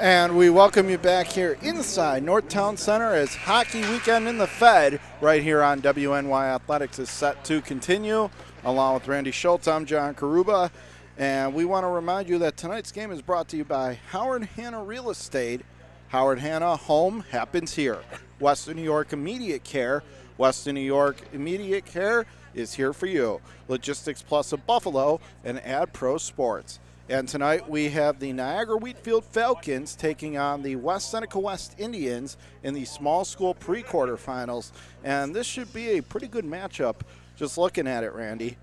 And we welcome you back here inside Northtown Center as Hockey Weekend in the Fed right here on WNY Athletics is set to continue. Along with Randy Schultz, I'm John Karuba. And we want to remind you that tonight's game is brought to you by Howard Hanna Real Estate. Howard Hanna, home happens here. Western New York Immediate Care. Western New York Immediate Care is here for you. Logistics Plus of Buffalo and Ad Pro Sports. And tonight we have the Niagara Wheatfield Falcons taking on the West Seneca West Indians in the small school pre-quarterfinals. And this should be a pretty good matchup just looking at it, Randy.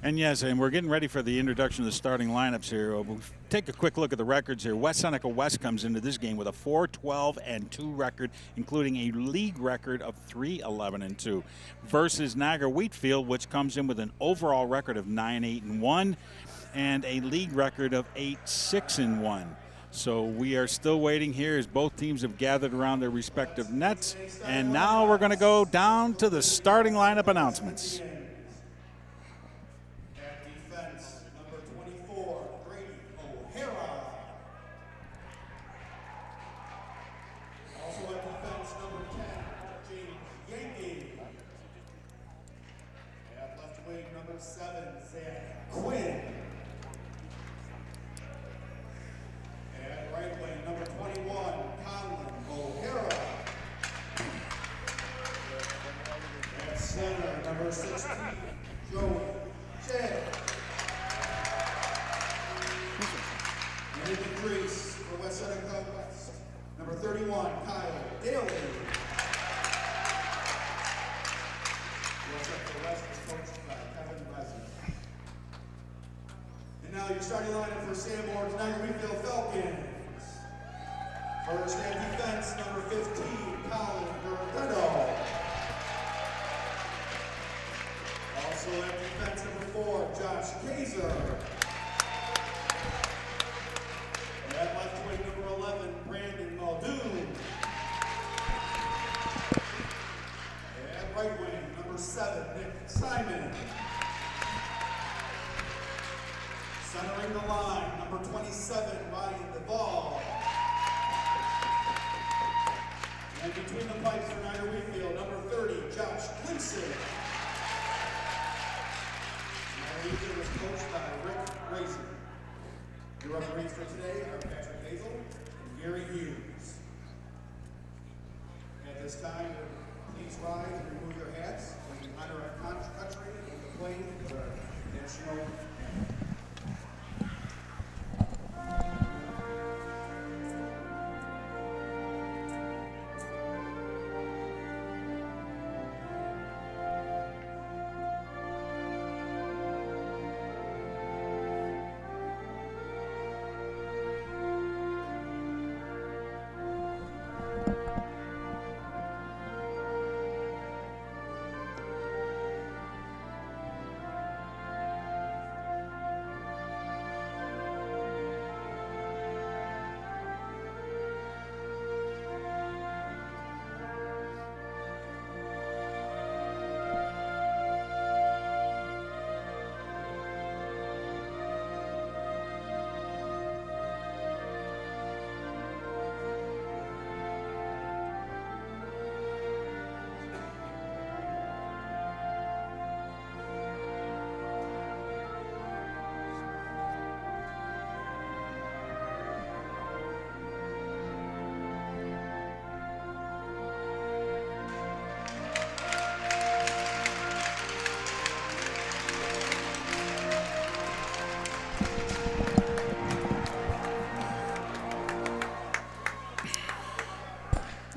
And yes, and we're getting ready for the introduction of the starting lineups here. We'll take a quick look at the records here. West Seneca West comes into this game with a 4-12-2 record, including a league record of 3-11-2, versus Niagara Wheatfield, which comes in with an overall record of 9-8-1 and a league record of 8-6-1. So we are still waiting here as both teams have gathered around their respective nets. And now we're going to go down to the starting lineup announcements. Centering the line, number 27, Ryan DeVall. And between the pipes for Niagara Wheatfield, number 30, Josh Gleason. Niagara Wheatfield is coached by Rick Grayson. The referees for today are Patrick Hazel and Gary Hughes. At this time, please rise and remove your hats and honor our country with the playing of our national anthem.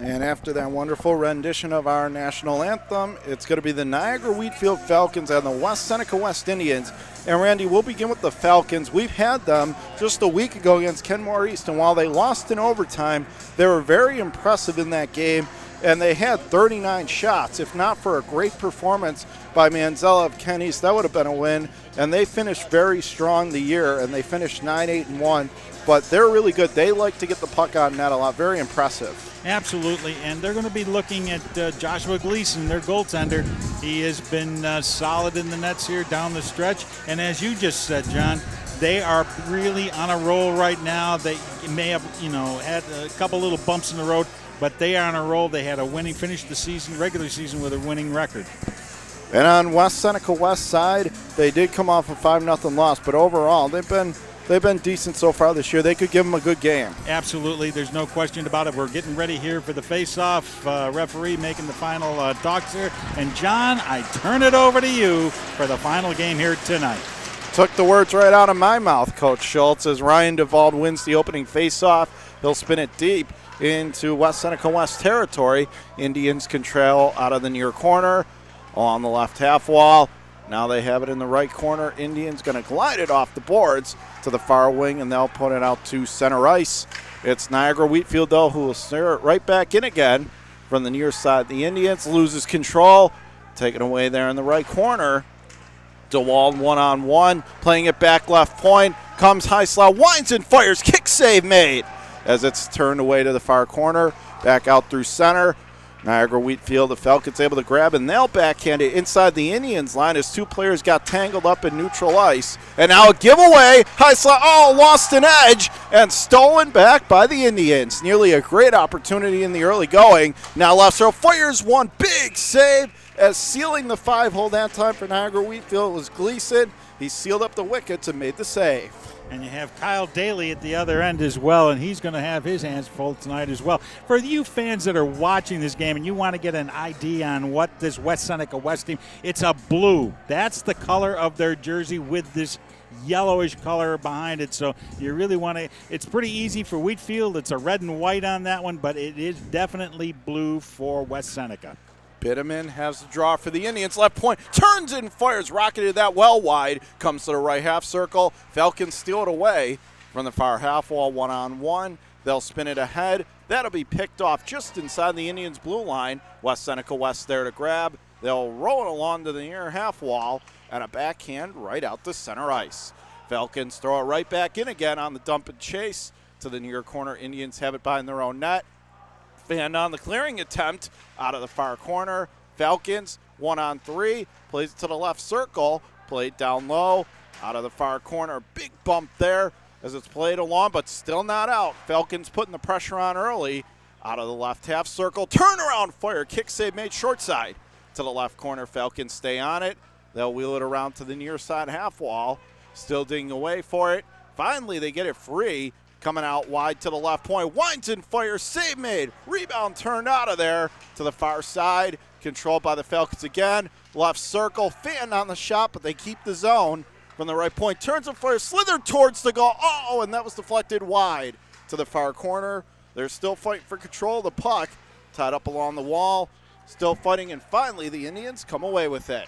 And after that wonderful rendition of our national anthem, it's going to be the Niagara Wheatfield Falcons and the West Seneca West Indians. And Randy, we'll begin with the Falcons. We've had them just a week ago against Kenmore East, and while they lost in overtime, they were very impressive in that game, and they had 39 shots. If not for a great performance by Manzella of Ken East, that would have been a win. And they finished very strong the year, and they finished 9-8-1. But they're really good. They like to get the puck on net a lot. Very impressive. Absolutely, and they're going to be looking at Joshua Gleason, their goaltender. He has been solid in the nets here down the stretch, and as you just said, John, They are really on a roll right now. They may have, had a couple little bumps in the road, but they are on a roll. They had finished the regular season with a winning record. And on West Seneca West side, they did come off a 5-0 loss, but overall they've been decent so far this year. They could give them a good game. Absolutely, there's no question about it. We're getting ready here for the face-off. Referee making the final talks here. And John, I turn it over to you for the final game here tonight. Took the words right out of my mouth, Coach Schultz, as Ryan Duvall wins the opening face-off. He'll spin it deep into West Seneca West territory. Indians can trail out of the near corner along the left half wall. Now they have it in the right corner. Indians going to glide it off the boards to the far wing, and they'll put it out to center ice. It's Niagara Wheatfield, though, who will steer it right back in again from the near side. The Indians loses control, taken away there in the right corner. DeWald one-on-one, playing it back left point. Comes Heislau, winds and fires, kick save made as it's turned away to the far corner. Back out through center. Niagara Wheatfield, the Falcons able to grab, and they'll backhand it inside the Indians line as two players got tangled up in neutral ice. And now a giveaway. Heislau, lost an edge and stolen back by the Indians. Nearly a great opportunity in the early going. Now left throw fires one, big save as sealing the 5-hole that time for Niagara Wheatfield was Gleason. He sealed up the wickets and made the save. And you have Kyle Daly at the other end as well, and he's going to have his hands full tonight as well. For you fans that are watching this game and you want to get an idea on what this West Seneca West team, it's a blue. That's the color of their jersey with this yellowish color behind it. So you really want to, it's pretty easy for Wheatfield. It's a red and white on that one, but it is definitely blue for West Seneca. Bitterman has the draw for the Indians. Left point, turns and fires, rocketed that well wide, comes to the right half circle. Falcons steal it away from the far half wall, one-on-one. They'll spin it ahead. That'll be picked off just inside the Indians' blue line. West Seneca West there to grab. They'll roll it along to the near half wall and a backhand right out to center ice. Falcons throw it right back in again on the dump and chase to the near corner. Indians have it behind their own net. And on the clearing attempt out of the far corner, Falcons 1-on-3, plays it to the left circle, played down low, out of the far corner, big bump there as it's played along, but still not out. Falcons putting the pressure on early, out of the left half circle, turnaround fire, kick save made short side to the left corner. Falcons stay on it. They'll wheel it around to the near side half wall, still digging away for it. Finally, they get it free. Coming out wide to the left point. Winds and fires. Save made. Rebound turned out of there to the far side. Controlled by the Falcons again. Left circle. Fan on the shot, but they keep the zone from the right point. Turns and fires. Slithered towards the goal. Oh, and that was deflected wide to the far corner. They're still fighting for control of the puck. Tied up along the wall. Still fighting, and finally the Indians come away with it.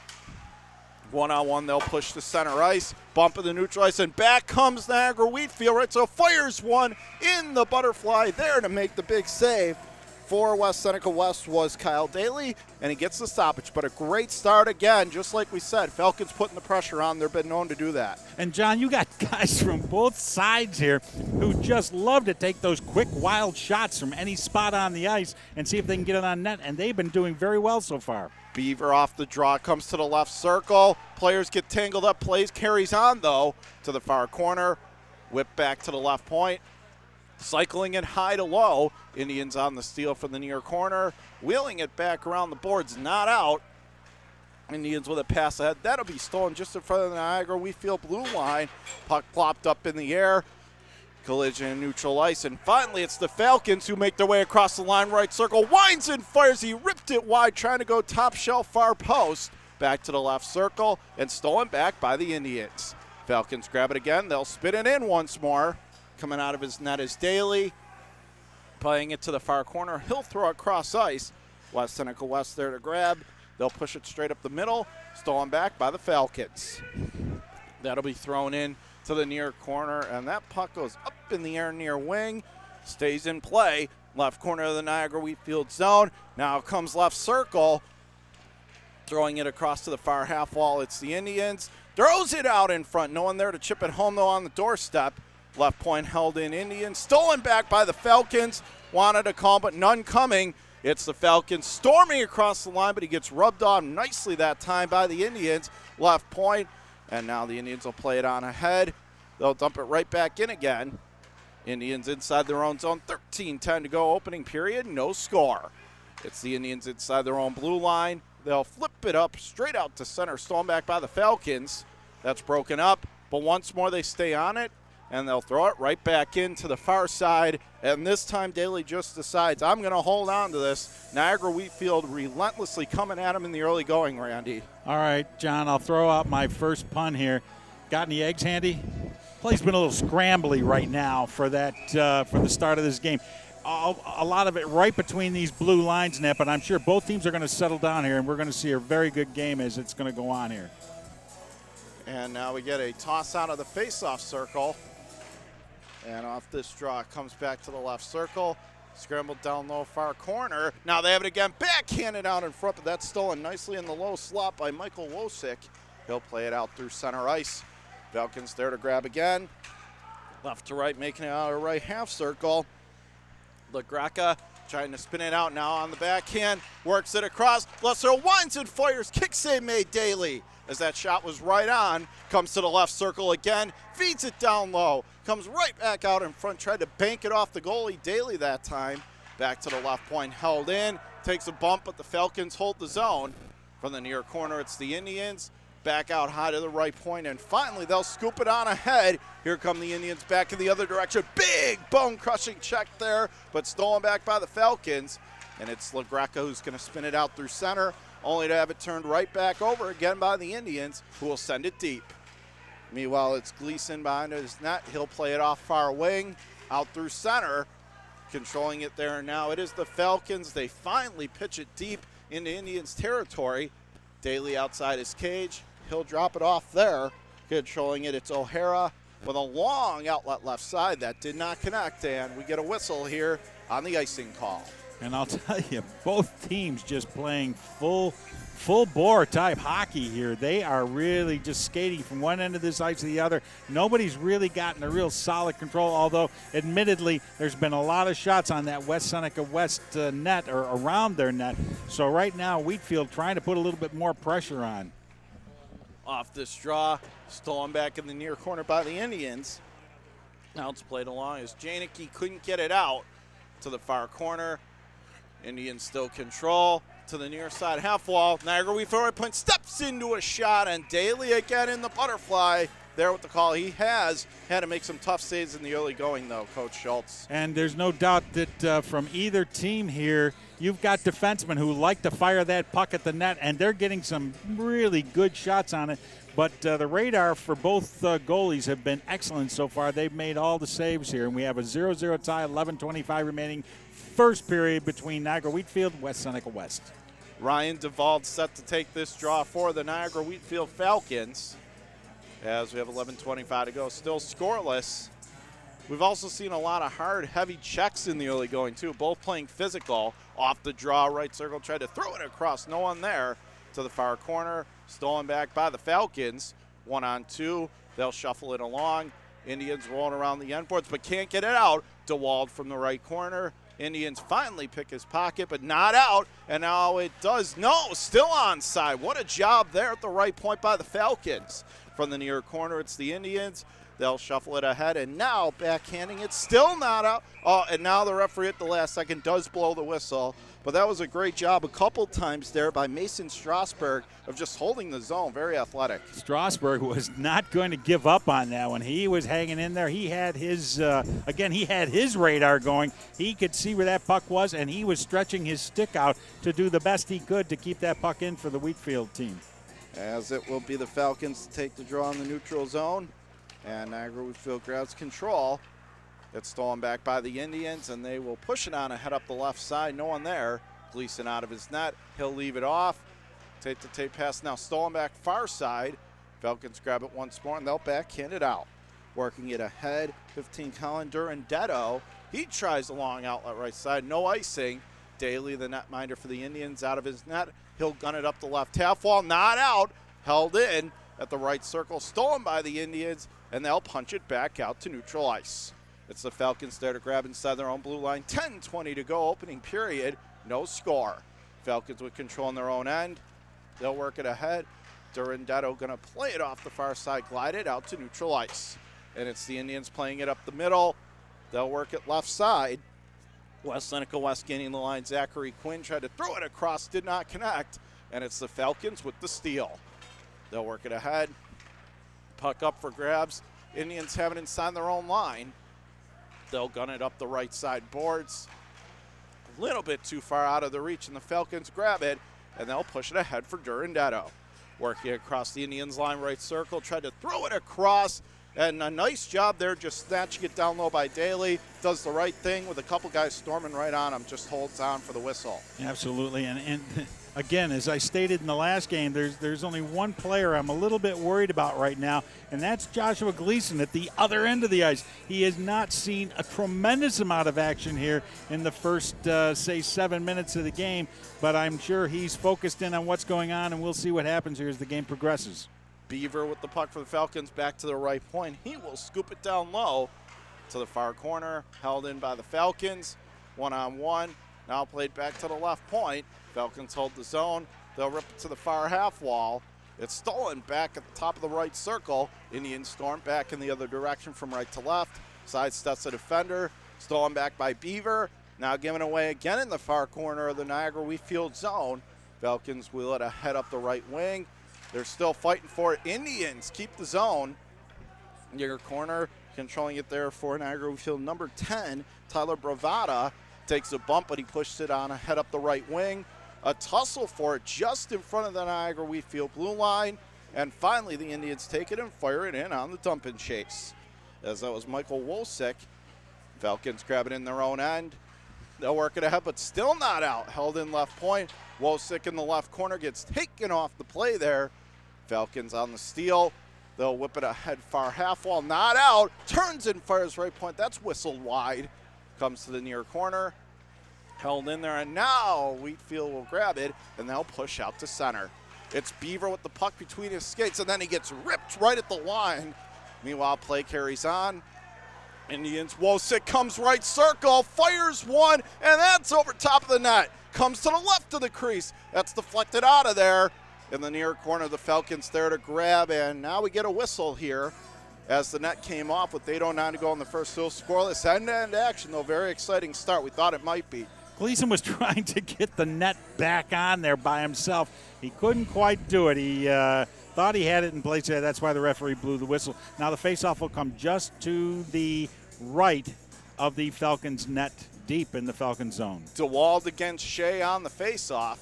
One-on-one, they'll push to center ice, bump of the neutral ice, and back comes Niagara Wheatfield, right? So fires one in the butterfly there to make the big save. For West Seneca West was Kyle Daly, and he gets the stoppage. But a great start again, just like we said. Falcons putting the pressure on. They've been known to do that. And, John, you got guys from both sides here who just love to take those quick, wild shots from any spot on the ice and see if they can get it on net, and they've been doing very well so far. Beaver off the draw, comes to the left circle. Players get tangled up, carries on, though, to the far corner. Whip back to the left point. Cycling it high to low. Indians on the steal from the near corner. Wheeling it back around the boards, not out. Indians with a pass ahead. That'll be stolen just in front of the Niagara Wheatfield blue line. Puck plopped up in the air. Collision in neutral ice. And finally, it's the Falcons who make their way across the line, right circle. Winds and fires. He ripped it wide, trying to go top shelf far post. Back to the left circle and stolen back by the Indians. Falcons grab it again. They'll spin it in once more. Coming out of his net is Daly. Playing it to the far corner. He'll throw it cross ice. West Seneca West there to grab. They'll push it straight up the middle. Stolen back by the Falcons. That'll be thrown in to the near corner, and that puck goes up in the air near wing. Stays in play. Left corner of the Niagara Wheatfield zone. Now comes left circle. Throwing it across to the far half wall. It's the Indians. Throws it out in front. No one there to chip it home, though, on the doorstep. Left point held in Indians. Stolen back by the Falcons. Wanted a call, but none coming. It's the Falcons storming across the line, but he gets rubbed on nicely that time by the Indians. Left point. And now the Indians will play it on ahead. They'll dump it right back in again. Indians inside their own zone, 13-10 to go, opening period, no score. It's the Indians inside their own blue line. They'll flip it up straight out to center, stolen back by the Falcons. That's broken up, but once more they stay on it, and they'll throw it right back into the far side. And this time Daly just decides, I'm going to hold on to this. Niagara Wheatfield relentlessly coming at him in the early going, Randy. All right, John, I'll throw out my first pun here. Got any eggs handy? Play's been a little scrambly right now for that for the start of this game. A lot of it right between these blue lines, Nip, and I'm sure both teams are going to settle down here, and we're going to see a very good game as it's going to go on here. And now we get a toss out of the face-off circle. And off this draw, it comes back to the left circle. Scrambled down low, far corner. Now they have it again, backhanded out in front, but that's stolen nicely in the low slot by Michael Wosick. He'll play it out through center ice. Falcons there to grab again. Left to right, making it out of right half circle. LaGreca trying to spin it out now on the backhand. Works it across. Lesser winds and fires. Kick save made Daly. As that shot was right on. Comes to the left circle again. Feeds it down low. Comes right back out in front. Tried to bank it off the goalie Daly that time. Back to the left point. Held in. Takes a bump, but the Falcons hold the zone. From the near corner, it's the Indians. Back out high to the right point, and finally they'll scoop it on ahead. Here come the Indians back in the other direction. Big bone-crushing check there, but stolen back by the Falcons. And it's LaGreca who's going to spin it out through center, only to have it turned right back over again by the Indians, who will send it deep. Meanwhile, it's Gleason behind his net. He'll play it off far wing, out through center, controlling it there. And now it is the Falcons. They finally pitch it deep into Indians territory. Daly outside his cage. He'll drop it off there. Controlling it, it's O'Hara with a long outlet left side. That did not connect, and we get a whistle here on the icing call. And I'll tell you, both teams just playing full bore type hockey here. They are really just skating from one end of this ice to the other. Nobody's really gotten a real solid control, although admittedly there's been a lot of shots on that West Seneca West net or around their net. So right now Wheatfield trying to put a little bit more pressure on. Off this draw, stolen back in the near corner by the Indians. Now it's played along as Janicki couldn't get it out to the far corner. Indians still control to the near side half wall. Niagara Wheatfield right point steps into a shot, and Daly again in the butterfly. There with the call. He has had to make some tough saves in the early going, though, Coach Schultz. And there's no doubt that from either team here, you've got defensemen who like to fire that puck at the net, and they're getting some really good shots on it. But the radar for both goalies have been excellent so far. They've made all the saves here, and we have a 0-0 tie, 11:25 remaining. First period between Niagara Wheatfield and West Seneca West. Ryan Duvall set to take this draw for the Niagara Wheatfield Falcons. As we have 11:25 to go, still scoreless. We've also seen a lot of hard, heavy checks in the early going, too. Both playing physical. Off the draw, right circle, tried to throw it across. No one there to the far corner. Stolen back by the Falcons. 1-on-2. They'll shuffle it along. Indians rolling around the end boards, but can't get it out. DeWald from the right corner. Indians finally pick his pocket, but not out. And now it does. No, still onside. What a job there at the right point by the Falcons. From the near corner, it's the Indians. They'll shuffle it ahead, and now backhanding it, still not out. Oh, and now the referee at the last second does blow the whistle. But that was a great job a couple times there by Mason Strasburg of just holding the zone. Very athletic. Strasburg was not going to give up on that one. He was hanging in there. He had his, he had his radar going. He could see where that puck was, and he was stretching his stick out to do the best he could to keep that puck in for the Wheatfield team. As it will be the Falcons to take the draw in the neutral zone. And Niagara Wheatfield grabs control. It's stolen back by the Indians, and they will push it on ahead up the left side. No one there. Gleason out of his net. He'll leave it off. Tape pass now stolen back far side. Falcons grab it once more, and they'll backhand it out. Working it ahead, 15 Colin Durandetto. He tries a long outlet right side. No icing. Daly, the netminder for the Indians, out of his net. He'll gun it up the left half wall. Not out. Held in at the right circle. Stolen by the Indians, and they'll punch it back out to neutral ice. It's the Falcons there to grab inside their own blue line. 10:20 to go, opening period. No score. Falcons with control on their own end. They'll work it ahead. Durandetto going to play it off the far side, glide it out to neutral ice. and it's the Indians playing it up the middle. They'll work it left side. West Seneca West gaining the line. Zachary Quinn tried to throw it across, did not connect, and it's the Falcons with the steal. They'll work it ahead. Puck up for grabs. Indians have it inside their own line. They'll gun it up the right side boards. A little bit too far out of the reach, and the Falcons grab it, and they'll push it ahead for Durandetto. Working across the Indians line, right circle, tried to throw it across, and a nice job there just snatching it down low by Daly. Does the right thing with a couple guys storming right on him, just holds on for the whistle. Absolutely, and again, as I stated in the last game, there's only one player I'm a little bit worried about right now, and that's Joshua Gleason at the other end of the ice. He has not seen a tremendous amount of action here in the first, say, 7 minutes of the game, but I'm sure he's focused in on what's going on, and we'll see what happens here as the game progresses. Beaver with the puck for the Falcons, back to the right point. He will scoop it down low to the far corner, held in by the Falcons. One-on-one, now played back to the left point. Falcons hold the zone. They'll rip it to the far half wall. It's stolen back at the top of the right circle. Indians storm back in the other direction from right to left. Sidesteps the defender. Stolen back by Beaver. Now given away again in the far corner of the Niagara Wheatfield zone. Falcons wheel it ahead up the right wing. They're still fighting for it. Indians keep the zone. Near corner, controlling it there for Niagara Wheatfield. Number 10, Tyler Bravada, takes a bump, but he pushed it on ahead up the right wing. A tussle for it just in front of the Niagara Wheatfield blue line. And finally, the Indians take it and fire it in on the dump and chase. As that was Michael Wolsick. Falcons grab it in their own end. They'll work it ahead, but still not out. Held in left point. Wolsick in the left corner gets taken off the play there. Falcons on the steal. They'll whip it ahead far half wall. Not out. Turns and fires right point. That's whistled wide. Comes to the near corner. Held in there, and now Wheatfield will grab it, and they'll push out to center. It's Beaver with the puck between his skates, and then he gets ripped right at the line. Meanwhile, play carries on. Indians, Wolsick comes right circle, fires one, and that's over top of the net. Comes to the left of the crease. That's deflected out of there. In the near corner, the Falcons there to grab, and now we get a whistle here as the net came off with 8:09 to go in the first. Still scoreless. End-to-end action, though. Very exciting start. We thought it might be. Gleason was trying to get the net back on there by himself. He couldn't quite do it. He thought he had it in place there. That's why the referee blew the whistle. Now the faceoff will come just to the right of the Falcons net, deep in the Falcons zone. DeWald against Shea on the faceoff.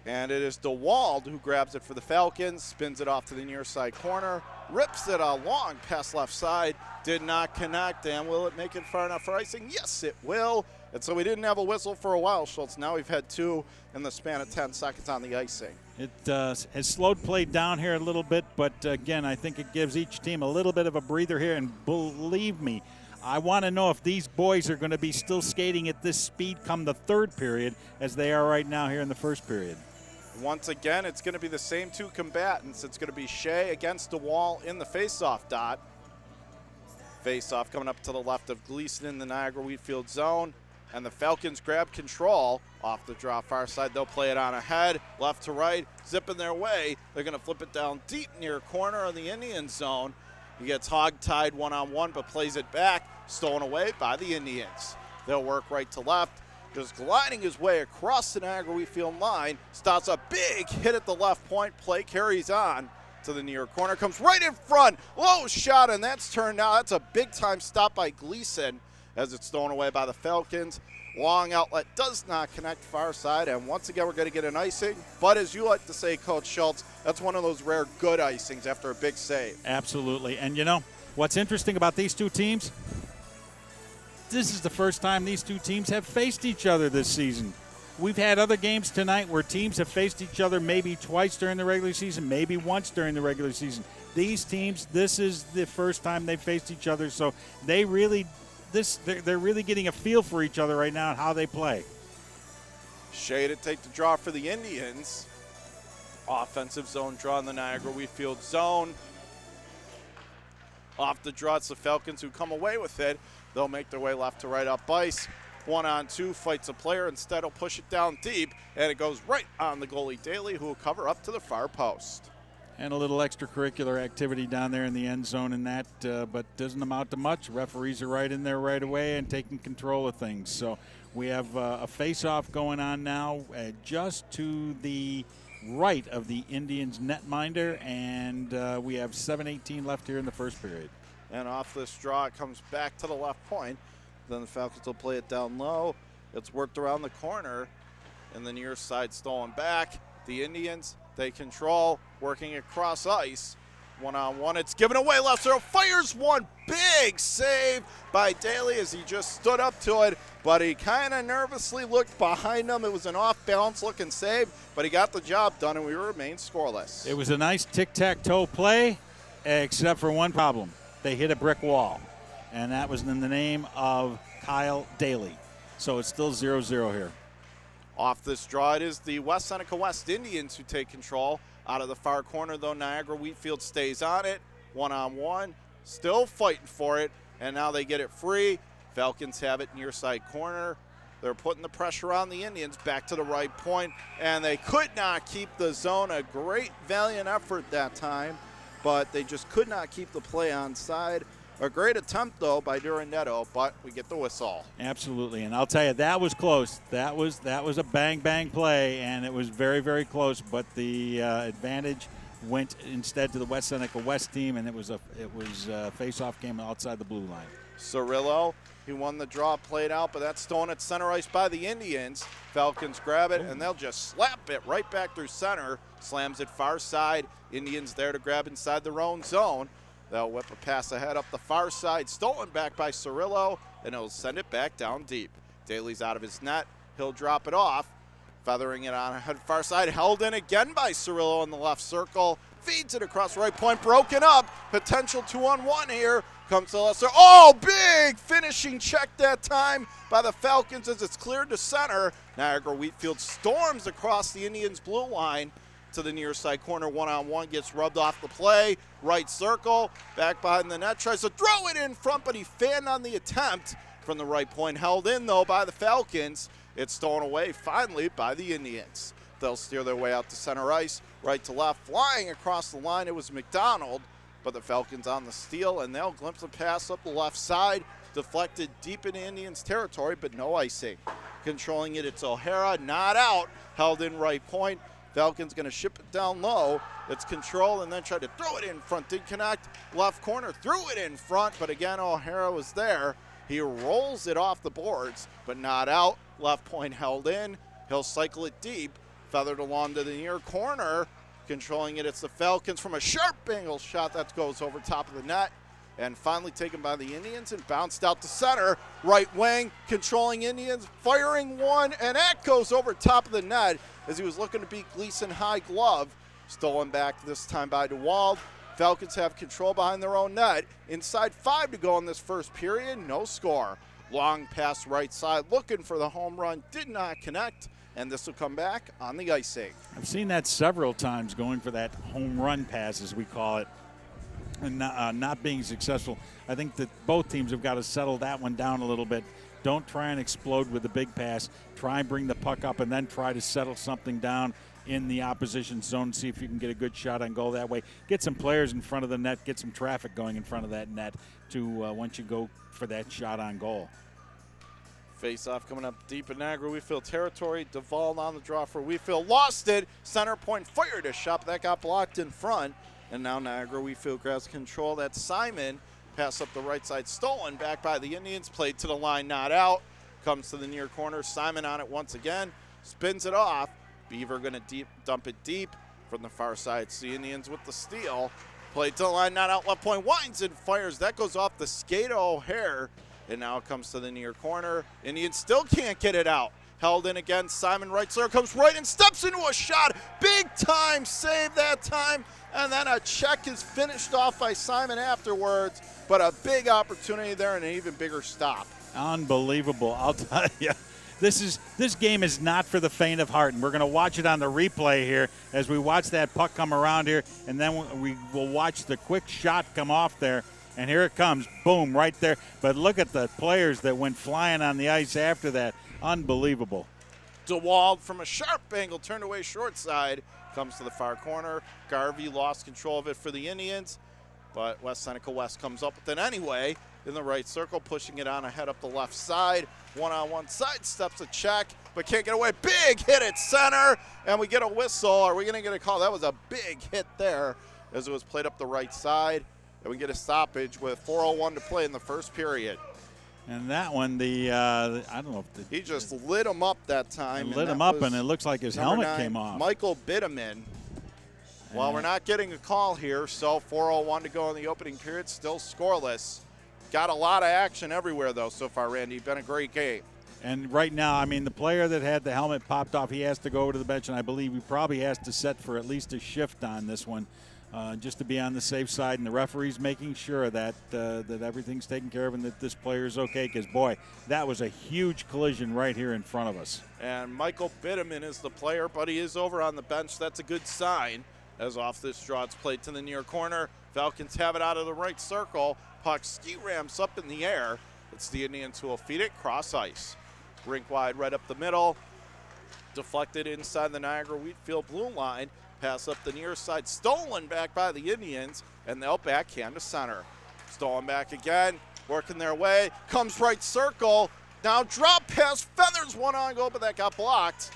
And it is DeWald who grabs it for the Falcons, spins it off to the near side corner, rips it along past left side, did not connect, and will it make it far enough for icing? Yes, it will. And so we didn't have a whistle for a while, Schultz. Now we've had two in the span of 10 seconds on the icing. It has slowed play down here a little bit, but again, I think it gives each team a little bit of a breather here, and believe me, I want to know if these boys are going to be still skating at this speed come the third period as they are right now here in the first period. Once again, it's going to be the same two combatants. It's going to be Shea against DeWall in the faceoff dot. Faceoff coming up to the left of Gleason in the Niagara Wheatfield zone. And the Falcons grab control off the draw far side. They'll play it on ahead, left to right, zipping their way. They're going to flip it down deep near corner of the Indian zone. He gets hog-tied one-on-one, but plays it back, stolen away by the Indians. They'll work right to left, just gliding his way across the Niagara Wheatfield line. Stops a big hit at the left point. Play carries on to the near corner, comes right in front. Low shot, and that's turned out. That's a big-time stop by Gleason as it's stolen away by the Falcons. Long outlet does not connect far side, and once again we're going to get an icing. But as you like to say, Coach Schultz, that's one of those rare good icings after a big save. Absolutely. And you know, what's interesting about these two teams, this is the first time these two teams have faced each other this season. We've had other games tonight where teams have faced each other maybe twice during the regular season, maybe once during the regular season. These teams, this is the first time they've faced each other, so they're really getting a feel for each other right now and how they play. Shea to take the draw for the Indians. Offensive zone draw in the Niagara Wheatfield zone. Off the draw, it's the Falcons who come away with it. They'll make their way left to right up ice. 1-on-2, fights a player. Instead, he'll push it down deep, and it goes right on the goalie Daly, who will cover up to the far post. And a little extracurricular activity down there in the end zone in that, but doesn't amount to much. Referees are right in there right away and taking control of things. So we have a face-off going on now just to the right of the Indians' netminder, and we have 7:18 left here in the first period. And off this draw, it comes back to the left point. Then the Falcons will play it down low. It's worked around the corner, and the near side stolen back. The Indians, they control, working across ice. One-on-one, it's given away. Left zero fires one. Big save by Daly as he just stood up to it, but he kind of nervously looked behind him. It was an off-balance looking save, but he got the job done, and we remain scoreless. It was a nice tic-tac-toe play, except for one problem. They hit a brick wall, and that was in the name of Kyle Daly. So it's still 0-0 here. Off this draw, it is the West Seneca West Indians who take control. Out of the far corner, though, Niagara Wheatfield stays on it. One-on-one, still fighting for it, and now they get it free. Falcons have it near side corner. They're putting the pressure on the Indians back to the right point, and they could not keep the zone. A great, valiant effort that time, but they just could not keep the play onside. A great attempt, though, by Durandetto, but we get the whistle. Absolutely, and I'll tell you, that was close. That was a bang-bang play, and it was very, very close, but the advantage went instead to the West Seneca West team, and it was a face-off game outside the blue line. Cirillo, he won the draw, played out, but that's stolen at center ice by the Indians. Falcons grab it, and they'll just slap it right back through center. Slams it far side. Indians there to grab inside their own zone. They'll whip a pass ahead up the far side, stolen back by Cirillo, and he'll send it back down deep. Daly's out of his net. He'll drop it off, feathering it on ahead far side, held in again by Cirillo in the left circle. Feeds it across right point, broken up. Potential 2-on-1 here. Comes to Lesser. Oh, big finishing check that time by the Falcons as it's cleared to center. Niagara Wheatfield storms across the Indians' blue line to the near side corner. One-on-one, gets rubbed off the play. Right circle, back behind the net, tries to throw it in front, but he fanned on the attempt from the right point. Held in, though, by the Falcons. It's stolen away, finally, by the Indians. They'll steer their way out to center ice, right to left. Flying across the line, it was McDonald, but the Falcons on the steal, and they'll glimpse a pass up the left side. Deflected deep in Indians' territory, but no icing. Controlling it, it's O'Hara, not out. Held in right point. Falcons going to ship it down low. It's control and then try to throw it in front. Did connect. Left corner, threw it in front, but again, O'Hara was there. He rolls it off the boards, but not out. Left point held in. He'll cycle it deep. Feathered along to the near corner. Controlling it, it's the Falcons from a sharp angle shot that goes over top of the net. And finally taken by the Indians and bounced out to center. Right wing, controlling Indians, firing one, and that goes over top of the net as he was looking to beat Gleason high glove. Stolen back this time by DeWald. Falcons have control behind their own net. Inside 5 to go in this first period, no score. Long pass right side, looking for the home run, did not connect, and this will come back on the icing. I've seen that several times, going for that home run pass, as we call it, and not being successful. I think that both teams have got to settle that one down a little bit. Don't try and explode with the big pass. Try and bring the puck up and then try to settle something down in the opposition zone. See if you can get a good shot on goal that way. Get some players in front of the net. Get some traffic going in front of that net to once you go for that shot on goal. Face-off coming up deep in Niagara Wheatfield territory. Duvall on the draw for Wheatfield. Lost it. Center point fired a shot. That got blocked in front. And now Niagara Wheatfield grabs control. That's Simon. Pass up the right side. Stolen back by the Indians. Played to the line, not out. Comes to the near corner. Simon on it once again. Spins it off. Beaver going to dump it deep from the far side. It's the Indians with the steal. Played to the line, not out. Left point. Winds and fires. That goes off the skate of O'Hare. And now it comes to the near corner. Indians still can't get it out. Held in again. Simon right circle comes right and steps into a shot. Big time save that time. And then a check is finished off by Simon afterwards. But a big opportunity there and an even bigger stop. Unbelievable. I'll tell you. This game is not for the faint of heart, and we're going to watch it on the replay here as we watch that puck come around here, and then we will watch the quick shot come off there. And here it comes, boom, right there. But look at the players that went flying on the ice after that. Unbelievable. DeWald from a sharp angle, turned away short side, comes to the far corner. Garvey lost control of it for the Indians, but West Seneca West comes up with it anyway in the right circle, pushing it on ahead up the left side. One-on-one side steps a check, but can't get away. Big hit at center, and we get a whistle. Are we going to get a call? That was a big hit there as it was played up the right side, and we get a stoppage with 4:01 to play in the first period. And that one, I don't know if he just lit him up that time. Lit him up, and it looks like his helmet 9, came off. Michael Bitteman. Well, we're not getting a call here, so 4:01 to go in the opening period, still scoreless. Got a lot of action everywhere, though, so far, Randy. Been a great game. And right now, I mean, the player that had the helmet popped off, he has to go over to the bench, and I believe he probably has to set for at least a shift on this one, just to be on the safe side. And the referee's making sure that that everything's taken care of and that this player is okay, because, boy, that was a huge collision right here in front of us. And Michael Bitteman is the player, but he is over on the bench. That's a good sign. As off this draw, it's played to the near corner. Falcons have it out of the right circle. Puck ski ramps up in the air. It's the Indians who will feed it cross ice. Rink wide right up the middle. Deflected inside the Niagara Wheatfield blue line. Pass up the near side. Stolen back by the Indians, and they'll backhand to center. Stolen back again. Working their way. Comes right circle. Now drop pass. Feathers one on goal, but that got blocked.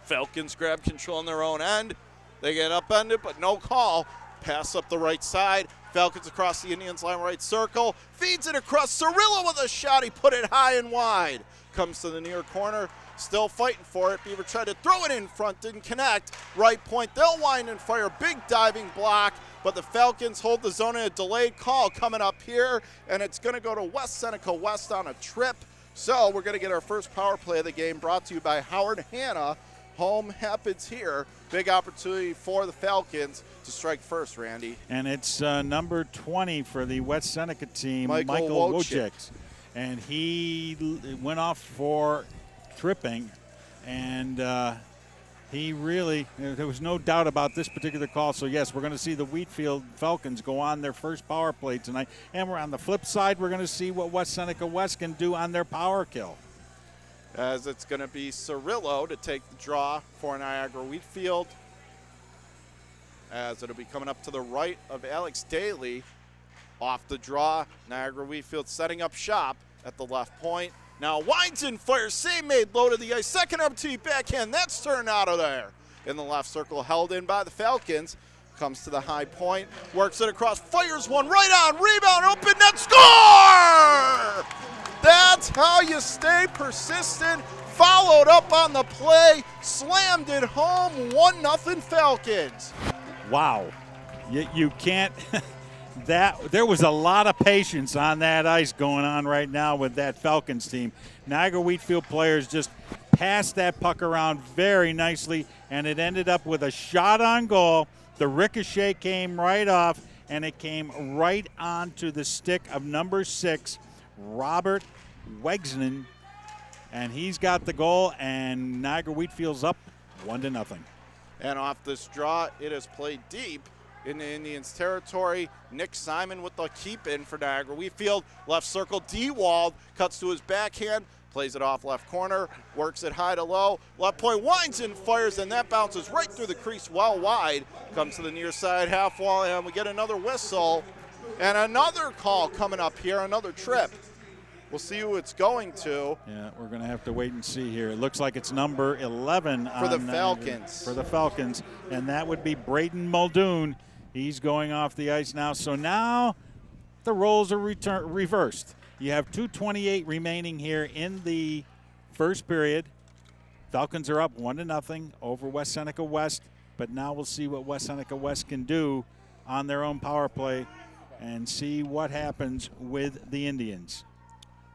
Falcons grab control on their own end. They get upended, but no call. Pass up the right side. Falcons across the Indians line, right circle. Feeds it across. Cirillo with a shot. He put it high and wide. Comes to the near corner. Still fighting for it. Beaver tried to throw it in front. Didn't connect. Right point. They'll wind and fire. Big diving block. But the Falcons hold the zone in a delayed call coming up here. And it's going to go to West Seneca West on a trip. So we're going to get our first power play of the game, brought to you by Howard Hanna. Home happens here. Big opportunity for the Falcons to strike first, Randy. And it's number 20 for the West Seneca team, Michael Wojcik. And he went off for tripping, and he really, there was no doubt about this particular call. So, yes, we're going to see the Wheatfield Falcons go on their first power play tonight. And we're on the flip side, we're going to see what West Seneca West can do on their power kill. As it's going to be Cirillo to take the draw for Niagara Wheatfield. As it'll be coming up to the right of Alex Daly. Off the draw, Niagara Wheatfield setting up shop at the left point. Now winds and fires, same made, low to the ice. Second opportunity backhand, that's turned out of there. In the left circle, held in by the Falcons. Comes to the high point, works it across, fires one right on, rebound, open net, score! That's how you stay persistent. Followed up on the play, slammed it home, 1-0 Falcons. Wow. You can't, there was a lot of patience on that ice going on right now with that Falcons team. Niagara Wheatfield players just passed that puck around very nicely, and it ended up with a shot on goal. The ricochet came right off, and it came right onto the stick of number 6, Robert Wegsman, and he's got the goal, and Niagara Wheatfield's up 1-0. And off this draw, it is played deep in the Indians' territory. Nick Simon with the keep in for Niagara Wheatfield. Left circle, DeWald cuts to his backhand, plays it off left corner, works it high to low. Left point winds and fires, and that bounces right through the crease well wide. Comes to the near side half wall, and we get another whistle. And another call coming up here, another trip. We'll see who it's going to. Yeah, we're going to have to wait and see here. It looks like it's number 11 for the Falcons. For the Falcons, and that would be Braden Muldoon. He's going off the ice now. So now the roles are reversed. You have 2:28 remaining here in the first period. Falcons are up 1-0 over West Seneca West, but now we'll see what West Seneca West can do on their own power play and see what happens with the Indians.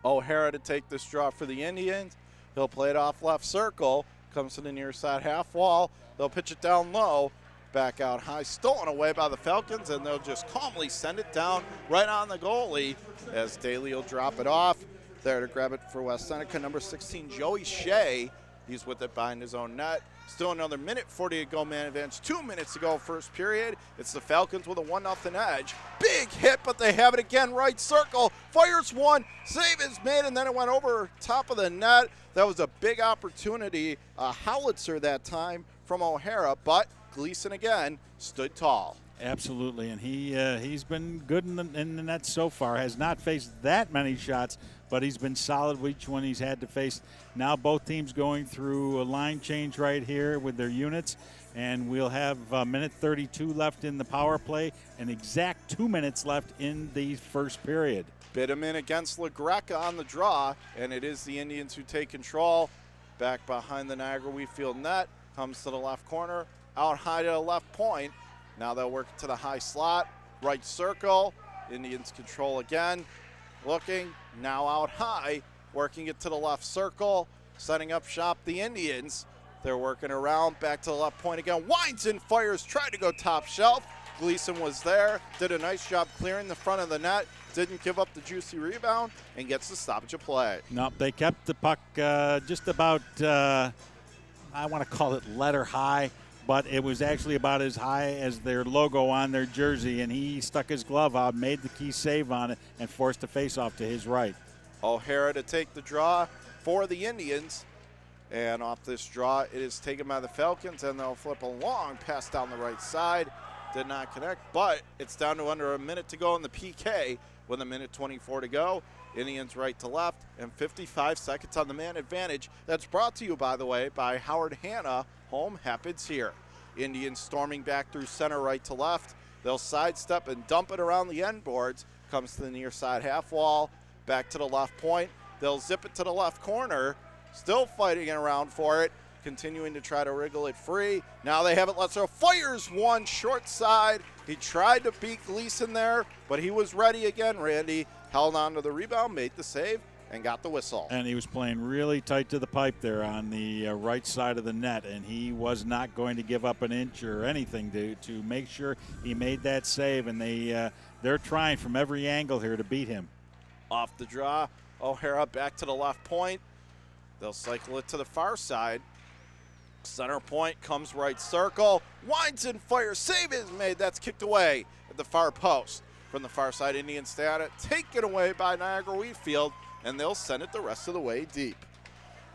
O'Hara to take this draw for the Indians. He'll play it off left circle. Comes to the near side half wall. They'll pitch it down low. Back out high. Stolen away by the Falcons, and they'll just calmly send it down right on the goalie as Daly will drop it off. There to grab it for West Seneca, number 16, Joey Shea. He's with it behind his own net. Still another minute 40 to go, man advantage. 2 minutes to go first period. It's the Falcons with a 1-0 edge. Big big hit, but they have it again. Right circle, fires one, save is made, and then it went over top of the net. That was a big opportunity, a howitzer that time from O'Hara, but Gleason again stood tall. Absolutely, and he's been good in the net so far. Has not faced that many shots, but he's been solid with each one he's had to face. Now both teams going through a line change right here with their units, and we'll have a minute 32 left in the power play, and exact 2 minutes left in the first period. Bitterman against LaGreca on the draw, and it is the Indians who take control. Back behind the Niagara Wheatfield net, comes to the left corner, out high to the left point. Now they'll work to the high slot, right circle. Indians control again. Looking, now out high, working it to the left circle, setting up shop the Indians. They're working around, back to the left point again. Winds and fires, tried to go top shelf. Gleason was there, did a nice job clearing the front of the net, didn't give up the juicy rebound, and gets the stoppage of play. Nope, they kept the puck just about, I want to call it letter high, but it was actually about as high as their logo on their jersey, and he stuck his glove out, made the key save on it, and forced a face-off to his right. O'Hara to take the draw for the Indians. And off this draw, it is taken by the Falcons, and they'll flip a long pass down the right side. Did not connect, but it's down to under a minute to go in the PK with a minute 24 to go. Indians right to left, and 55 seconds on the man advantage. That's brought to you, by the way, by Howard Hanna. Home happens here. Indians storming back through center right to left. They'll sidestep and dump it around the end boards. Comes to the near side half wall, back to the left point. They'll zip it to the left corner. Still fighting around for it, continuing to try to wriggle it free. Now they have it. Let's go. Fires one short side. He tried to beat Gleason there, but he was ready again. Randy held on to the rebound, made the save, and got the whistle. And he was playing really tight to the pipe there on the right side of the net, and he was not going to give up an inch or anything to make sure he made that save. And they're trying from every angle here to beat him. Off the draw, O'Hara back to the left point. They'll cycle it to the far side. Center point comes right circle. Winds and fires. Save is made. That's kicked away at the far post. From the far side, Indians stay on it. Taken away by Niagara Wheatfield, and they'll send it the rest of the way deep.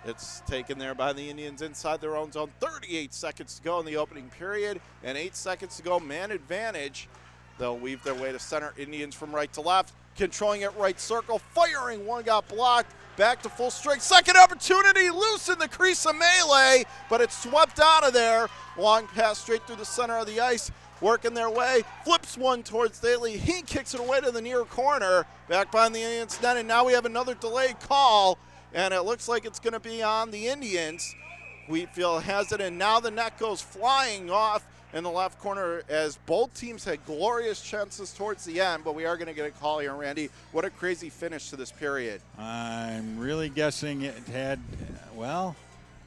It's taken there by the Indians inside their own zone. 38 seconds to go in the opening period, and 8 seconds to go. Man advantage. They'll weave their way to center. Indians from right to left. Controlling it right circle. Firing one got blocked. Back to full strength. Second opportunity. Loose in the crease of melee, but it's swept out of there. Long pass straight through the center of the ice. Working their way. Flips one towards Daly. He kicks it away to the near corner. Back behind the Indians net, and now we have another delayed call, and it looks like it's going to be on the Indians. Wheatfield has it, and now the net goes flying off in the left corner as both teams had glorious chances towards the end, but we are going to get a call here, Randy. What a crazy finish to this period. I'm really guessing it had, well,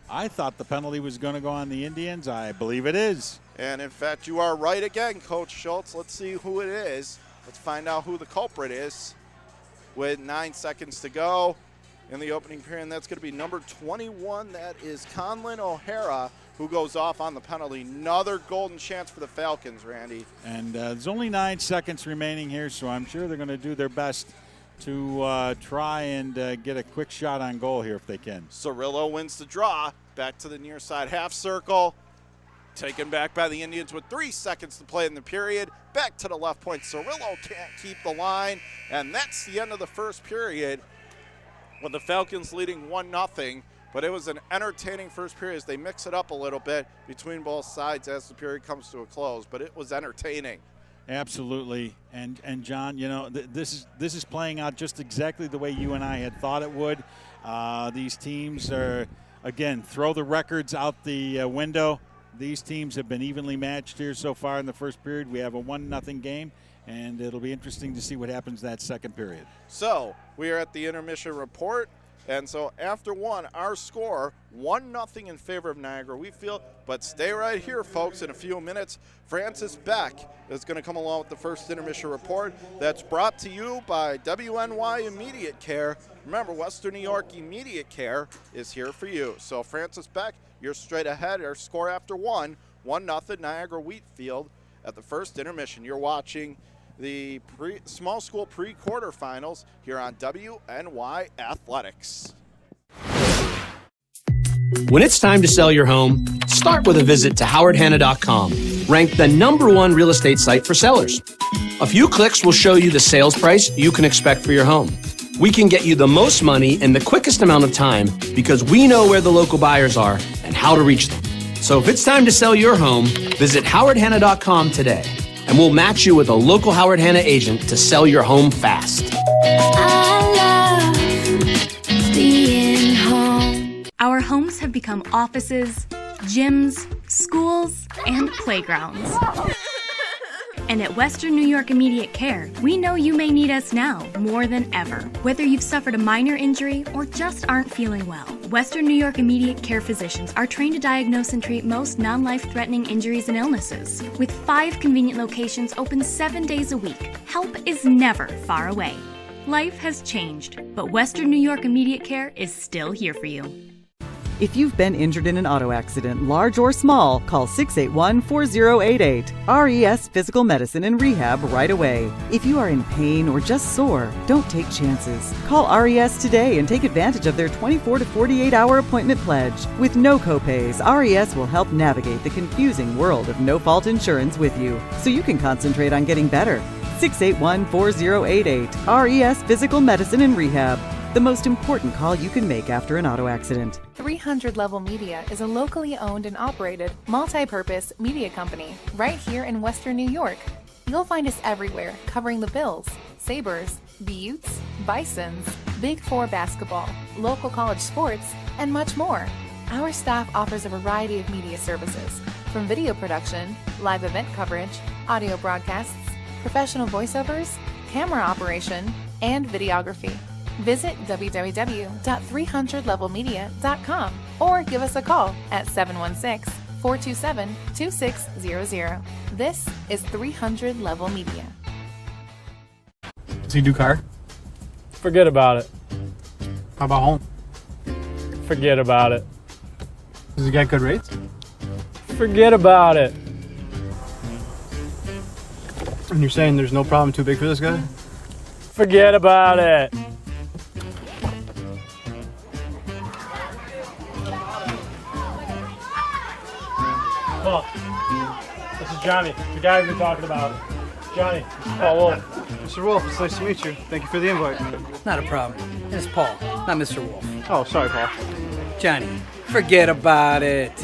I thought the penalty was going to go on the Indians. I believe it is. And in fact, you are right again, Coach Schultz. Let's see who it is. Let's find out who the culprit is. With 9 seconds to go in the opening period, that's going to be number 21. That is Conlon O'Hara, who goes off on the penalty. Another golden chance for the Falcons, Randy. And there's only 9 seconds remaining here, so I'm sure they're going to do their best to try and get a quick shot on goal here if they can. Cirillo wins the draw. Back to the near side half circle. Taken back by the Indians with 3 seconds to play in the period. Back to the left point. Cirillo can't keep the line. And that's the end of the first period with the Falcons leading 1-0. But it was an entertaining first period as they mix it up a little bit between both sides as the period comes to a close. But it was entertaining. Absolutely. And John, you know, this is playing out just exactly the way you and I had thought it would. These teams are, again, throw the records out the window. These teams have been evenly matched here so far in the first period. We have a 1-0 game, and it'll be interesting to see what happens that second period. So we are at the intermission report. And so after one, our score, 1-0 in favor of Niagara Wheatfield. But stay right here, folks. In a few minutes, Francis Beck is going to come along with the first intermission report. That's brought to you by WNY Immediate Care. Remember, Western New York Immediate Care is here for you. So Francis Beck, you're straight ahead. Our score after one, 1-0 Niagara Wheatfield at the first intermission. You're watching the small school pre-quarterfinals here on WNY Athletics. When it's time to sell your home, start with a visit to howardhanna.com, ranked the #1 real estate site for sellers. A few clicks will show you the sales price you can expect for your home. We can get you the most money in the quickest amount of time because we know where the local buyers are and how to reach them. So if it's time to sell your home, visit howardhanna.com today, and we'll match you with a local Howard Hanna agent to sell your home fast. I love being home. Our homes have become offices, gyms, schools, and playgrounds. And at Western New York Immediate Care, we know you may need us now more than ever. Whether you've suffered a minor injury or just aren't feeling well, Western New York Immediate Care physicians are trained to diagnose and treat most non-life-threatening injuries and illnesses. With 5 convenient locations open 7 days a week, help is never far away. Life has changed, but Western New York Immediate Care is still here for you. If you've been injured in an auto accident, large or small, call 681-4088. RES Physical Medicine and Rehab right away. If you are in pain or just sore, don't take chances. Call RES today and take advantage of their 24 to 48-hour appointment pledge. With no copays, RES will help navigate the confusing world of no-fault insurance with you, so you can concentrate on getting better. 681-4088. RES Physical Medicine and Rehab. The most important call you can make after an auto accident. 300 Level Media is a locally owned and operated, multi-purpose media company right here in Western New York. You'll find us everywhere, covering the Bills, Sabres, Buttes, Bisons, Big Four basketball, local college sports, and much more. Our staff offers a variety of media services, from video production, live event coverage, audio broadcasts, professional voiceovers, camera operation, and videography. Visit www.300levelmedia.com or give us a call at 716-427-2600. This is 300 Level Media. Does he do car? Forget about it. How about home? Forget about it. Does he get good rates? Forget about it. And you're saying there's no problem too big for this guy? Forget about it. Paul, this is Johnny, the guy we've been talking about. Johnny, Paul Wolf. Mr. Wolf, it's nice to meet you. Thank you for the invite. Not a problem. It's Paul, not Mr. Wolf. Oh, sorry, Paul. Johnny, forget about it.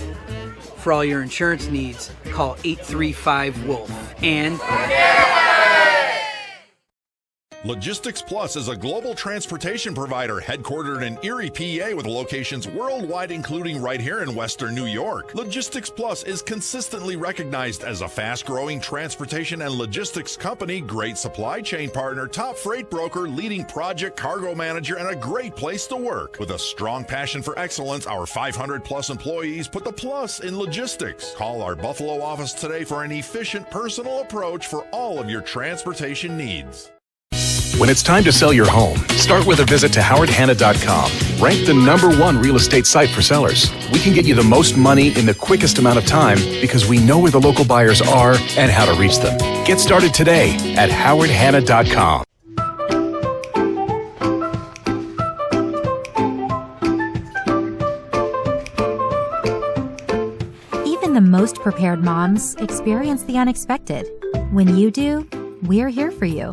For all your insurance needs, call 835-WOLF. And... Logistics Plus is a global transportation provider headquartered in Erie, PA, with locations worldwide, including right here in Western New York. Logistics Plus is consistently recognized as a fast-growing transportation and logistics company, great supply chain partner, top freight broker, leading project cargo manager, and a great place to work. With a strong passion for excellence, our 500-plus employees put the plus in logistics. Call our Buffalo office today for an efficient, personal approach for all of your transportation needs. When it's time to sell your home, start with a visit to howardhanna.com, ranked the #1 real estate site for sellers. We can get you the most money in the quickest amount of time because we know where the local buyers are and how to reach them. Get started today at howardhanna.com. Even the most prepared moms experience the unexpected. When you do, we're here for you.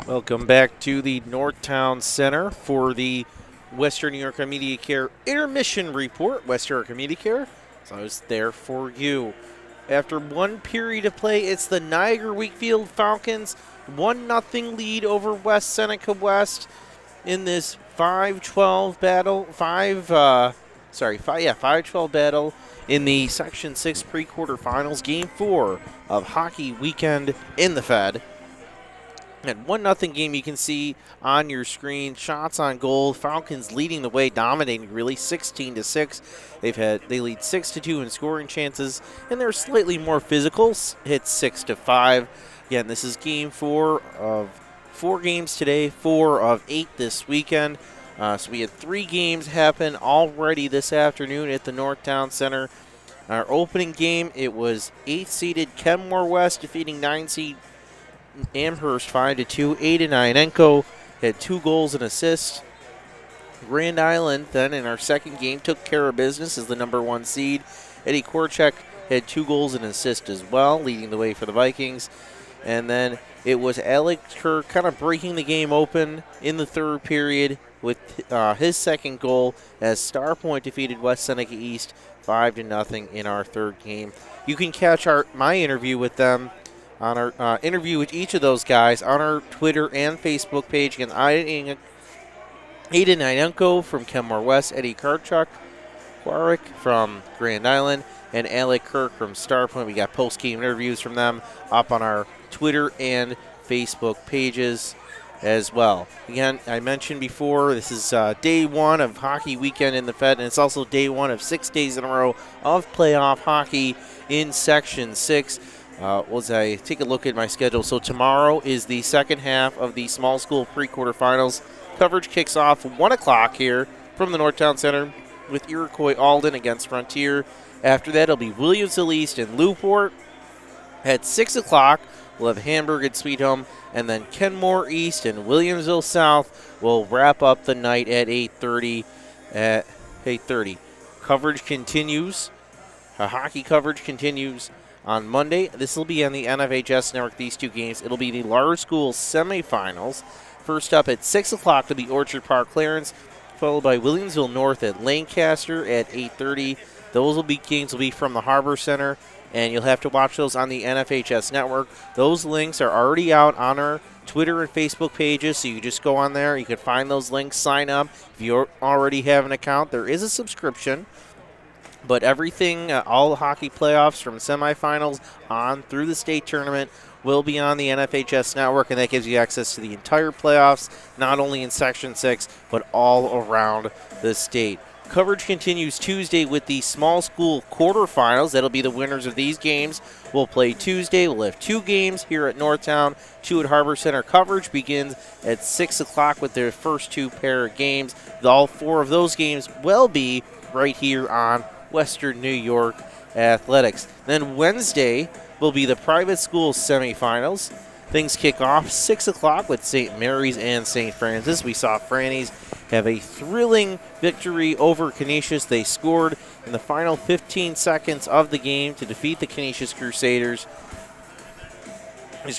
Welcome back to the Northtown Center for the Western New York Immediate Care Intermission Report. Western New York Immediate Care is always there for you. After one period of play, it's the Niagara Wheatfield Falcons 1-0 lead over West Seneca West in this 5-12 battle. 5-12 battle in the Section 6 pre-quarterfinals, Game 4 of Hockey Weekend in the Fed. And 1-0 game you can see on your screen. Shots on goal. Falcons leading the way, dominating really 16-6. They lead 6-2 in scoring chances, and they're slightly more physical. Hit 6-5. Again, this is Game 4 of 4 games today, 4 of 8 this weekend. So we had 3 games happen already this afternoon at the Northtown Center. Our opening game, it was 8th-seeded Kenmore West defeating 9th-seed Amherst 5-2. Aiden Ionenko had 2 goals and assists. Grand Island, then, in our second game, took care of business as the number 1 seed. Eddie Korchek had 2 goals and assists as well, leading the way for the Vikings. And then it was Alec Kerr kind of breaking the game open in the third period with his second goal as Star Point defeated West Seneca East 5-0 in our third game. You can catch my interview with them on our interview with each of those guys on our Twitter and Facebook page. Again, Aiden Ionenko from Kenmore West, Eddie Korchek from Grand Island, and Alec Kirk from Starpoint. We got post-game interviews from them up on our Twitter and Facebook pages as well. Again, I mentioned before, this is day 1 of hockey weekend in the Fed, and it's also day 1 of 6 days in a row of playoff hockey in Section 6. As I take a look at my schedule, so tomorrow is the second half of the small school pre-quarterfinals. Coverage kicks off 1 o'clock here from the Northtown Center with Iroquois Alden against Frontier. After that, it'll be Williamsville East and Newport. At 6 o'clock, we'll have Hamburg and Sweet Home, and then Kenmore East and Williamsville South will wrap up the night at 8:30. At 8:30, coverage continues. Hockey coverage continues on Monday. This will be on the NFHS Network, these 2 games. It'll be the Lars School semifinals. First up at 6 o'clock to be Orchard Park Clarence, followed by Williamsville North at Lancaster at 8:30. Those games will be from the Harbor Center, and you'll have to watch those on the NFHS Network. Those links are already out on our Twitter and Facebook pages, so you just go on there. You can find those links, sign up. If you already have an account, there is a subscription. But everything, all the hockey playoffs from semifinals on through the state tournament will be on the NFHS Network, and that gives you access to the entire playoffs, not only in Section 6, but all around the state. Coverage continues Tuesday with the small school quarterfinals. That'll be the winners of these games. We'll play Tuesday. We'll have 2 games here at Northtown, 2 at Harbor Center. Coverage begins at 6 o'clock with their first 2 pair of games. All 4 of those games will be right here on Western New York Athletics. Then Wednesday will be the private school semifinals. Things kick off 6 o'clock with St. Mary's and St. Francis. We saw Franny's have a thrilling victory over Canisius. They scored in the final 15 seconds of the game to defeat the Canisius Crusaders.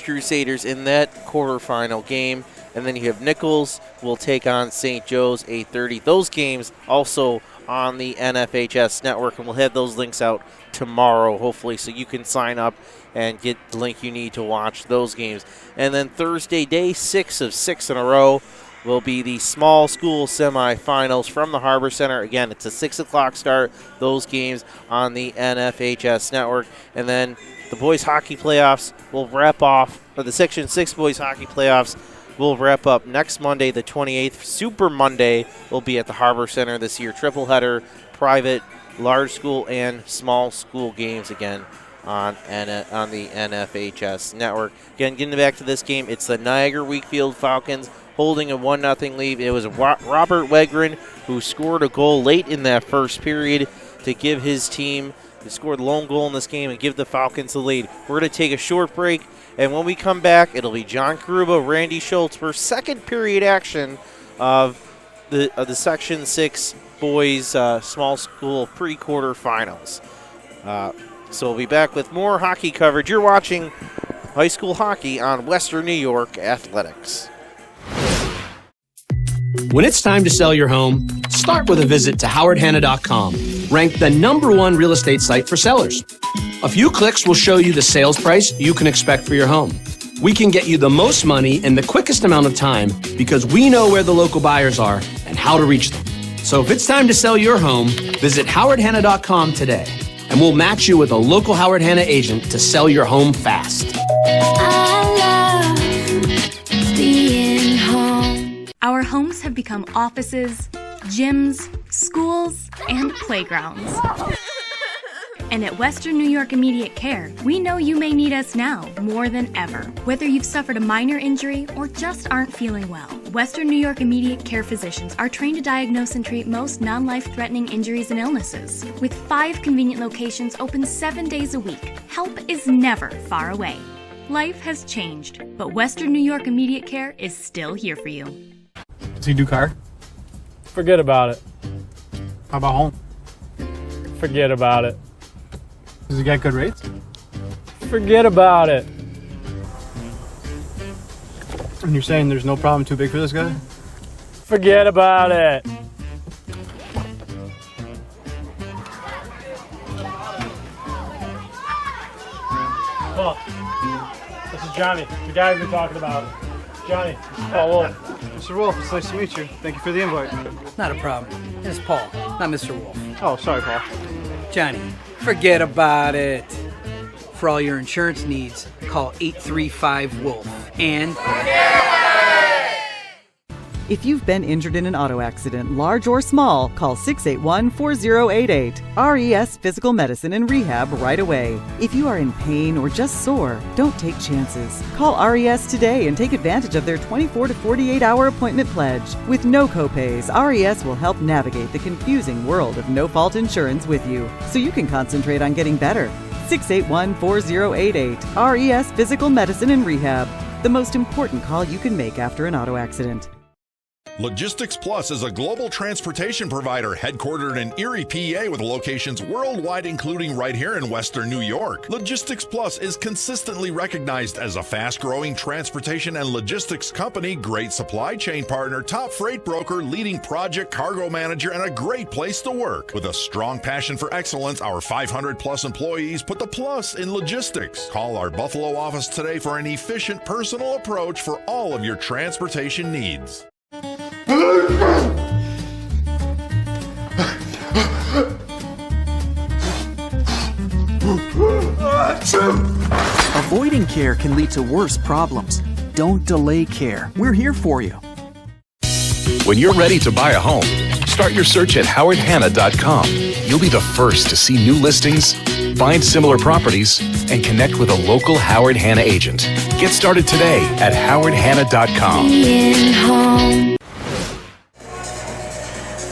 Crusaders in that quarterfinal game. And then you have Nichols will take on St. Joe's 8:30. Those games also on the NFHS Network, and we'll have those links out tomorrow, hopefully, so you can sign up and get the link you need to watch those games. And then Thursday, day 6 of 6 in a row, will be the small school semifinals from the Harbor Center. Again, it's a 6 o'clock start. Those games on the NFHS Network. And then the boys hockey playoffs will wrap off, or the Section 6 boys hockey playoffs will wrap up next Monday, the 28th. Super Monday will be at the Harbor Center this year. Triple header, private, large school, and small school games again on the NFHS Network. Again, getting back to this game, it's the Niagara Wheatfield Falcons holding a 1-0 lead. It was Robert Wegren who scored a goal late in that first period to give his team, who scored the lone goal in this game, and give the Falcons the lead. We're going to take a short break, and when we come back, it'll be John Karuba, Randy Schultz for second period action of the Section 6 boys small school pre-quarterfinals. So we'll be back with more hockey coverage. You're watching high school hockey on Western New York Athletics. When it's time to sell your home, start with a visit to howardhanna.com, ranked the #1 real estate site for sellers. A few clicks will show you the sales price you can expect for your home. We can get you the most money in the quickest amount of time because we know where the local buyers are and how to reach them. So if it's time to sell your home, visit howardhanna.com today, and we'll match you with a local Howard Hanna agent to sell your home fast. I love being home. Our homes have become offices, gyms, schools, and playgrounds. And at Western New York Immediate Care, we know you may need us now more than ever. Whether you've suffered a minor injury or just aren't feeling well, Western New York Immediate Care physicians are trained to diagnose and treat most non-life-threatening injuries and illnesses. With 5 convenient locations open 7 days a week, help is never far away. Life has changed, but Western New York Immediate Care is still here for you. Does he do car? Forget about it. How about home? Forget about it. Does he get good rates? Forget about it. And you're saying there's no problem too big for this guy? Forget about it. Well, this is Johnny, the guy we've been talking about. Johnny, Paul Wolf. Mr. Wolf, it's nice to meet you. Thank you for the invite. Not a problem. It's Paul, not Mr. Wolf. Oh, sorry, Paul. Johnny, forget about it. For all your insurance needs, call 835-WOLF. And If you've been injured in an auto accident, large or small, call 681-4088. RES Physical Medicine and Rehab right away. If you are in pain or just sore, don't take chances. Call RES today and take advantage of their 24 to 48-hour appointment pledge. With no copays, RES will help navigate the confusing world of no-fault insurance with you, so you can concentrate on getting better. 681-4088. RES Physical Medicine and Rehab. The most important call you can make after an auto accident. Logistics Plus is a global transportation provider headquartered in Erie, PA with locations worldwide, including right here in Western New York. Logistics Plus is consistently recognized as a fast-growing transportation and logistics company, great supply chain partner, top freight broker, leading project cargo manager, and a great place to work. With a strong passion for excellence, our 500-plus employees put the plus in logistics. Call our Buffalo office today for an efficient, personal approach for all of your transportation needs. Avoiding care can lead to worse problems. Don't delay care. We're here for you. When you're ready to buy a home, start your search at howardhanna.com. You'll be the first to see new listings, find similar properties, and connect with a local Howard Hanna agent. Get started today at howardhanna.com.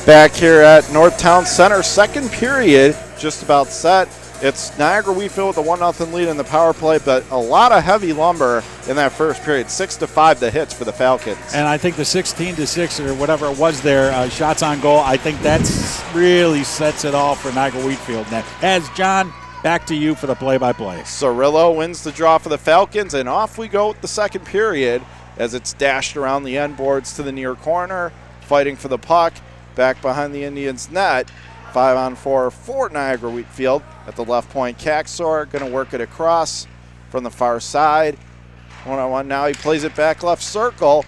Back here at Northtown Center, second period, just about set. It's Niagara Wheatfield with a 1-0 lead in the power play, but a lot of heavy lumber in that first period. 6-5 the hits for the Falcons. And I think the 16-6 or whatever it was there, shots on goal, I think that's really sets it all for Niagara Wheatfield. Now, as John, back to you for the play-by-play. Cirillo wins the draw for the Falcons, and off we go with the second period as it's dashed around the end boards to the near corner, fighting for the puck. Back behind the Indians' net, 5-on-4 for Niagara Wheatfield. At the left point, Caxor going to work it across from the far side. 1-on-1 now, he plays it back left circle,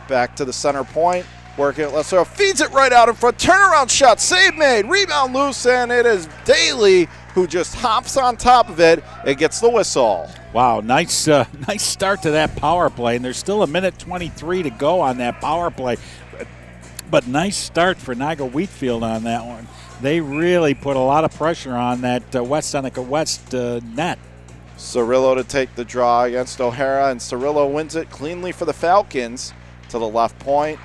back to the center point, working it left circle, feeds it right out in front, turnaround shot, save made, rebound loose, and it is Daly who just hops on top of it and gets the whistle. Wow, nice start to that power play, and there's still 1:23 to go on that power play. But nice start for Niagara Wheatfield on that one. They really put a lot of pressure on that West Seneca West net. Cirillo to take the draw against O'Hara, and Cirillo wins it cleanly for the Falcons to the left point.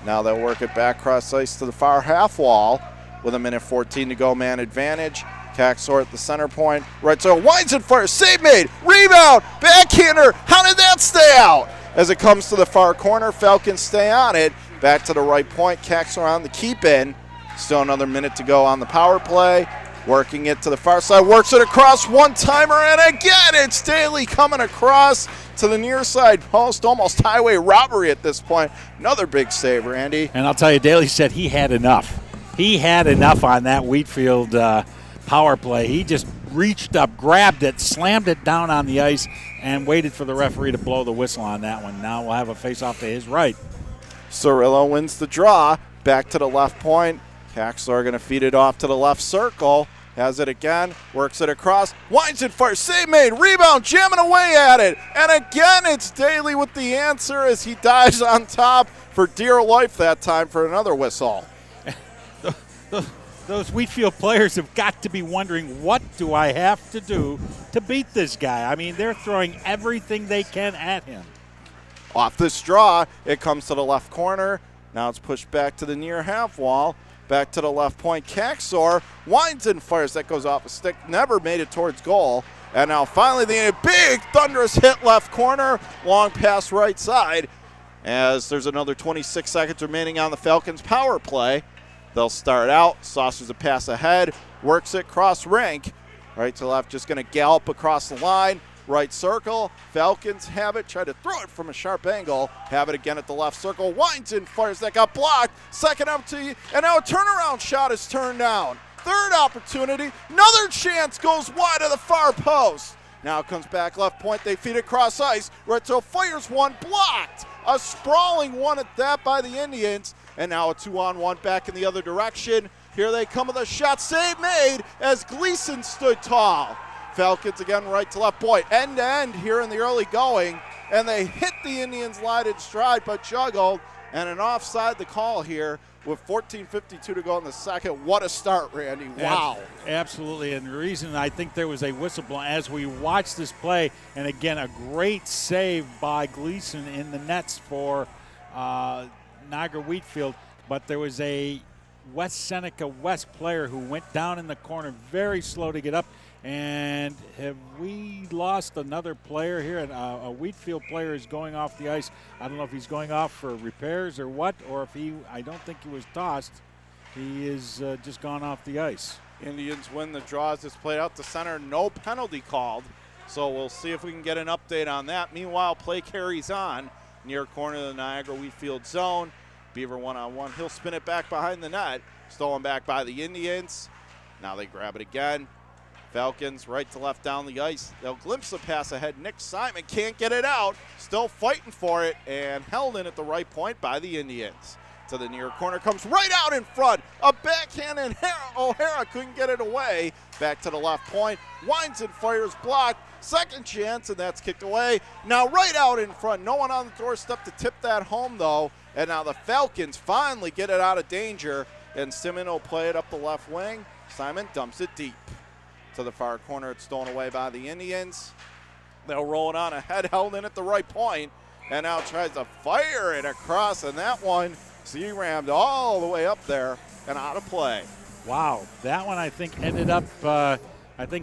Now they'll work it back cross ice to the far half wall with 1:14 to go, man advantage. Caxor at the center point. Right, so winds it first, save made, rebound, backhander. How did that stay out? As it comes to the far corner, Falcons stay on it. Back to the right point, Caxor on the keep in. Still another minute to go on the power play. Working it to the far side, works it across, one-timer, and again it's Daly coming across to the near side post, almost highway robbery at this point. Another big save, Randy. And I'll tell you, Daly said he had enough. He had enough on that Wheatfield power play. He just reached up, grabbed it, slammed it down on the ice, and waited for the referee to blow the whistle on that one. Now we'll have a face-off to his right. Cirillo wins the draw, back to the left point. Caxor going to feed it off to the left circle. Has it again, works it across, winds it first, save made, rebound, jamming away at it. And again, it's Daly with the answer as he dives on top for dear life that time for another whistle. those Wheatfield players have got to be wondering, what do I have to do to beat this guy? I mean, they're throwing everything they can at him. Off this draw, it comes to the left corner. Now it's pushed back to the near half wall. Back to the left point. Kaxor winds and fires. That goes off a stick. Never made it towards goal. And now finally the big thunderous hit left corner. Long pass right side. As there's another 26 seconds remaining on the Falcons power play. They'll start out. Saucers a pass ahead. Works it cross rink. Right to left, just going to gallop across the line. Right circle. Falcons have it. Try to throw it from a sharp angle. Have it again at the left circle. Winds and fires. That got blocked. Second empty. And now a turnaround shot is turned down. Third opportunity. Another chance goes wide of the far post. Now it comes back left point. They feed it cross ice. Retro fires one. Blocked. A sprawling one at that by the Indians. And now a 2-on-1 back in the other direction. Here they come with a shot. Save made as Gleason stood tall. Falcons again right to left. Boy, end to end here in the early going. And they hit the Indians line in stride but juggled. And an offside the call here with 14:52 to go in the second. What a start, Randy. Wow. Absolutely. And the reason I think there was a whistle blown as we watched this play, and again, a great save by Gleason in the nets for Niagara Wheatfield. But there was a West Seneca West player who went down in the corner, very slow to get up. And have we lost another player here? A Wheatfield player is going off the ice. I don't know if he's going off for repairs or what, or if I don't think he was tossed. He is just gone off the ice. Indians win the draw as it's played out to center. No penalty called. So we'll see if we can get an update on that. Meanwhile, play carries on near corner of the Niagara Wheatfield zone. Beaver one-on-one. He'll spin it back behind the net. Stolen back by the Indians. Now they grab it again. Falcons right to left down the ice. They'll glimpse the pass ahead. Nick Simon can't get it out. Still fighting for it and held in at the right point by the Indians. To the near corner, comes right out in front. A backhand and O'Hara couldn't get it away. Back to the left point. Winds and fires blocked. Second chance, and that's kicked away. Now right out in front. No one on the doorstep to tip that home, though. And now the Falcons finally get it out of danger. And Simon will play it up the left wing. Simon dumps it deep. To the far corner, it's stolen away by the Indians. They'll roll it on ahead, held in at the right point, and now tries to fire it across, and that one C-rammed all the way up there and out of play. Wow, that one I think ended up,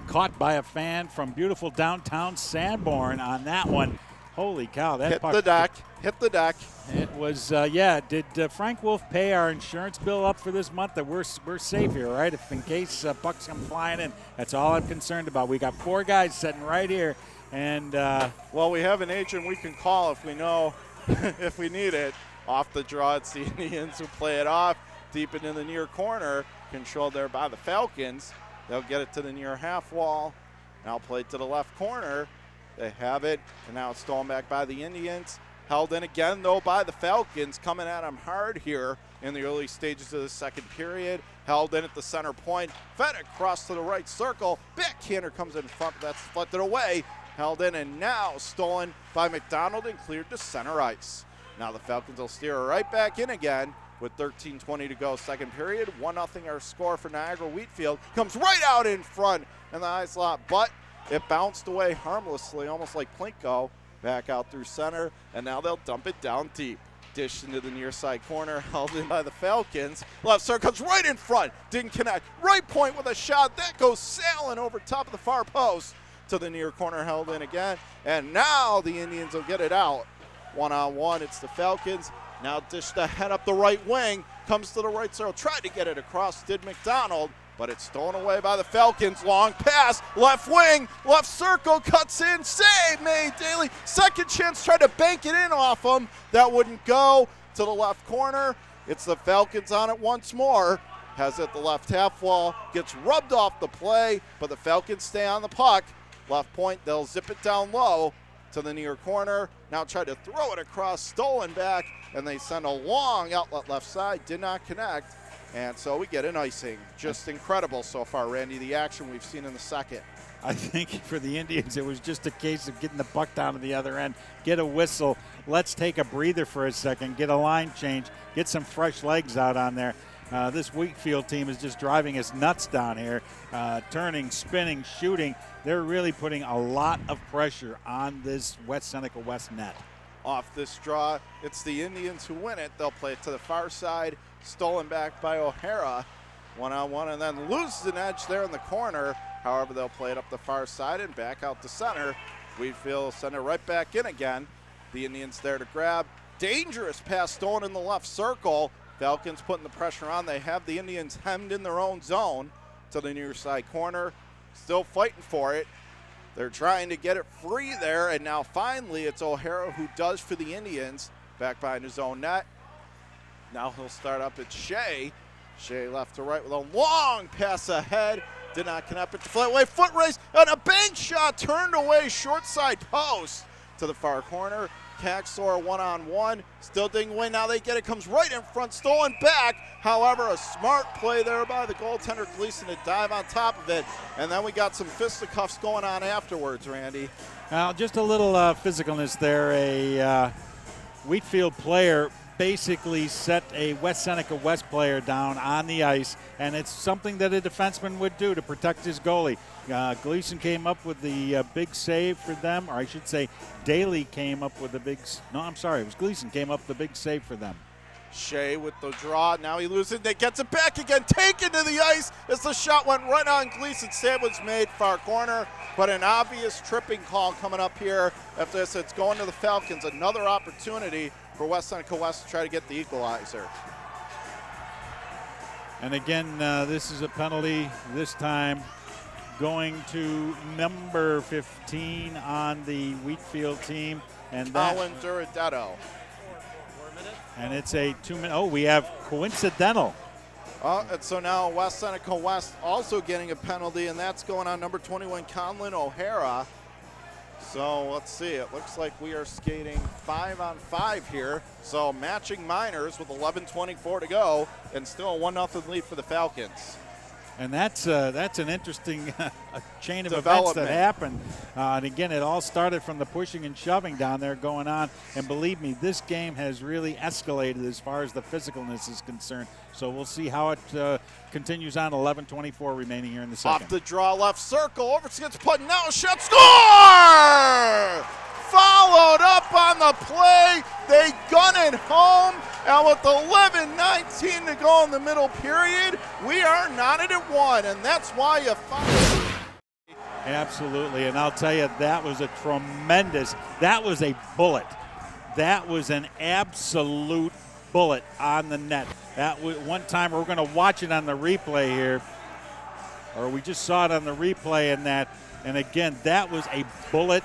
caught by a fan from beautiful downtown Sanborn on that one. Holy cow, that hit puck. The deck, hit the deck. It was, Did Frank Wolf pay our insurance bill up for this month? That we're safe here, right? If in case pucks come flying in, that's all I'm concerned about. We got 4 guys sitting right here, and well, we have an agent we can call if we know if we need it. Off the draw, it's the Indians who play it off deep into the near corner, controlled there by the Falcons. They'll get it to the near half wall. Now played to the left corner. They have it, and now it's stolen back by the Indians. Held in again, though, by the Falcons, coming at them hard here in the early stages of the second period. Held in at the center point, fed across to the right circle. Backhander comes in front, but that's deflected away. Held in, and now stolen by McDonald and cleared to center ice. Now the Falcons will steer right back in again with 13:20 to go second period. 1-0 our score for Niagara Wheatfield. Comes right out in front in the high slot, but it bounced away harmlessly, almost like Plinko. Back out through center, and now they'll dump it down deep. Dished into the near side corner, held in by the Falcons. Left circle comes right in front, didn't connect. Right point with a shot, that goes sailing over top of the far post. To the near corner, held in again, and now the Indians will get it out. 1-on-1, it's the Falcons. Now dished ahead up the right wing, comes to the right circle, tried to get it across, did McDonald. But it's stolen away by the Falcons. Long pass, left wing, left circle, cuts in, save made. Daly, second chance, tried to bank it in off him. That wouldn't go. To the left corner, it's the Falcons on it once more. Has it the left half wall, gets rubbed off the play, but the Falcons stay on the puck. Left point, they'll zip it down low to the near corner. Now try to throw it across, stolen back, and they send a long outlet left side, did not connect. And so we get an icing. Just incredible so far, Randy, the action we've seen in the second. I think for the Indians, it was just a case of getting the puck down to the other end, get a whistle, let's take a breather for a second, get a line change, get some fresh legs out on there. This Wheatfield team is just driving us nuts down here, turning, spinning, shooting. They're really putting a lot of pressure on this West Seneca West net. Off this draw, it's the Indians who win it. They'll play it to the far side, stolen back by O'Hara. One-on-one, and then loses an edge there in the corner. However, they'll play it up the far side and back out to center. Wheatfield send it right back in again. The Indians there to grab. Dangerous pass stolen in the left circle. Falcons putting the pressure on. They have the Indians hemmed in their own zone to the near side corner. Still fighting for it. They're trying to get it free there, and now finally it's O'Hara who does for the Indians. Back behind his own net. Now he'll start up at Shea. Shea left to right with a long pass ahead. Did not connect with the flatway foot race, and a bank shot turned away short side post to the far corner. Caxor one-on-one, still digging away. Now they get it, comes right in front, stolen back. However, a smart play there by the goaltender Gleason to dive on top of it. And then we got some fisticuffs going on afterwards, Randy. Just a little physicalness there. A Wheatfield player basically set a West Seneca West player down on the ice, and it's something that a defenseman would do to protect his goalie. Gleason came up with the big save for them, or I should say Daly came up with the big, no, I'm sorry, it was Gleason came up with the big save for them. Shea with the draw, now he loses it, they gets it back again, taken to the ice as the shot went right on Gleason. Save was made far corner, but an obvious tripping call coming up here after this. It's going to the Falcons, another opportunity for West Seneca West to try to get the equalizer. And again, this is a penalty, this time going to number 15 on the Wheatfield team. And that, Colin Duradetto. And it's a 2-minute, oh, we have coincidental. And so now West Seneca West also getting a penalty, and that's going on number 21, Conlon O'Hara. So let's see, it looks like we are skating 5-on-5 here. So matching minors with 11:24 to go, and still a 1-0 lead for the Falcons. And that's an interesting chain of events that happened. And again, it all started from the pushing and shoving down there going on. And believe me, this game has really escalated as far as the physicalness is concerned. So we'll see how it continues on. 11:24 remaining here in the second. Off the draw, left circle, over gets put, now a shot, score! Followed up on the play, they gun it home, and with 11:19 to go in the middle period, we are knotted at 1, and that's why you find. Absolutely, and I'll tell you, that was a tremendous, that was a bullet. That was an absolute bullet on the net. That was one time, we're going to watch it on the replay here, or we just saw it on the replay in that, and again, that was a bullet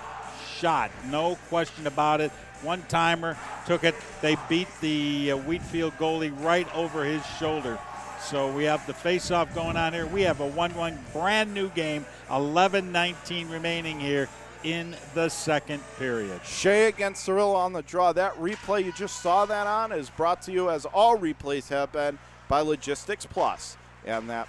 shot, no question about it. One timer, took it, they beat the Wheatfield goalie right over his shoulder. So we have the face-off going on here. We have a 1-1 brand new game, 11:19 remaining here in the second period. Shea against Cirillo on the draw. That replay you just saw that on is brought to you, as all replays have been, by Logistics Plus. And that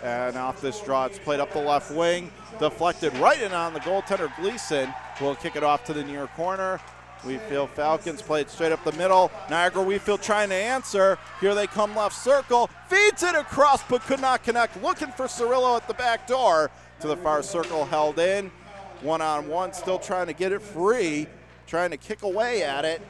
and off this draw, it's played up the left wing, deflected right in on the goaltender Gleason, who will kick it off to the near corner. Wheatfield Falcons played straight up the middle. Niagara Wheatfield trying to answer. Here they come left circle, feeds it across but could not connect. Looking for Cirillo at the back door. To the far circle, held in. One-on-one, still trying to get it free, trying to kick away at it.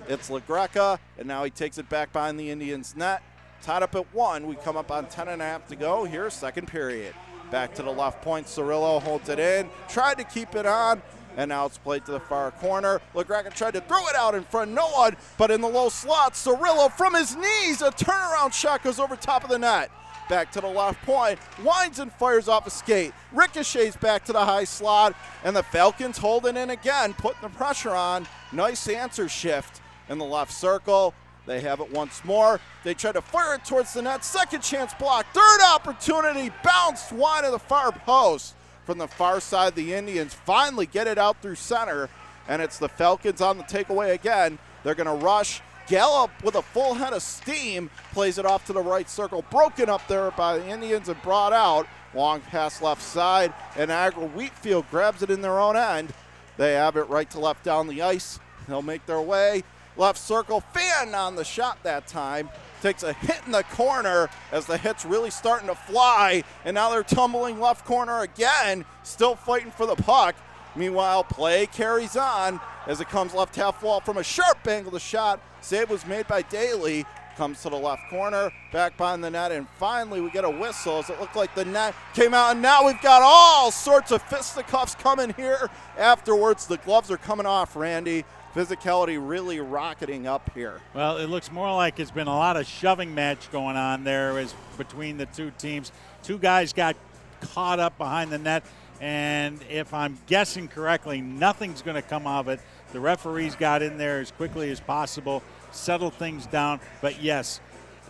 It's LaGreca, and now he takes it back behind the Indians' net. Tied up at 1. We come up on 10.5 to go. Here's second period. Back to the left point. Cirillo holds it in. Tried to keep it on. And now it's played to the far corner. LaGreca tried to throw it out in front. No one. But in the low slot, Cirillo from his knees. A turnaround shot goes over top of the net. Back to the left point. Winds and fires off a skate. Ricochets back to the high slot. And the Falcons hold it in again. Putting the pressure on. Nice answer shift in the left circle. They have it once more. They try to fire it towards the net. Second chance block. Third opportunity. Bounced wide of the far post. From the far side, the Indians finally get it out through center. And it's the Falcons on the takeaway again. They're going to rush. Gallup with a full head of steam. Plays it off to the right circle. Broken up there by the Indians and brought out. Long pass left side. And Niagara Wheatfield grabs it in their own end. They have it right to left down the ice. They'll make their way. Left circle, fan on the shot that time. takes a hit in the corner as the hit's really starting to fly, and now they're tumbling left corner again, still fighting for the puck. Meanwhile, play carries on as it comes left half wall from a sharp angle. The shot save was made by Daly. Comes to the left corner, back behind the net, and finally we get a whistle as it looked like the net came out, and now we've got all sorts of fisticuffs coming here afterwards. The gloves are coming off, Randy. Physicality really rocketing up here. Well, it looks more like it's been a lot of shoving match going on there as between the two teams. Two guys got caught up behind the net, and if I'm guessing correctly, nothing's going to come of it. The referees got in there as quickly as possible, settled things down. But yes,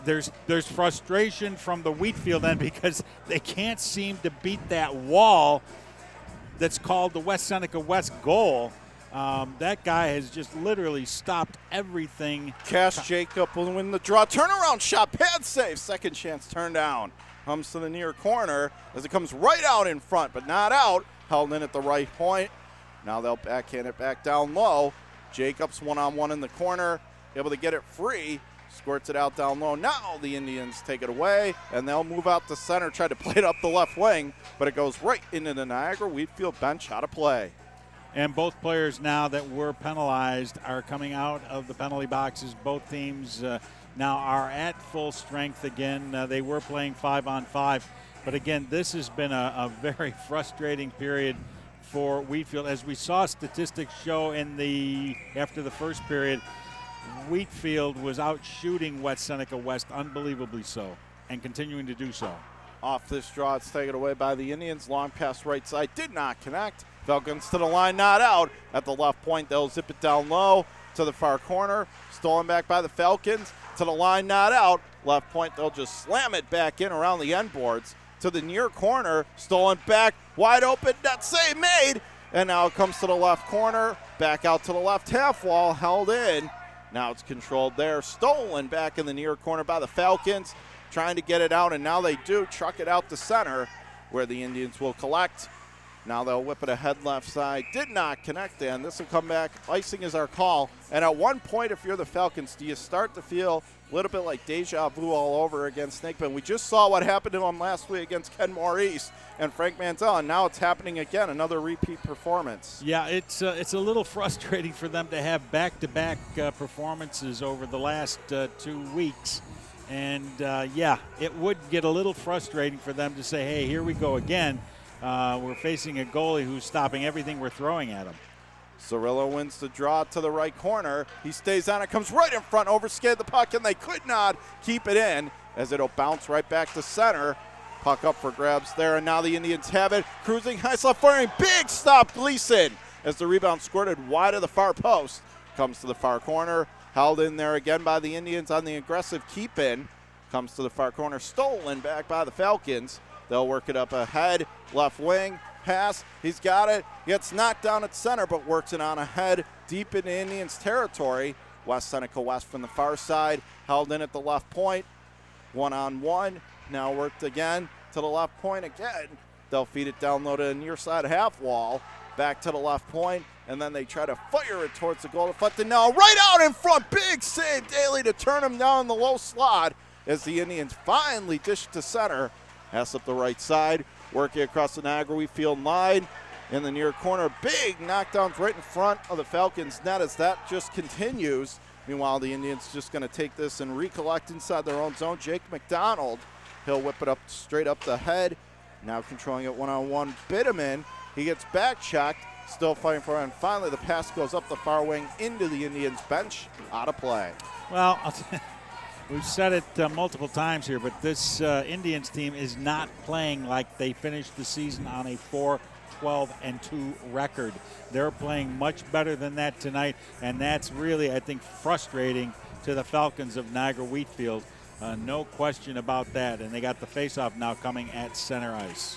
there's frustration from the Wheatfield end because they can't seem to beat that wall that's called the West Seneca West goal. That guy has just literally stopped everything. Cash Jacob will win the draw. Turnaround shot, pad save. Second chance turn down. Comes to the near corner as it comes right out in front, but not out. Held in at the right point. Now they'll backhand it back down low. Jacobs one-on-one in the corner, able to get it free. Squirts it out down low. Now the Indians take it away, and they'll move out to center, try to play it up the left wing, but it goes right into the Niagara Wheatfield bench out of play. And both players now that were penalized are coming out of the penalty boxes. Both teams now are at full strength again. They were playing 5-on-5. But again, this has been a very frustrating period for Wheatfield. As we saw statistics show after the first period, Wheatfield was out shooting West Seneca West unbelievably so, and continuing to do so. Off this draw, it's taken away by the Indians. Long pass right side, did not connect. Falcons to the line, not out. At the left point, they'll zip it down low to the far corner. Stolen back by the Falcons. To the line, not out. Left point, they'll just slam it back in around the end boards. To the near corner, stolen back, wide open, net save made. And now it comes to the left corner, back out to the left half wall, held in. Now it's controlled there. Stolen back in the near corner by the Falcons. Trying to get it out, and now they do. Truck it out to center where the Indians will collect. Now they'll whip it ahead left side. Did not connect in. This will come back. Icing is our call. And at one point, if you're the Falcons, do you start to feel a little bit like deja vu all over against Snakeman? We just saw what happened to him last week against Ken Maurice and Frank Mantel, and now it's happening again, another repeat performance. Yeah, it's a little frustrating for them to have back-to-back performances over the last 2 weeks. And, yeah, it would get a little frustrating for them to say, hey, here we go again. We're facing a goalie who's stopping everything we're throwing at him. Cirillo wins the draw to the right corner. He stays on it, comes right in front, overskated the puck, and they could not keep it in as it'll bounce right back to center. Puck up for grabs there, and now the Indians have it. Cruising high slot, firing, big stop, Gleason, as the rebound squirted wide of the far post. Comes to the far corner, held in there again by the Indians on the aggressive keep-in. Comes to the far corner, stolen back by the Falcons. They'll work it up ahead, left wing, pass, he's got it. Gets knocked down at center, but works it on ahead, deep into Indians territory. West Seneca West from the far side, held in at the left point. One-on-one, now worked again to the left point again. They'll feed it down low to the near side half wall, back to the left point, and then they try to fire it towards the goal deflected. Now right out in front, big save, Daly to turn him down the low slot as the Indians finally dish to center. Pass up the right side, working across the Niagara Wheatfield line in the near corner. Big knockdowns right in front of the Falcons net as that just continues. Meanwhile, the Indians just going to take this and recollect inside their own zone. Jake McDonald, he'll whip it up straight up the head. Now controlling it one-on-one, Bitterman. He gets back checked, still fighting for it, and finally the pass goes up the far wing into the Indians bench, out of play. Well, we've said it multiple times here, but this Indians team is not playing like they finished the season on a 4-12-2 record. They're playing much better than that tonight, and that's really, I think, frustrating to the Falcons of Niagara Wheatfield. No question about that, and they got the faceoff now coming at center ice.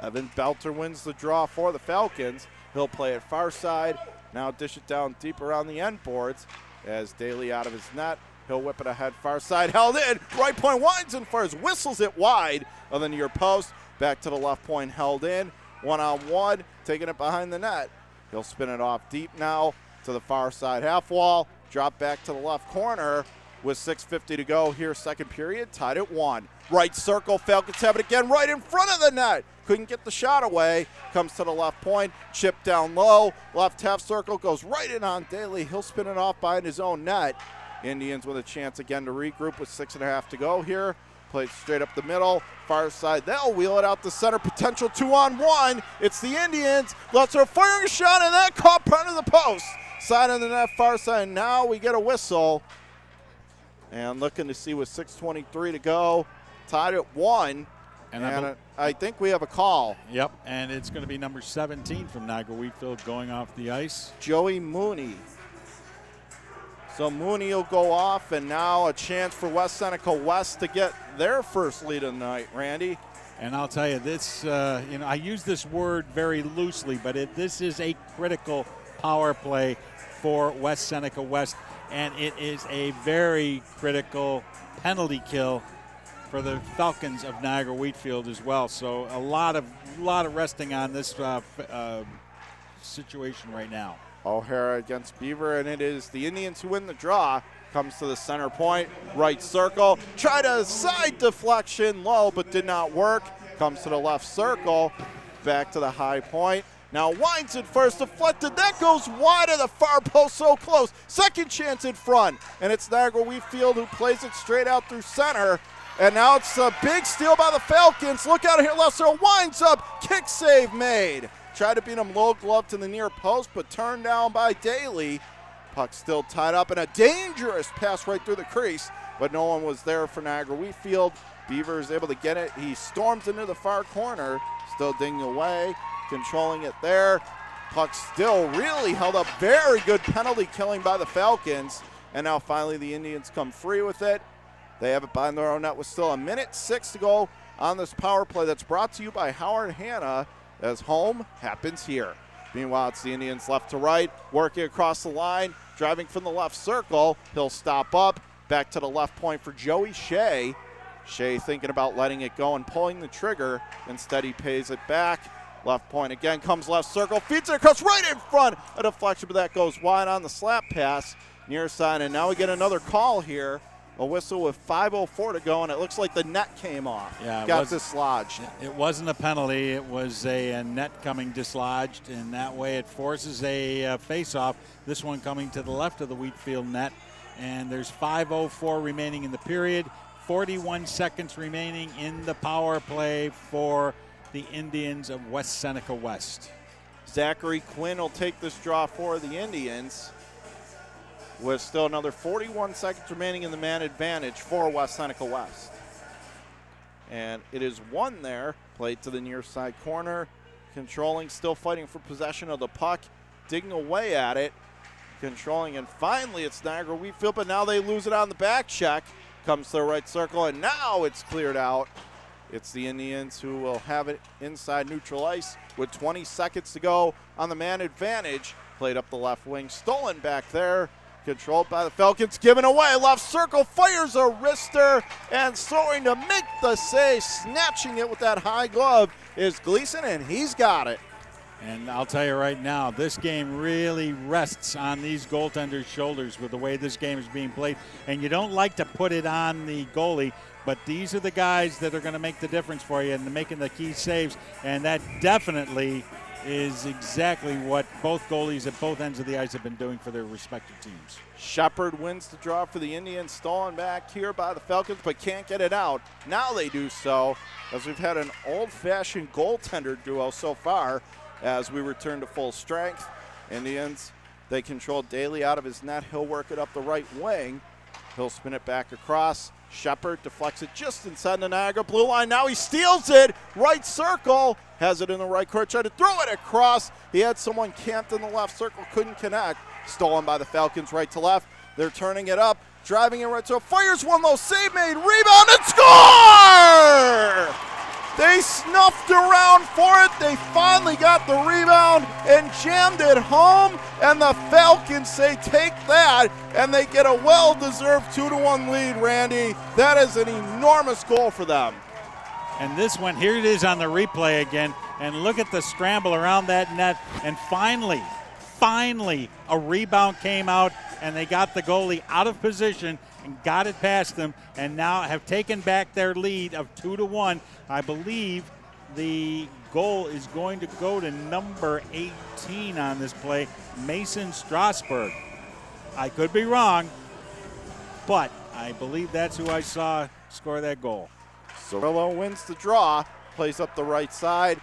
Evan Belter wins the draw for the Falcons. He'll play it far side, now dish it down deep around the end boards as Daly out of his net. He'll whip it ahead, far side, held in. Right point winds in for his whistles it wide of the near post. Back to the left point, held in. One-on-one, taking it behind the net. He'll spin it off deep now to the far side half wall. Drop back to the left corner. with 6:50 to go here, second period, tied at 1. Right circle, Falcons have it again right in front of the net. Couldn't get the shot away. Comes to the left point, chip down low. Left half circle goes right in on Daly. He'll spin it off behind his own net. Indians with a chance again to regroup with 6.5 to go here. Played straight up the middle, far side. They'll wheel it out the center. Potential 2-on-1. It's the Indians. Letzer firing a shot, and that caught part of the post. Side of the net, far side. Now we get a whistle. And looking to see with 6:23 to go, tied at 1. And I think we have a call. Yep, and it's going to be number 17 from Niagara Wheatfield going off the ice. Joey Mooney. So Mooney will go off, and now a chance for West Seneca West to get their first lead of the night, Randy. And I'll tell you, this, I use this word very loosely, but this is a critical power play for West Seneca West, and it is a very critical penalty kill for the Falcons of Niagara Wheatfield as well. So a lot of resting on this situation right now. O'Hara against Beaver, and it is the Indians who win the draw. Comes to the center point, right circle. Tried a side deflection low, but did not work. Comes to the left circle, back to the high point. Now winds it first, deflected. That goes wide of the far post, so close. Second chance in front, and it's Niagara Wheatfield who plays it straight out through center. And now it's a big steal by the Falcons. Look out here, Lesser winds up, kick save made. Tried to beat him low glove to the near post, but turned down by Daly. Puck still tied up, and a dangerous pass right through the crease, but no one was there for Niagara Wheatfield. Beaver is able to get it. He storms into the far corner, still dinging away, controlling it there. Puck still really held up. Very good penalty killing by the Falcons, and now finally the Indians come free with it. They have it behind their own net with still 1:06 to go on this power play that's brought to you by Howard Hanna, as home happens here. Meanwhile, it's the Indians left to right, working across the line, driving from the left circle. He'll stop up, back to the left point for Joey Shea. Shea thinking about letting it go and pulling the trigger. Instead, he pays it back. Left point again, comes left circle, feeds it across right in front. A deflection, but that goes wide on the slap pass, near side. And now we get another call here. A whistle with 5:04 to go, and it looks like the net came off. Yeah, got dislodged. It wasn't a penalty. It was a net coming dislodged, and that way it forces a face-off. This one coming to the left of the Wheatfield net, and there's 5:04 remaining in the period. 41 seconds remaining in the power play for the Indians of West Seneca West. Zachary Quinn will take this draw for the Indians, with still another 41 seconds remaining in the man advantage for West Seneca West. And it is one there, played to the near side corner, controlling, still fighting for possession of the puck, digging away at it, controlling, and finally it's Niagara Wheatfield, but now they lose it on the back check. Comes to the right circle, and now it's cleared out. It's the Indians who will have it inside neutral ice with 20 seconds to go on the man advantage. Played up the left wing, stolen back there. Controlled by the Falcons, given away. Left circle, fires a wrister, and soaring to make the save, snatching it with that high glove is Gleason, and he's got it. And I'll tell you right now, this game really rests on these goaltenders' shoulders with the way this game is being played. And you don't like to put it on the goalie, but these are the guys that are going to make the difference for you and making the key saves. And that definitely is exactly what both goalies at both ends of the ice have been doing for their respective teams. Shepard wins the draw for the Indians, stolen back here by the Falcons, but can't get it out. Now they do so, as we've had an old-fashioned goaltender duo so far as we return to full strength. Indians, they control Daly out of his net. He'll work it up the right wing. He'll spin it back across. Shepard deflects it just inside the Niagara blue line. Now he steals it. Right circle. Has it in the right court. Tried to throw it across. He had someone camped in the left circle. Couldn't connect. Stolen by the Falcons right to left. They're turning it up. Driving it right to fires one low. Save made. Rebound and score! They snuffed around for it. They finally got the rebound and jammed it home. And the Falcons say, take that. And they get a well-deserved 2-1 lead, Randy. That is an enormous goal for them. And this one, here it is on the replay again. And look at the scramble around that net. And finally, a rebound came out, and they got the goalie out of position and got it past them, and now have taken back their lead of 2-1. I believe the goal is going to go to number 18 on this play, Mason Strasburg. I could be wrong, but I believe that's who I saw score that goal. Cirillo wins the draw, plays up the right side.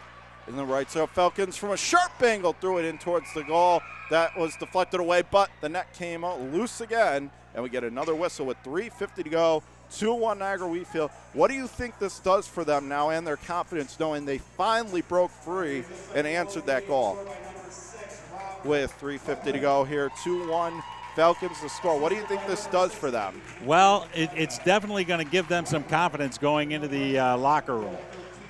In the right side, Falcons from a sharp angle threw it in towards the goal. That was deflected away, but the net came out loose again, and we get another whistle with 3:50 to go. 2-1 Niagara Wheatfield. What do you think this does for them now and their confidence, knowing they finally broke free and answered that goal? With 3:50 to go here, 2-1 Falcons to score. What do you think this does for them? Well, it's definitely going to give them some confidence going into the locker room.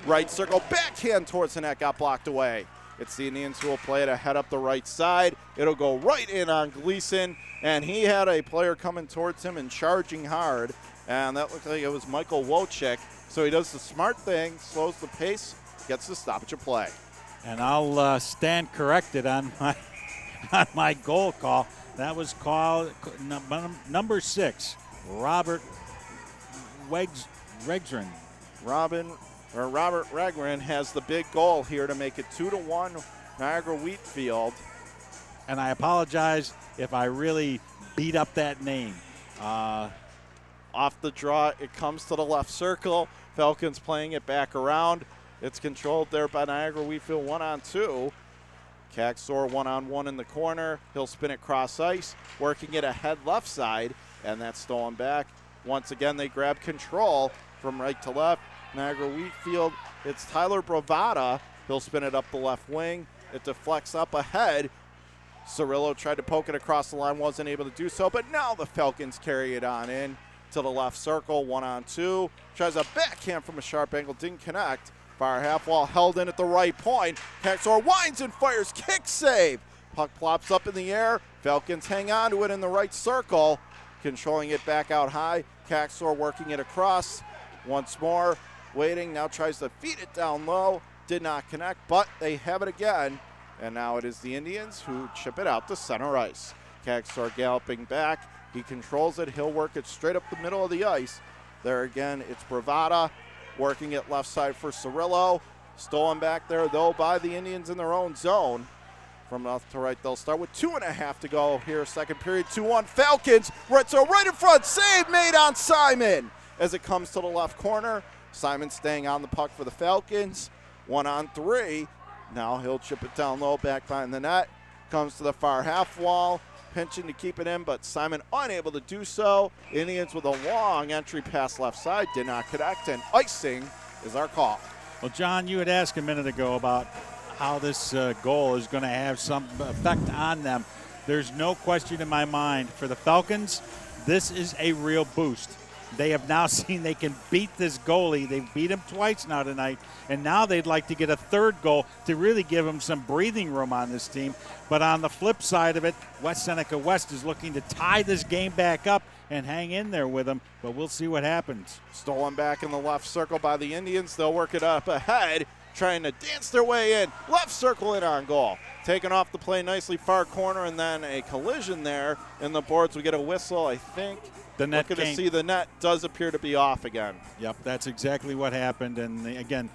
Right circle, backhand towards the net, got blocked away. It's the Indians who will play it ahead up the right side. It'll go right in on Gleason, and he had a player coming towards him and charging hard, and that looked like it was Michael Wojcik. So he does the smart thing, slows the pace, gets the stoppage of play. And I'll stand corrected on my goal call. That was called number 6, Robert Regren. Robert Regren has the big goal here to make it 2-1 Niagara Wheatfield. And I apologize if I really beat up that name. Off the draw, it comes to the left circle. Falcons playing it back around. It's controlled there by Niagara Wheatfield 1-on-2. Caxor 1-on-1 in the corner. He'll spin it cross ice, working it ahead left side, and that's stolen back. Once again, they grab control from right to left. Niagara Wheatfield, it's Tyler Bravada. He'll spin it up the left wing. It deflects up ahead. Cirillo tried to poke it across the line, wasn't able to do so, but now the Falcons carry it on in to the left circle, 1-on-2. Tries a backhand from a sharp angle, didn't connect. Far half wall held in at the right point. Caxor winds and fires, kick save. Puck plops up in the air. Falcons hang on to it in the right circle, controlling it back out high. Caxor working it across once more. Waiting, now tries to feed it down low. Did not connect, but they have it again. And now it is the Indians who chip it out to center ice. Caxor galloping back. He controls it. He'll work it straight up the middle of the ice. There again, it's Bravada working it left side for Cirillo. Stolen back there, though, by the Indians in their own zone. From left to right, they'll start with 2.5 to go here. Second period, 2-1 Falcons. Right in front. Save made on Simon as it comes to the left corner. Simon staying on the puck for the Falcons. 1-on-3. Now he'll chip it down low, back behind the net. Comes to the far half wall, pinching to keep it in, but Simon unable to do so. Indians with a long entry pass left side, did not connect, and icing is our call. Well, John, you had asked a minute ago about how this goal is going to have some effect on them. There's no question in my mind. For the Falcons, this is a real boost. They have now seen they can beat this goalie. They've beat him twice now tonight, and now they'd like to get a third goal to really give him some breathing room on this team. But on the flip side of it, West Seneca West is looking to tie this game back up and hang in there with them, but we'll see what happens. Stolen back in the left circle by the Indians. They'll work it up ahead, trying to dance their way in. Left circle in on goal. Taken off the play nicely, far corner, and then a collision there in the boards. We get a whistle, I think. The net looking to see the net does appear to be off again. Yep, that's exactly what happened. And again,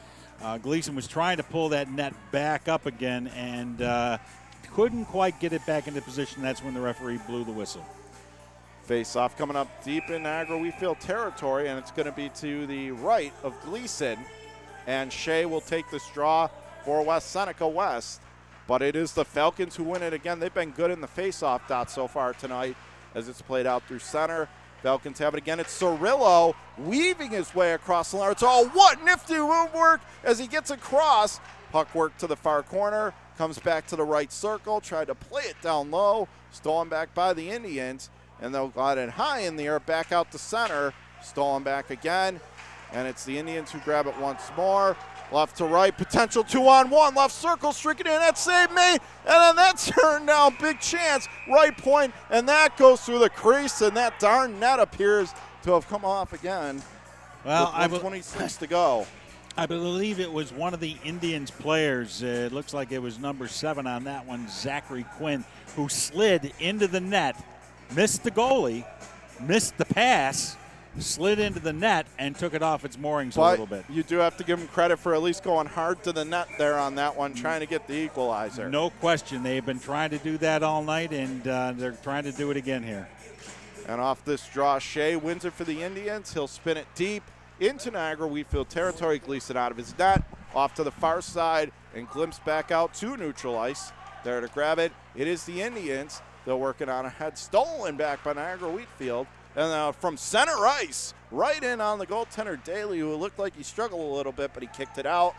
Gleason was trying to pull that net back up again and couldn't quite get it back into position. That's when the referee blew the whistle. Face-off coming up deep in Niagara Wheatfield territory, and it's going to be to the right of Gleason. And Shea will take this draw for West Seneca West. But it is the Falcons who win it again. They've been good in the face-off dot so far tonight as it's played out through center. Falcons have it again. It's Cirillo weaving his way across the line. It's all what nifty move work as he gets across. Puck work to the far corner. Comes back to the right circle. Tried to play it down low. Stolen back by the Indians. And they'll glide it high in the air back out to center. Stolen back again. And it's the Indians who grab it once more. Left to right, potential 2-on-1, left circle, streaking in, that save made, and then that's turned down, big chance, right point, and that goes through the crease, and that darn net appears to have come off again. Well, with 1:26 to go. I believe it was one of the Indians players, it looks like it was number 7 on that one, Zachary Quinn, who slid into the net, missed the goalie, missed the pass, slid into the net, and took it off its moorings a little bit. You do have to give him credit for at least going hard to the net there on that one, trying to get the equalizer. No question. They've been trying to do that all night, and they're trying to do it again here. And off this draw, Shea wins it for the Indians. He'll spin it deep into Niagara Wheatfield territory. Gleason out of his net, off to the far side, and glimpse back out to neutral ice. There to grab it. It is the Indians. They're working on a head, stolen back by Niagara Wheatfield. And from center ice, right in on the goaltender Daly, who looked like he struggled a little bit, but he kicked it out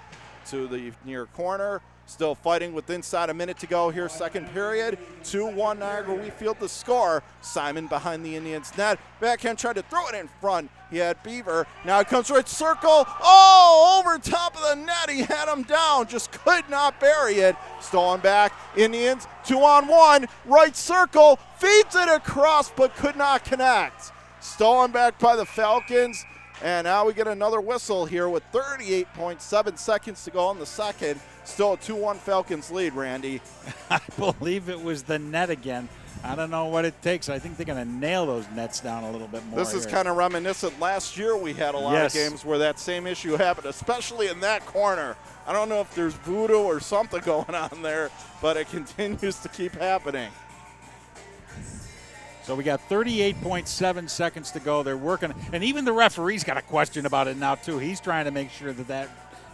to the near corner. Still fighting with inside a minute to go here, second period. 2-1 Niagara Wheatfield to score. Simon behind the Indians' net. Backhand tried to throw it in front. He had Beaver. Now it comes right circle. Oh, over top of the net. He had him down. Just could not bury it. Stolen back. Indians 2-on-1. Right circle. Feeds it across but could not connect. Stolen back by the Falcons. And now we get another whistle here with 38.7 seconds to go in the second. Still a 2-1 Falcons lead, Randy. I believe it was the net again. I don't know what it takes. I think they're going to nail those nets down a little bit more. This is kind of reminiscent. Last year we had a lot of games where that same issue happened, especially in that corner. I don't know if there's voodoo or something going on there, but it continues to keep happening. So we got 38.7 seconds to go. They're working, and even the referee's got a question about it now too. He's trying to make sure that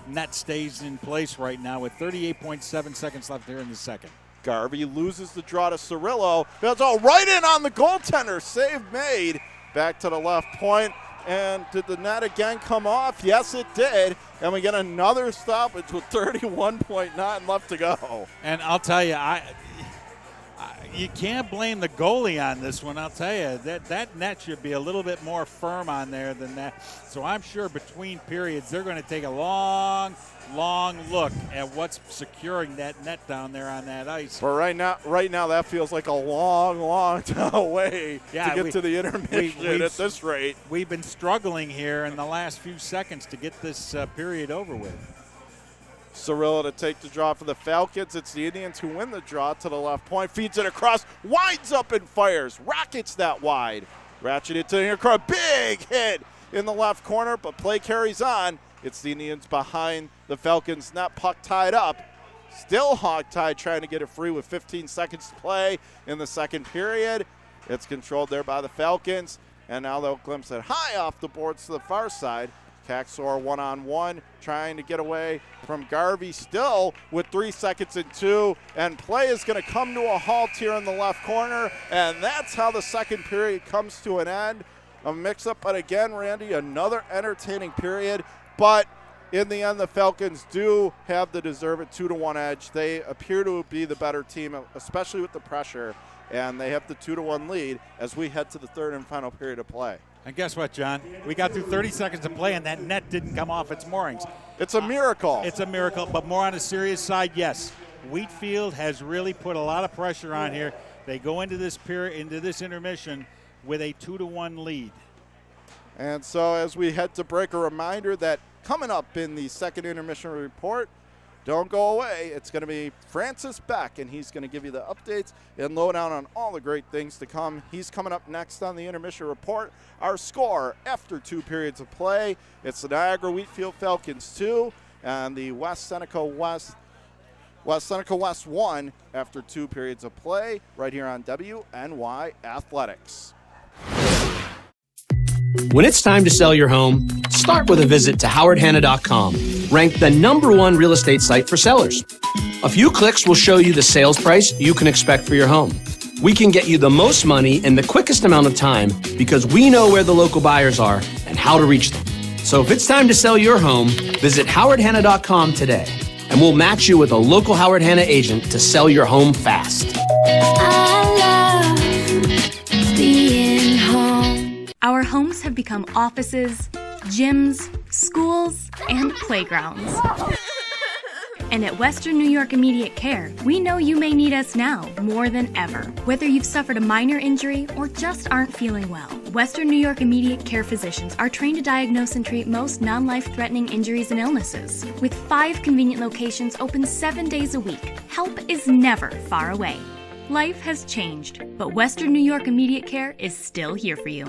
net stays in place right now with 38.7 seconds left here in the second. Garvey loses the draw to Cirillo. That's all right in on the goaltender. Save made. Back to the left point. And did the net again come off? Yes, it did. And we get another stoppage with 31.9 left to go. And I'll tell you, you can't blame the goalie on this one. I'll tell you, that net should be a little bit more firm on there than that. So I'm sure between periods they're going to take a long look at what's securing that net down there on that ice. But right now that feels like a long way to get to the intermission at this rate. We've been struggling here in the last few seconds to get this period over with. Cirillo to take the draw for the Falcons. It's the Indians who win the draw to the left point. Feeds it across. Winds up and fires. Rockets that wide. Ratchet it to the near corner. Big hit in the left corner, but play carries on. It's the Indians behind the Falcons net. Puck tied up. Still hog-tied, trying to get it free with 15 seconds to play in the second period. It's controlled there by the Falcons. And now they'll glimpse it high off the boards to the far side. Kaxor 1-on-1, trying to get away from Garvey, still with 3 seconds and 2, and play is going to come to a halt here in the left corner, and that's how the second period comes to an end. A mix-up, but again, Randy, another entertaining period, but in the end, the Falcons do have the deserved 2-1 edge. They appear to be the better team, especially with the pressure, and they have the 2-1 lead as we head to the third and final period of play. And guess what, John? We got through 30 seconds to play, and that net didn't come off its moorings. It's a miracle. It's a miracle, but more on a serious side, yes. Wheatfield has really put a lot of pressure on here. They go into this period, into this intermission, with a 2-1 lead. And so as we head to break, a reminder that coming up in the second intermission report, don't go away. It's going to be Francis Beck, and he's going to give you the updates and lowdown on all the great things to come. He's coming up next on the intermission report. Our score after 2 periods of play, it's the Niagara Wheatfield Falcons 2 and the West Seneca West 1 after 2 periods of play right here on WNY Athletics. When it's time to sell your home, start with a visit to howardhanna.com, ranked the #1 real estate site for sellers. A few clicks will show you the sales price you can expect for your home. We can get you the most money in the quickest amount of time because we know where the local buyers are and how to reach them. So if it's time to sell your home, visit howardhanna.com today, and we'll match you with a local Howard Hanna agent to sell your home fast. I love being home. Our homes have become offices, gyms, schools, and playgrounds. And at Western New York Immediate Care, we know you may need us now more than ever. Whether you've suffered a minor injury or just aren't feeling well, Western New York Immediate Care physicians are trained to diagnose and treat most non-life-threatening injuries and illnesses. With 5 convenient locations open 7 days a week, help is never far away. Life has changed, but Western New York Immediate Care is still here for you.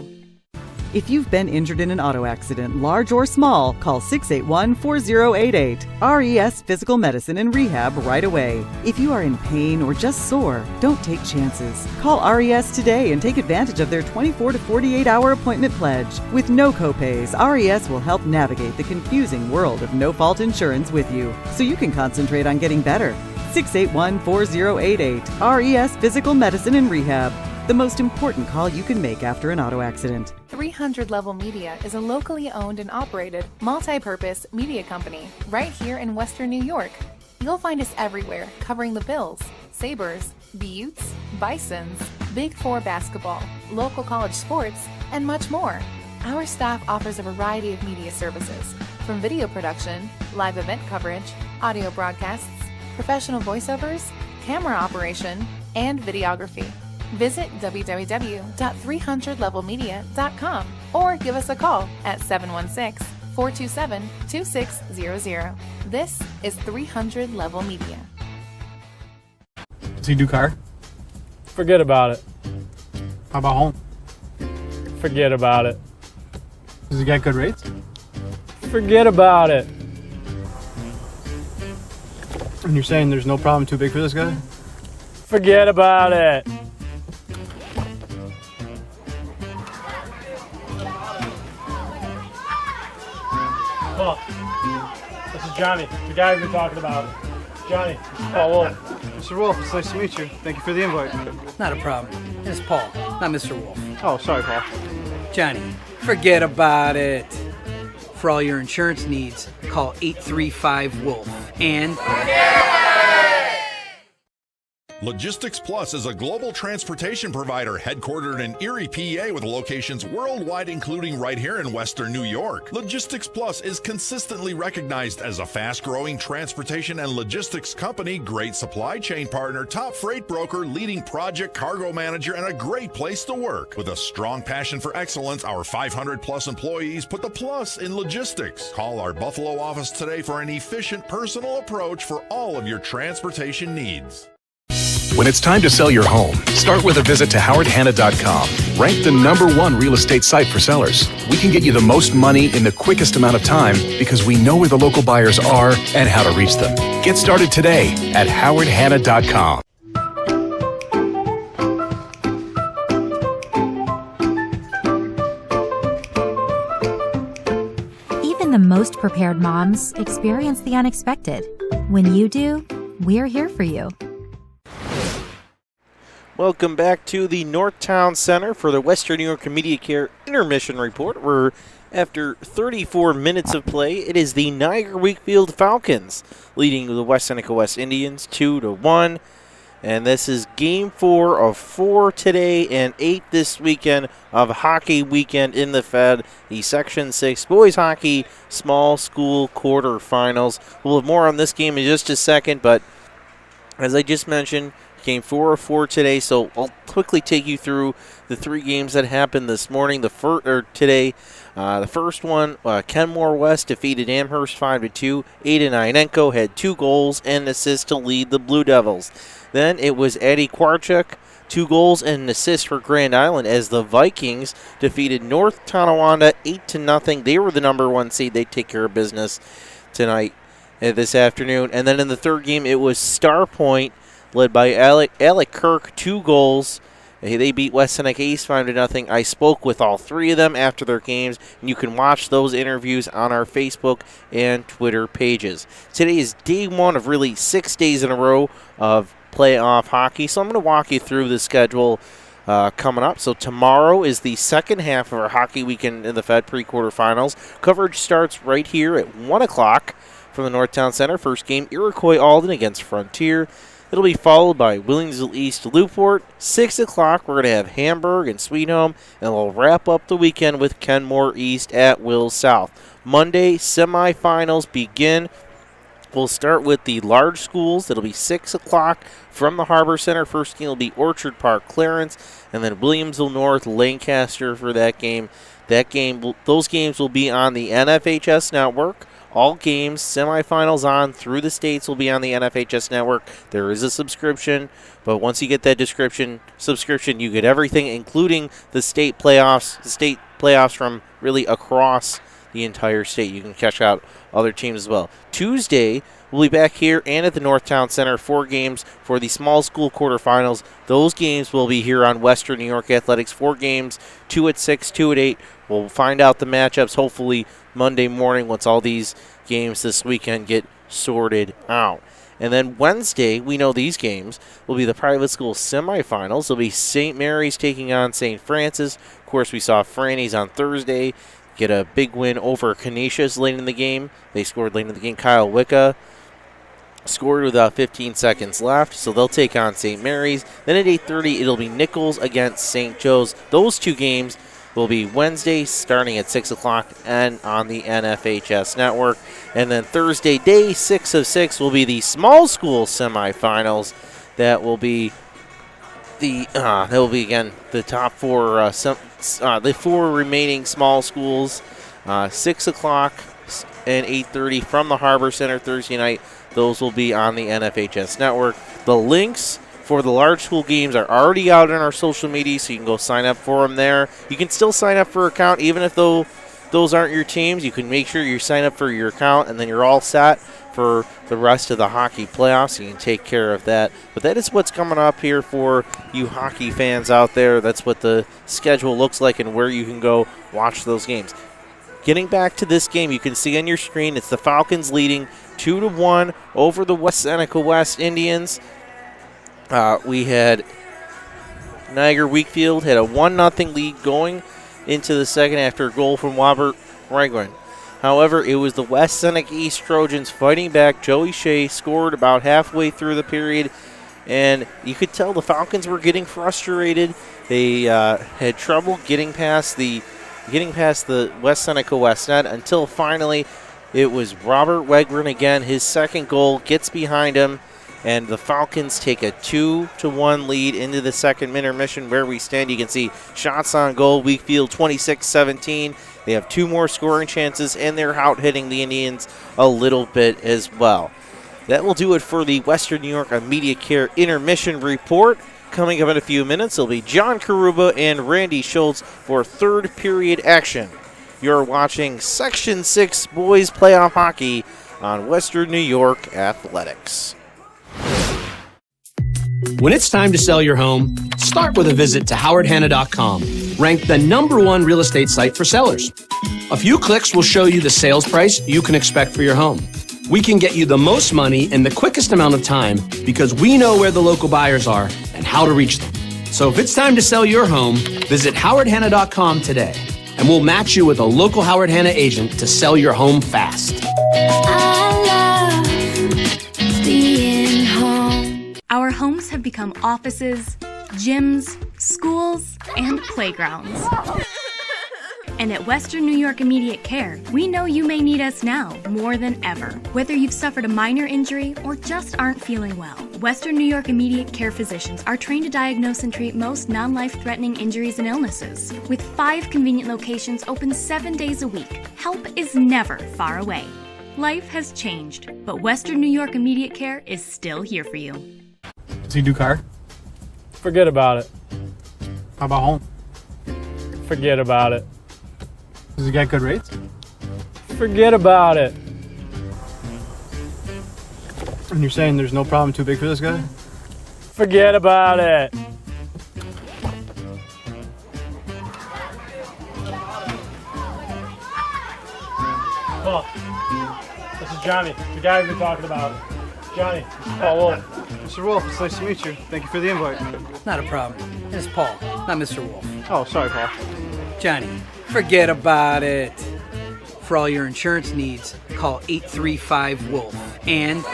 If you've been injured in an auto accident, large or small, call 681-4088. RES Physical Medicine and Rehab right away. If you are in pain or just sore, don't take chances. Call RES today and take advantage of their 24 to 48-hour appointment pledge. With no copays, RES will help navigate the confusing world of no-fault insurance with you, so you can concentrate on getting better. 681-4088. RES Physical Medicine and Rehab. The most important call you can make after an auto accident. 300 Level Media is a locally owned and operated multi-purpose media company right here in Western New York. You'll find us everywhere covering the Bills, Sabres, Buttes, Bisons, Big Four basketball, local college sports, and much more. Our staff offers a variety of media services, from video production, live event coverage, audio broadcasts, professional voiceovers, camera operation, and videography. Visit www.300levelmedia.com or give us a call at 716-427-2600. This is 300 Level Media. Does he do car? Forget about it. How about home? Forget about it. Does he get good rates? Forget about it. And you're saying there's no problem too big for this guy? Forget about it. Oh, this is Johnny, the guy we've been talking about. Johnny, Paul Wolf. Mr. Wolf, it's nice to meet you. Thank you for the invite. Not a problem. It's Paul, not Mr. Wolf. Oh, sorry, Paul. Johnny, forget about it. For all your insurance needs, call 835-WOLF. And... Logistics Plus is a global transportation provider headquartered in Erie, PA with locations worldwide, including right here in Western New York. Logistics Plus is consistently recognized as a fast-growing transportation and logistics company, great supply chain partner, top freight broker, leading project cargo manager, and a great place to work. With a strong passion for excellence, our 500-plus employees put the plus in logistics. Call our Buffalo office today for an efficient, personal approach for all of your transportation needs. When it's time to sell your home, start with a visit to howardhanna.com. Ranked the #1 real estate site for sellers. We can get you the most money in the quickest amount of time because we know where the local buyers are and how to reach them. Get started today at howardhanna.com. Even the most prepared moms experience the unexpected. When you do, we're here for you. Welcome back to the Northtown Center for the Western New York Immediate Care Intermission Report, where after 34 minutes of play, it is the Niagara Wheatfield Falcons leading the West Seneca West Indians 2-1. And this is Game 4 of 4 today and 8 this weekend of Hockey Weekend in the Fed, the Section 6 Boys Hockey Small School Quarterfinals. We'll have more on this game in just a second, but as I just mentioned, Game 4 of 4 today, so I'll quickly take you through the 3 games that happened this morning. Today, the first one, Kenmore West defeated Amherst 5-2. Aiden Ionenko had 2 goals and an assist to lead the Blue Devils. Then it was Eddie Kwarchuk, 2 goals and an assist for Grand Island as the Vikings defeated North Tonawanda 8-0. They were the #1 seed. They take care of business tonight, this afternoon. And then in the third game, it was Star Point, led by Alec Kirk, 2 goals. They beat West Seneca East 5-0. I spoke with all 3 of them after their games, and you can watch those interviews on our Facebook and Twitter pages. Today is day 1 of really 6 days in a row of playoff hockey, so I'm going to walk you through the schedule coming up. So tomorrow is the second half of our Hockey Weekend in the Fed pre-quarterfinals. Coverage starts right here at 1 o'clock from the Northtown Center. First game, Iroquois Alden against Frontier. It'll be followed by Williamsville East Newport. 6 o'clock, we're going to have Hamburg and Sweet Home, and we'll wrap up the weekend with Kenmore East at Will South. Monday, semifinals begin. We'll start with the large schools. It'll be 6 o'clock from the Harbor Center. First game will be Orchard Park Clarence, and then Williamsville North Lancaster for that game. Those games will be on the NFHS network. all games, semifinals on through the states will be on the NFHS network. There is a subscription, but once you get that subscription, you get everything, including the state playoffs from really across the entire state. You can check out other teams as well. Tuesday, we'll be back here and at the Northtown Center, 4 games for the small school quarterfinals. Those games will be here on Western New York Athletics. 4 games, 2 at 6, 2 at 8. We'll find out the matchups hopefully Monday morning once all these games this weekend get sorted out. And then Wednesday, we know these games will be the private school semifinals. It'll be St. Mary's taking on St. Francis. Of course, we saw Franny's on Thursday get a big win over Canisius late in the game. They scored late in the game. Kyle Wicca scored with 15 seconds left, so they'll take on St. Mary's. Then at 8:30, it'll be Nichols against St. Joe's. Those 2 games will be Wednesday starting at 6 o'clock and on the NFHS network. And then Thursday, day 6 of 6, will be the small school semifinals. That will be again the top 4, the 4 remaining small schools. 6 o'clock and 8:30 from the Harbor Center Thursday night. Those will be on the NFHS network. The links for the large school games are already out on our social media, so you can go sign up for them there. You can still sign up for an account, even if those aren't your teams. You can make sure you sign up for your account, and then you're all set for the rest of the hockey playoffs. You can take care of that. But that is what's coming up here for you hockey fans out there. That's what the schedule looks like and where you can go watch those games. Getting back to this game, you can see on your screen, it's the Falcons leading 2-1 over the Seneca West Indians. We had Niagara Wheatfield had a 1-0 lead going into the second after a goal from Robert Ragland. However, it was the West Seneca East Trojans fighting back. Joey Shea scored about halfway through the period, and you could tell the Falcons were getting frustrated. They had trouble getting past the West Seneca West net until finally it was Robert Wegren again. His second goal gets behind him, and the Falcons take a 2-1 lead into the second intermission. Where we stand, you can see shots on goal. Wheatfield 26-17. They have 2 more scoring chances, and they're out hitting the Indians a little bit as well. That will do it for the Western New York Immediate Care Intermission Report. Coming up in a few minutes, it'll be John Karuba and Randy Schultz for third period action. You're watching Section 6 Boys Playoff Hockey on Western New York Athletics. When it's time to sell your home, start with a visit to howardhanna.com, ranked the #1 real estate site for sellers. A few clicks will show you the sales price you can expect for your home. We can get you the most money in the quickest amount of time because we know where the local buyers are and how to reach them. So if it's time to sell your home, visit howardhanna.com today, and we'll match you with a local Howard Hanna agent to sell your home fast. I love being home. Our homes have become offices, gyms, schools, and playgrounds. And at Western New York Immediate Care, we know you may need us now more than ever. Whether you've suffered a minor injury or just aren't feeling well, Western New York Immediate Care physicians are trained to diagnose and treat most non-life-threatening injuries and illnesses. With 5 convenient locations open 7 days a week, help is never far away. Life has changed, but Western New York Immediate Care is still here for you. Does he do car? Forget about it. How about home? Forget about it. Does he get good rates? Forget about it. And you're saying there's no problem too big for this guy? Forget about it. Paul, this is Johnny, the guy we've been talking about. Johnny, Paul Wolf. Mr. Wolf, it's nice to meet you. Thank you for the invite. Not a problem. It's Paul, not Mr. Wolf. Oh, sorry, Paul. Johnny, forget about it. For all your insurance needs, call 835-WOLF. And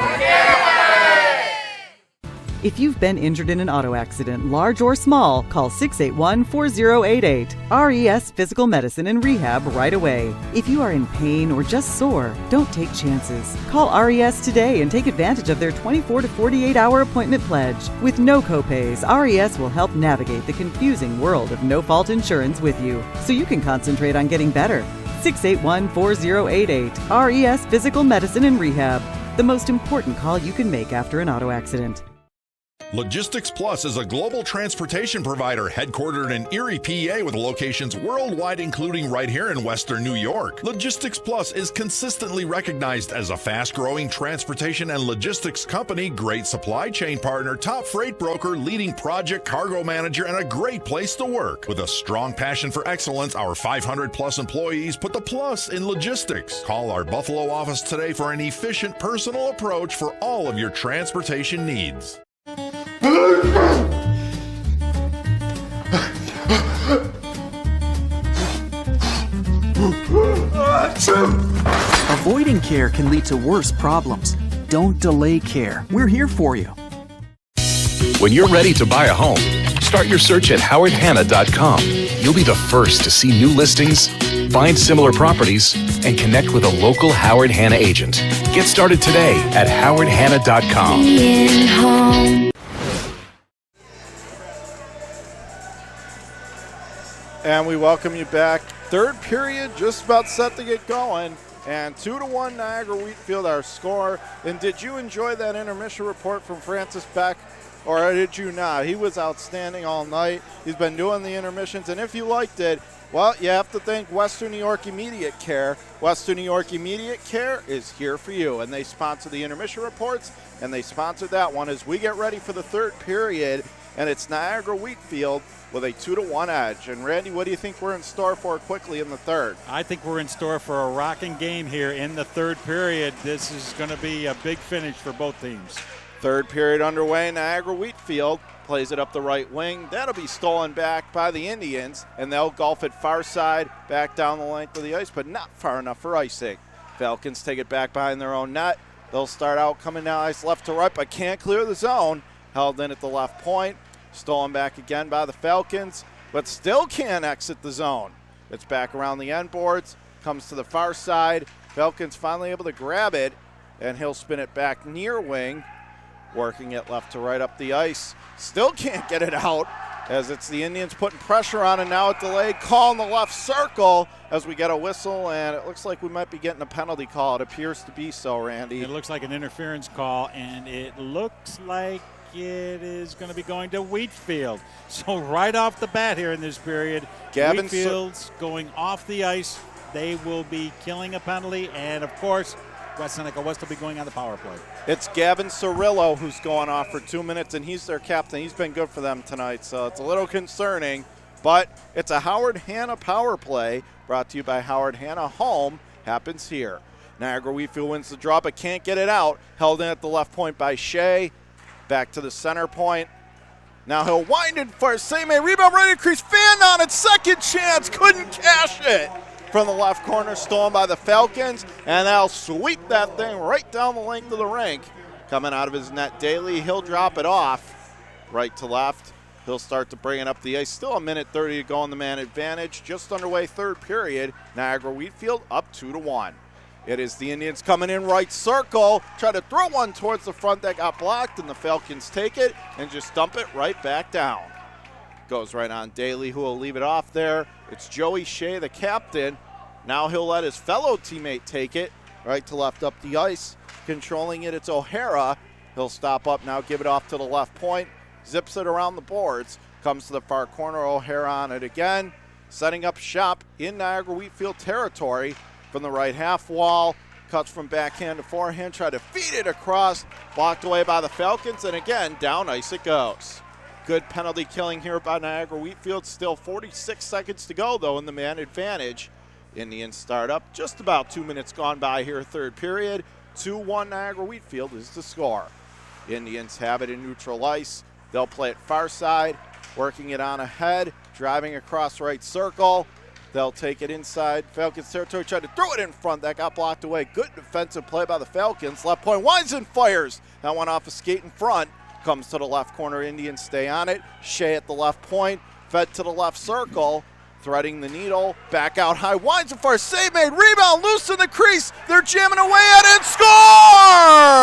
If you've been injured in an auto accident, large or small, call 681-4088. RES Physical Medicine and Rehab right away. If you are in pain or just sore, don't take chances. Call RES today and take advantage of their 24 to 48-hour appointment pledge. With no copays, RES will help navigate the confusing world of no-fault insurance with you, so you can concentrate on getting better. 681-4088. RES Physical Medicine and Rehab. The most important call you can make after an auto accident. Logistics Plus is a global transportation provider headquartered in Erie, PA with locations worldwide, including right here in Western New York. Logistics Plus is consistently recognized as a fast-growing transportation and logistics company, great supply chain partner, top freight broker, leading project cargo manager, and a great place to work. With a strong passion for excellence, our 500-plus employees put the plus in logistics. Call our Buffalo office today for an efficient, personal approach for all of your transportation needs. Avoiding care can lead to worse problems. Don't delay care. We're here for you. When you're ready to buy a home, start your search at howardhanna.com. You'll be the first to see new listings, find similar properties, and connect with a local Howard Hanna agent. Get started today at howardhanna.com. Being home. And we welcome you back. Third period just about set to get going. And 2-1 Niagara Wheatfield, our score. And did you enjoy that intermission report from Francis Beck, or did you not? He was outstanding all night. He's been doing the intermissions. And if you liked it, well, you have to thank Western New York Immediate Care. Western New York Immediate Care is here for you. And they sponsor the intermission reports, and they sponsor that one as we get ready for the third period. And it's Niagara Wheatfield with a 2-1 edge. And Randy, what do you think we're in store for quickly in the third? I think we're in store for a rocking game here in the third period. This is going to be a big finish for both teams. Third period underway. Niagara Wheatfield plays it up the right wing. That'll be stolen back by the Indians, and they'll golf it far side, back down the length of the ice, but not far enough for icing. Falcons take it back behind their own net. They'll start out coming down ice left to right, but can't clear the zone. Held in at the left point. Stolen back again by the Falcons, but still can't exit the zone. It's back around the end boards, comes to the far side. Falcons finally able to grab it, and he'll spin it back near wing, working it left to right up the ice. Still can't get it out, as it's the Indians putting pressure on, and now a delayed call in the left circle as we get a whistle, and it looks like we might be getting a penalty call. It appears to be so, Randy. It looks like an interference call, and it looks like it is going to be going to Wheatfield. So right off the bat here in this period, Wheatfield's going off the ice. They will be killing a penalty, and of course, Seneca West will be going on the power play. It's Gavin Cirillo who's going off for 2 minutes, and he's their captain. He's been good for them tonight, so it's a little concerning. But it's a Howard Hanna power play brought to you by Howard Hanna. Home happens here. Niagara Wheatfield wins the draw, but can't get it out. Held in at the left point by Shea. Back to the center point. Now he'll wind it for Same rebound, ready to crease. Fan on it, second chance, couldn't cash it. From the left corner, stolen by the Falcons, and they'll sweep that thing right down the length of the rink. Coming out of his net, Daly, he'll drop it off right to left. He'll start to bring it up the ice. Still 1:30 to go on the man advantage. Just underway third period. Niagara Wheatfield up 2-1. It is the Indians coming in right circle. Try to throw one towards the front that got blocked, and the Falcons take it and just dump it right back down. Goes right on Daly, who will leave it off there. It's Joey Shea, the captain. Now he'll let his fellow teammate take it. Right to left up the ice. Controlling it, it's O'Hara. He'll stop up now, give it off to the left point. Zips it around the boards. Comes to the far corner, O'Hara on it again. Setting up shop in Niagara Wheatfield territory. From the right half wall, cuts from backhand to forehand, try to feed it across, blocked away by the Falcons, and again, down ice it goes. Good penalty killing here by Niagara Wheatfield. Still 46 seconds to go, though, in the man advantage. Indians start up. Just about 2 minutes gone by here, third period. 2-1 Niagara Wheatfield is the score. Indians have it in neutral ice. They'll play it far side, working it on ahead, driving across right circle. They'll take it inside Falcons territory, try to throw it in front. That got blocked away. Good defensive play by the Falcons. Left point, winds and fires. That one off a skate in front. Comes to the left corner. Indians stay on it. Shea at the left point. Fed to the left circle. Threading the needle. Back out high. Winds and fires. Save made. Rebound. Loose in the crease. They're jamming away at it. Score!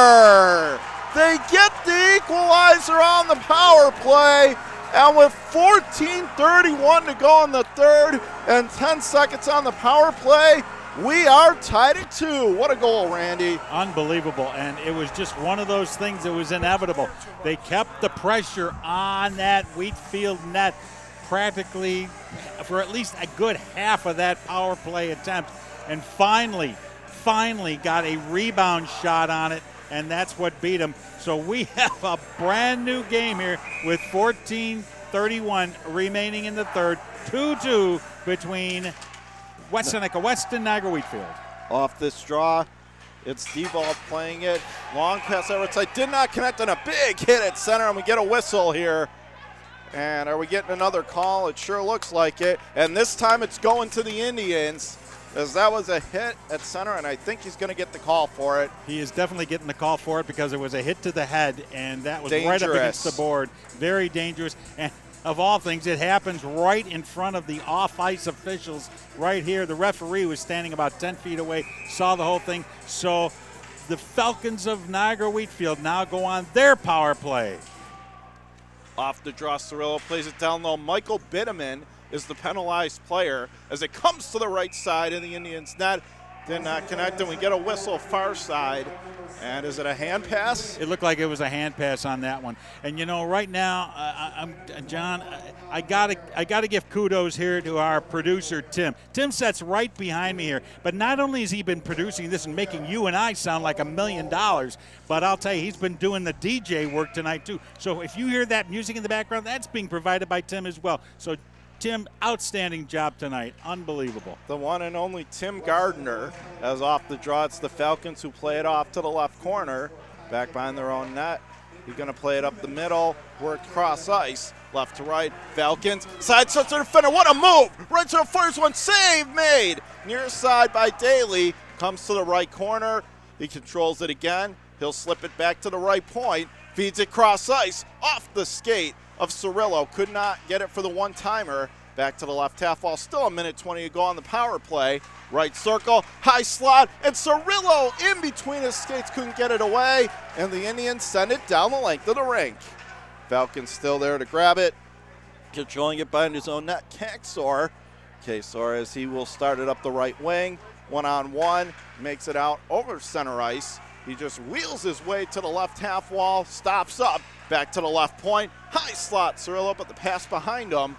They get the equalizer on the power play. And with 14:31 to go in the third and 10 seconds on the power play, we are tied at 2. What a goal, Randy. Unbelievable, and it was just one of those things that was inevitable. They kept the pressure on that Wheatfield net practically for at least a good half of that power play attempt, and finally got a rebound shot on it, and that's what beat them. So we have a brand new game here with 14:31 remaining in the third, 2-2 between West Seneca West and Niagara Wheatfield. Off this draw, it's D-ball playing it. Long pass over side, did not connect, on a big hit at center, and we get a whistle here. And are we getting another call? It sure looks like it. And this time it's going to the Indians, as that was a hit at center, and I think he's going to get the call for it. He is definitely getting the call for it because it was a hit to the head, and that was Dangerous. right up against the board. Very dangerous. And of all things, it happens right in front of the off-ice officials right here. The referee was standing about 10 feet away, saw the whole thing. So the Falcons of Niagara Wheatfield now go on their power play. Off the draw, Cirillo plays it down low. Michael Bitteman is the penalized player as it comes to the right side of the Indians' net. Did not connect, and we get a whistle far side. And is it a hand pass? It looked like it was a hand pass on that one. And you know, right now, John, I gotta give kudos here to our producer Tim. Tim sits right behind me here. But not only has he been producing this and making you and I sound like $1 million, but I'll tell you, he's been doing the DJ work tonight too. So if you hear that music in the background, that's being provided by Tim as well. So Tim, outstanding job tonight. Unbelievable. The one and only Tim Gardner, as off the draw. It's the Falcons who play it off to the left corner, back behind their own net. He's going to play it up the middle, work cross ice, left to right. Falcons, side shot to the defender. What a move! Right to the first one, save made! Near side by Daly, comes to the right corner. He controls it again. He'll slip it back to the right point, feeds it cross ice, off the skate of Cirillo. Could not get it for the one-timer. Back to the left half wall. Still a minute 20 to go on the power play. Right circle, high slot, and Cirillo in between his skates couldn't get it away, and the Indians send it down the length of the rink. Falcons still there to grab it. Controlling it behind his own net. Kaczor as he will start it up the right wing. One-on-one, makes it out over center ice. He just wheels his way to the left half wall, stops up, back to the left point. High slot, Cirillo, but the pass behind him.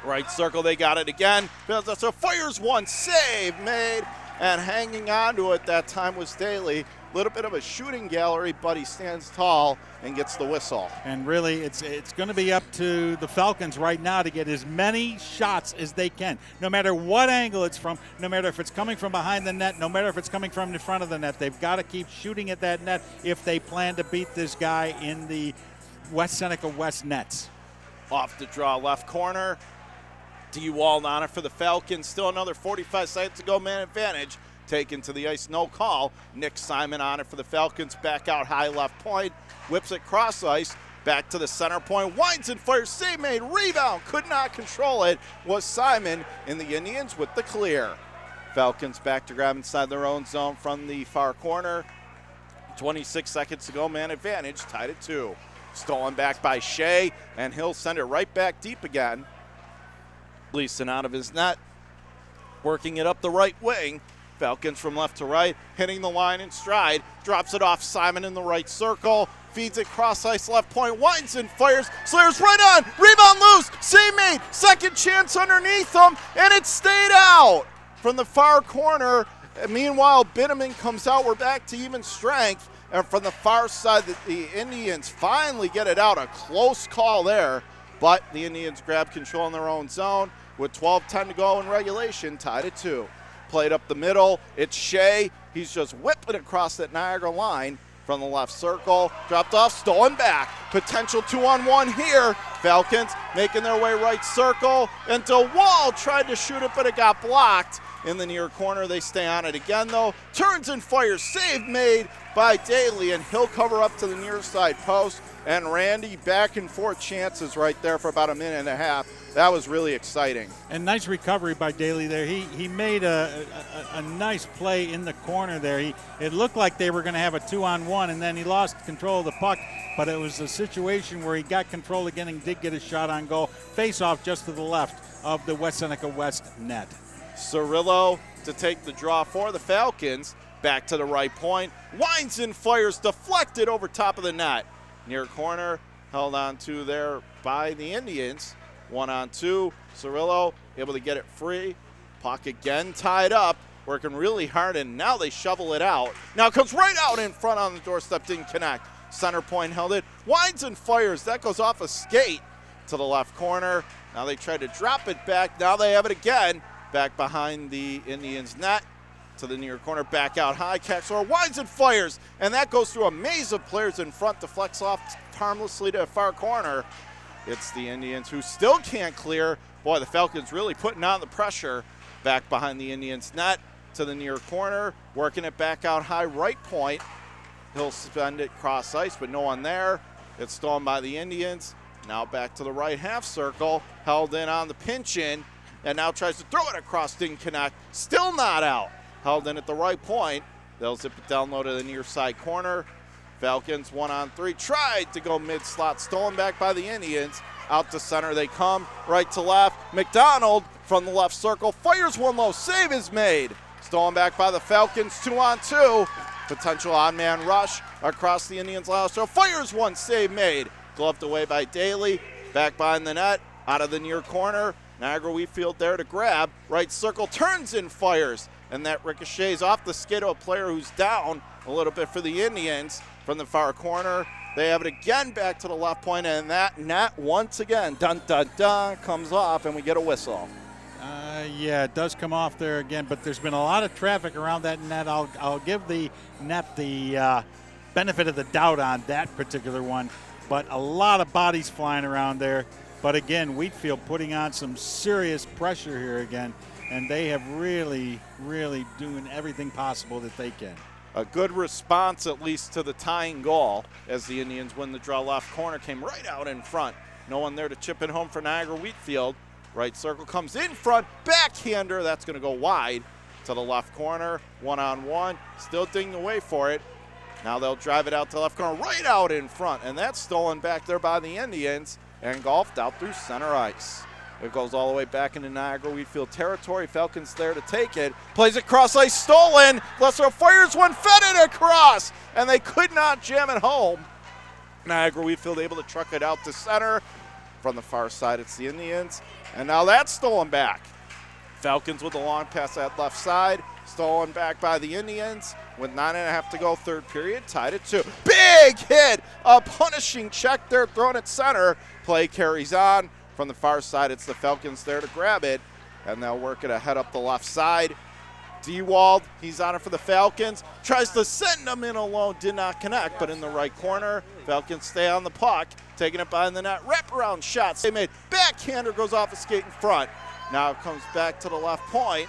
Right circle, they got it again. So fires one, save made, and hanging on to it that time was Daly. Little bit of a shooting gallery, but he stands tall and gets the whistle. And really, it's going to be up to the Falcons right now to get as many shots as they can, no matter what angle it's from, no matter if it's coming from behind the net, no matter if it's coming from in front of the net. They've got to keep shooting at that net if they plan to beat this guy in the West Seneca West nets. Off the draw, left corner. D-Wall on it for the Falcons. Still another 45 seconds to go, man advantage. Taken to the ice, no call. Nick Simon on it for the Falcons. Back out high left point. Whips it cross ice. Back to the center point. Winds and fires. Save made. Rebound. Could not control it. Was Simon, in the Indians with the clear. Falcons back to grab inside their own zone from the far corner. 26 seconds to go. Man advantage. Tied at 2. Stolen back by Shea. And he'll send it right back deep again. Leeson out of his net. Working it up the right wing. Falcons from left to right, hitting the line in stride, drops it off Simon in the right circle, feeds it cross ice left point, winds and fires, Slayer's right on, rebound loose, save made, second chance underneath them, and it stayed out from the far corner. And meanwhile, Bitteman comes out, we're back to even strength, and from the far side, the Indians finally get it out, a close call there, but the Indians grab control in their own zone with 12:10 to go in regulation, tied at 2. Played up the middle, it's Shea. He's just whipping across that Niagara line from the left circle. Dropped off, stolen back. Potential 2-on-1 here. Falcons making their way right circle. And DeWall tried to shoot it, but it got blocked. in the near corner. They stay on it again, though. Turns and fires. Save made by Daly, and he'll cover up to the near side post. And Randy, back and forth chances right there for about a minute and a half. That was really exciting. And nice recovery by Daly there. He made a nice play in the corner there. It looked like they were going to have a 2-on-1, and then he lost control of the puck. But it was a situation where he got control again and did get a shot on goal. Face off just to the left of the West Seneca West net. Cirillo to take the draw for the Falcons. Back to the right point. Winds and fires, deflected over top of the net. Near corner, held on to there by the Indians. 1-on-2. Cirillo able to get it free. Puck again tied up, working really hard, and now they shovel it out. Now it comes right out in front on the doorstep, didn't connect. Center point held it. Winds and fires, that goes off a skate to the left corner. Now they try to drop it back. Now they have it again. Back behind the Indians' net to the near corner. Back out high. Caxor winds and fires. And that goes through a maze of players in front. Deflects off harmlessly to the far corner. It's the Indians who still can't clear. Boy, the Falcons really putting on the pressure. Back behind the Indians' net to the near corner. Working it back out high right point. He'll spend it cross ice, but no one there. It's stolen by the Indians. Now back to the right half circle. Held in on the pinch in. And now tries to throw it across, didn't connect. Still not out. Held in at the right point. They'll zip it down low to the near side corner. Falcons 1-on-3. Tried to go mid-slot. Stolen back by the Indians. Out to center they come. Right to left. McDonald from the left circle. Fires one low. Save is made. Stolen back by the Falcons. 2-on-2. Potential odd-man rush across the Indians' last. So fires one. Save made. Gloved away by Daly. Back behind the net. Out of the near corner. Niagara Wheatfield there to grab. Right circle, turns and fires. And that ricochets off the skid of a player who's down a little bit for the Indians from the far corner. They have it again back to the left point, and that net once again, dun dun dun, comes off, and we get a whistle. Yeah, it does come off there again, but there's been a lot of traffic around that net. I'll give the net the benefit of the doubt on that particular one, but a lot of bodies flying around there. But again, Wheatfield putting on some serious pressure here again, and they have really, really doing everything possible that they can. A good response, at least, to the tying goal as the Indians win the draw. Left corner came right out in front. No one there to chip it home for Niagara Wheatfield. Right circle comes in front. Backhander, that's going to go wide to the left corner. 1-on-1, still digging away for it. Now they'll drive it out to left corner, right out in front, and that's stolen back there by the Indians and golfed out through center ice. It goes all the way back into Niagara Wheatfield territory. Falcons there to take it. Plays it cross ice, stolen. Lesser fires one, fed it across, and they could not jam it home. Niagara Wheatfield able to truck it out to center. From the far side, it's the Indians. And now that's stolen back. Falcons with a long pass at left side. Stolen back by the Indians. With 9.5 to go, third period, tied at 2. Big hit, a punishing check there thrown at center. Play carries on. From the far side, it's the Falcons there to grab it, and they'll work it ahead up the left side. Dewald, he's on it for the Falcons. Tries to send him in alone, did not connect, but in the right corner. Falcons stay on the puck, taking it behind the net. Wraparound shots they made. Backhander goes off a skate in front. Now it comes back to the left point.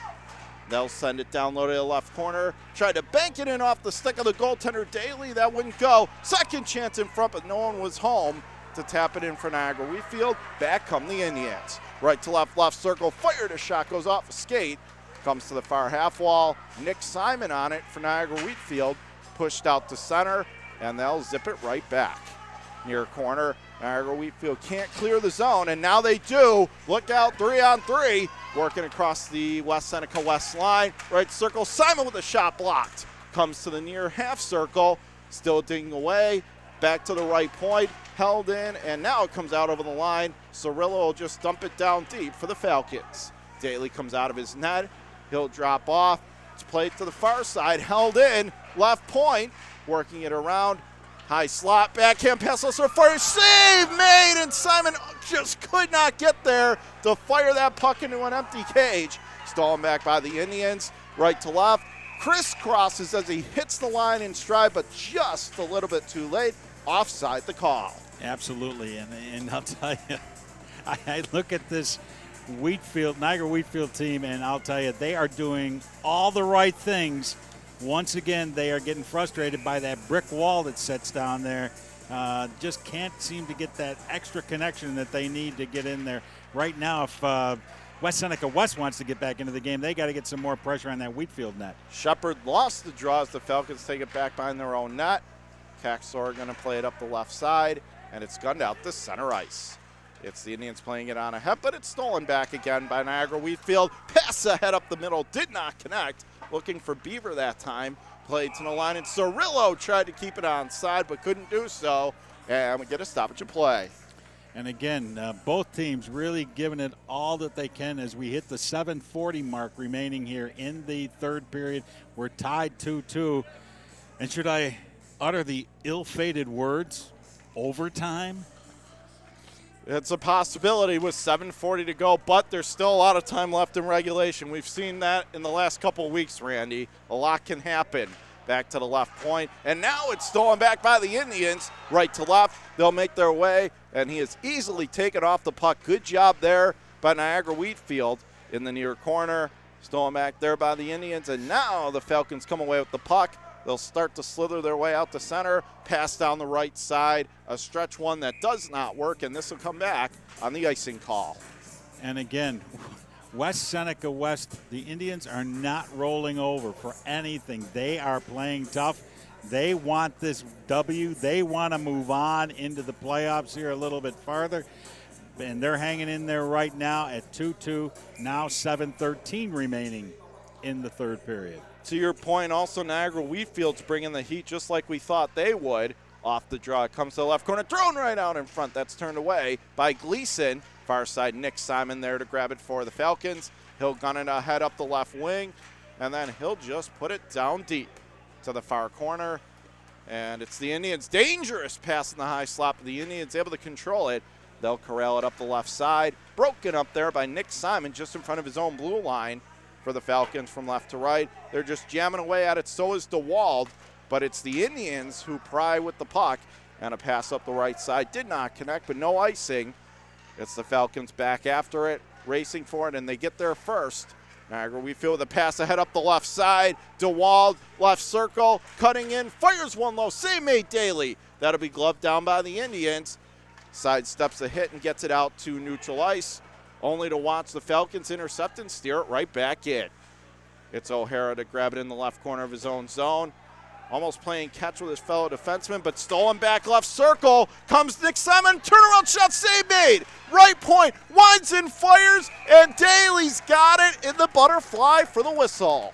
They'll send it down low to the left corner. Tried to bank it in off the stick of the goaltender Daly. That wouldn't go. Second chance in front, but no one was home to tap it in for Niagara Wheatfield. Back come the Indians. Right to left circle. Fired a shot, goes off a skate. Comes to the far half wall. Nick Simon on it for Niagara Wheatfield. Pushed out to center, and they'll zip it right back. Near corner, Niagara Wheatfield can't clear the zone, and now they do. Look out, 3-on-3. Working across the West Seneca West line. Right circle, Simon with a shot blocked. Comes to the near half circle. Still digging away. Back to the right point. Held in, and now it comes out over the line. Cirillo will just dump it down deep for the Falcons. Daly comes out of his net. He'll drop off. It's played to the far side. Held in. Left point. Working it around. High slot. Backhand pass. Lesser fire. Save made. And Simon just could not get there to fire that puck into an empty cage. Stolen back by the Indians. Right to left. Crisscrosses as he hits the line in stride, but just a little bit too late. Offside the call. Absolutely. And I'll tell you, I look at this Niagara Wheatfield team, and I'll tell you, they are doing all the right things. Once again, they are getting frustrated by that brick wall that sits down there. Just can't seem to get that extra connection that they need to get in there. Right now, if West Seneca West wants to get back into the game, they got to get some more pressure on that Wheatfield net. Shepherd lost the draw as the Falcons take it back behind their own net. Caxor going to play it up the left side, and it's gunned out the center ice. It's the Indians playing it on ahead, but it's stolen back again by Niagara Wheatfield. Pass ahead up the middle, did not connect. Looking for Beaver that time. Played to the line, and Cirillo tried to keep it onside, but couldn't do so. And we get a stoppage of play. And again, both teams really giving it all that they can as we hit the 7:40 mark remaining here in the third period. We're tied 2-2. And should I utter the ill-fated words, overtime? It's a possibility with 7:40 to go, but there's still a lot of time left in regulation. We've seen that in the last couple of weeks, Randy. A lot can happen. Back to the left point, and now it's stolen back by the Indians. Right to left, they'll make their way, and he is easily taken off the puck. Good job there by Niagara Wheatfield in the near corner. Stolen back there by the Indians, and now the Falcons come away with the puck. They'll start to slither their way out to center, pass down the right side, a stretch one that does not work, and this will come back on the icing call. And again, West Seneca West, the Indians are not rolling over for anything. They are playing tough. They want this W. They want to move on into the playoffs here a little bit farther. And they're hanging in there right now at 2-2, now 7:13 remaining in the third period. To your point, also Niagara Wheatfield's bringing the heat just like we thought they would. Off the draw, it comes to the left corner, thrown right out in front. That's turned away by Gleason. Far side, Nick Simon there to grab it for the Falcons. He'll gun it ahead up the left wing, and then he'll just put it down deep to the far corner. And it's the Indians. Dangerous pass in the high slot, but the Indians able to control it. They'll corral it up the left side. Broken up there by Nick Simon just in front of his own blue line for the Falcons from left to right. They're just jamming away at it. So is DeWald. But it's the Indians who pry with the puck, and a pass up the right side did not connect, but no icing. It's the Falcons back after it, racing for it, and they get there first. Niagara Wheatfield with a pass ahead up the left side. DeWald, left circle, cutting in, fires one low, save made Daly. That'll be gloved down by the Indians. Sidesteps the hit and gets it out to neutral ice, only to watch the Falcons intercept and steer it right back in. It's O'Hara to grab it in the left corner of his own zone. Almost playing catch with his fellow defenseman, but stolen back left circle. Comes Nick Simon, turnaround shot, save made. Right point, winds and fires, and Daly's got it in the butterfly for the whistle.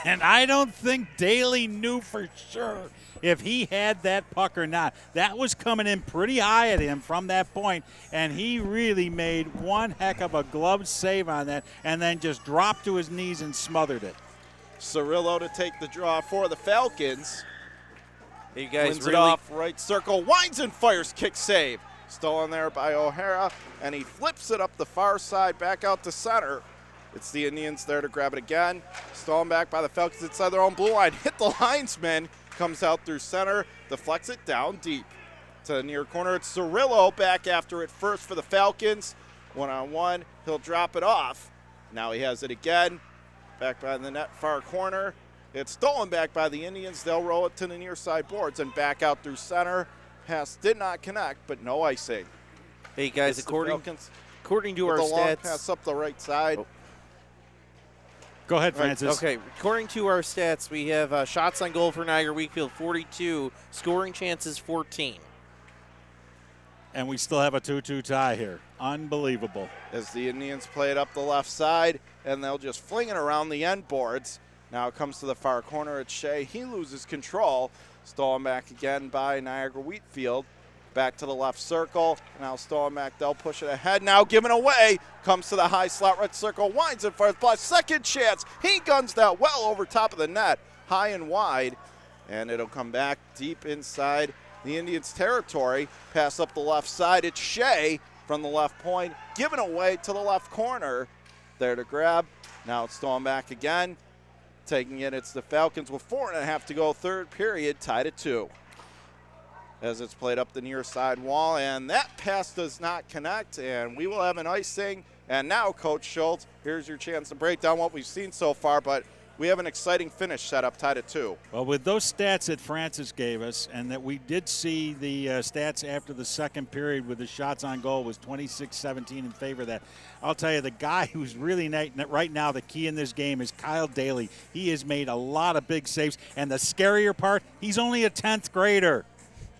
And I don't think Daly knew for sure if he had that puck or not. That was coming in pretty high at him from that point, and he really made one heck of a glove save on that and then just dropped to his knees and smothered it. Cirillo to take the draw for the Falcons. You guys wins really it off right circle, winds and fires, kick save. Stolen there by O'Hara, and he flips it up the far side back out to center. It's the Indians there to grab it again. Stolen back by the Falcons inside their own blue line. Hit the linesman, comes out through center, deflects it down deep to the near corner. It's Cirillo back after it first for the Falcons. One-on-one, he'll drop it off. Now he has it again. Back by the net far corner. It's stolen back by the Indians. They'll roll it to the near side boards and back out through center. Pass did not connect, but no icing. Hey guys, according to our the long stats, pass up the right side. Go ahead, Francis. Okay, according to our stats, we have shots on goal for Niagara Wheatfield 42, scoring chances 14. And we still have a 2-2 tie here. Unbelievable. As the Indians play it up the left side, and they'll just fling it around the end boards. Now it comes to the far corner. It's Shea. He loses control. Stolen back again by Niagara Wheatfield. Back to the left circle. Now stolen back. They'll push it ahead. Now given away. Comes to the high slot right circle. Winds it for his block. Second chance. He guns that well over top of the net. High and wide. And it'll come back deep inside the Indians' territory. Pass up the left side. It's Shea from the left point. Given away to the left corner. There to grab. Now it's stolen back again. Taking it, it's the Falcons with 4.5 to go. Third period, tied at 2. as it's played up the near side wall, and that pass does not connect, and we will have an icing. And now, Coach Schultz, here's your chance to break down what we've seen so far, but we have an exciting finish set up, tied at 2. Well, with those stats that Francis gave us, and that we did see the stats after the second period with the shots on goal was 26-17 in favor of that. I'll tell you, the guy who's really right now the key in this game is Kyle Daly. He has made a lot of big saves, and the scarier part, he's only a 10th grader.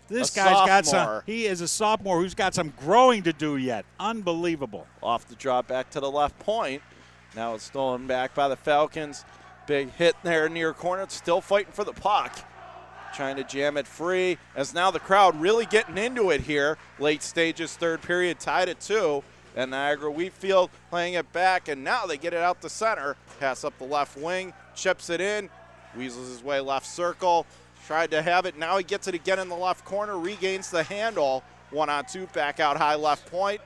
This guy's got some. He is a sophomore who's got some growing to do yet. Unbelievable. Off the draw back to the left point. Now it's stolen back by the Falcons. Big hit there near corner. It's still fighting for the puck. Trying to jam it free as now the crowd really getting into it here. Late stages, third period, tied at 2. And Niagara Wheatfield playing it back, and now they get it out the center. Pass up the left wing, chips it in, weasels his way left circle. Tried to have it. Now he gets it again in the left corner, regains the handle. 1-on-2, back out high left point.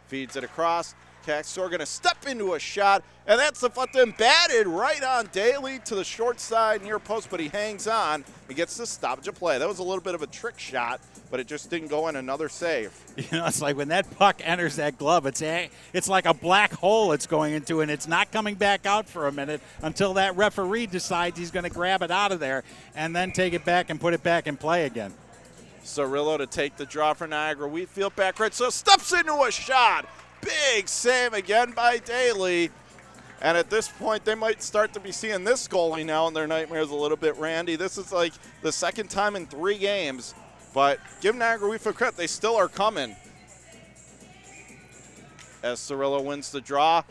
Feeds it across. Caxtor going to step into a shot, and that's the button batted right on Daly to the short side near post, but he hangs on. He gets the stoppage of play. That was a little bit of a trick shot, but it just didn't go in. Another save. You know, it's like when that puck enters that glove, it's like a black hole it's going into, and it's not coming back out for a minute until that referee decides he's going to grab it out of there and then take it back and put it back in play again. Cirillo to take the draw for Niagara Wheatfield back right, so steps into a shot. Big save again by Daly. And at this point, they might start to be seeing this goalie now in their nightmares a little bit, Randy. This is like the second time in 3 games. But give Niagara Wheatfield credit, they still are coming. As Cirillo wins the draw,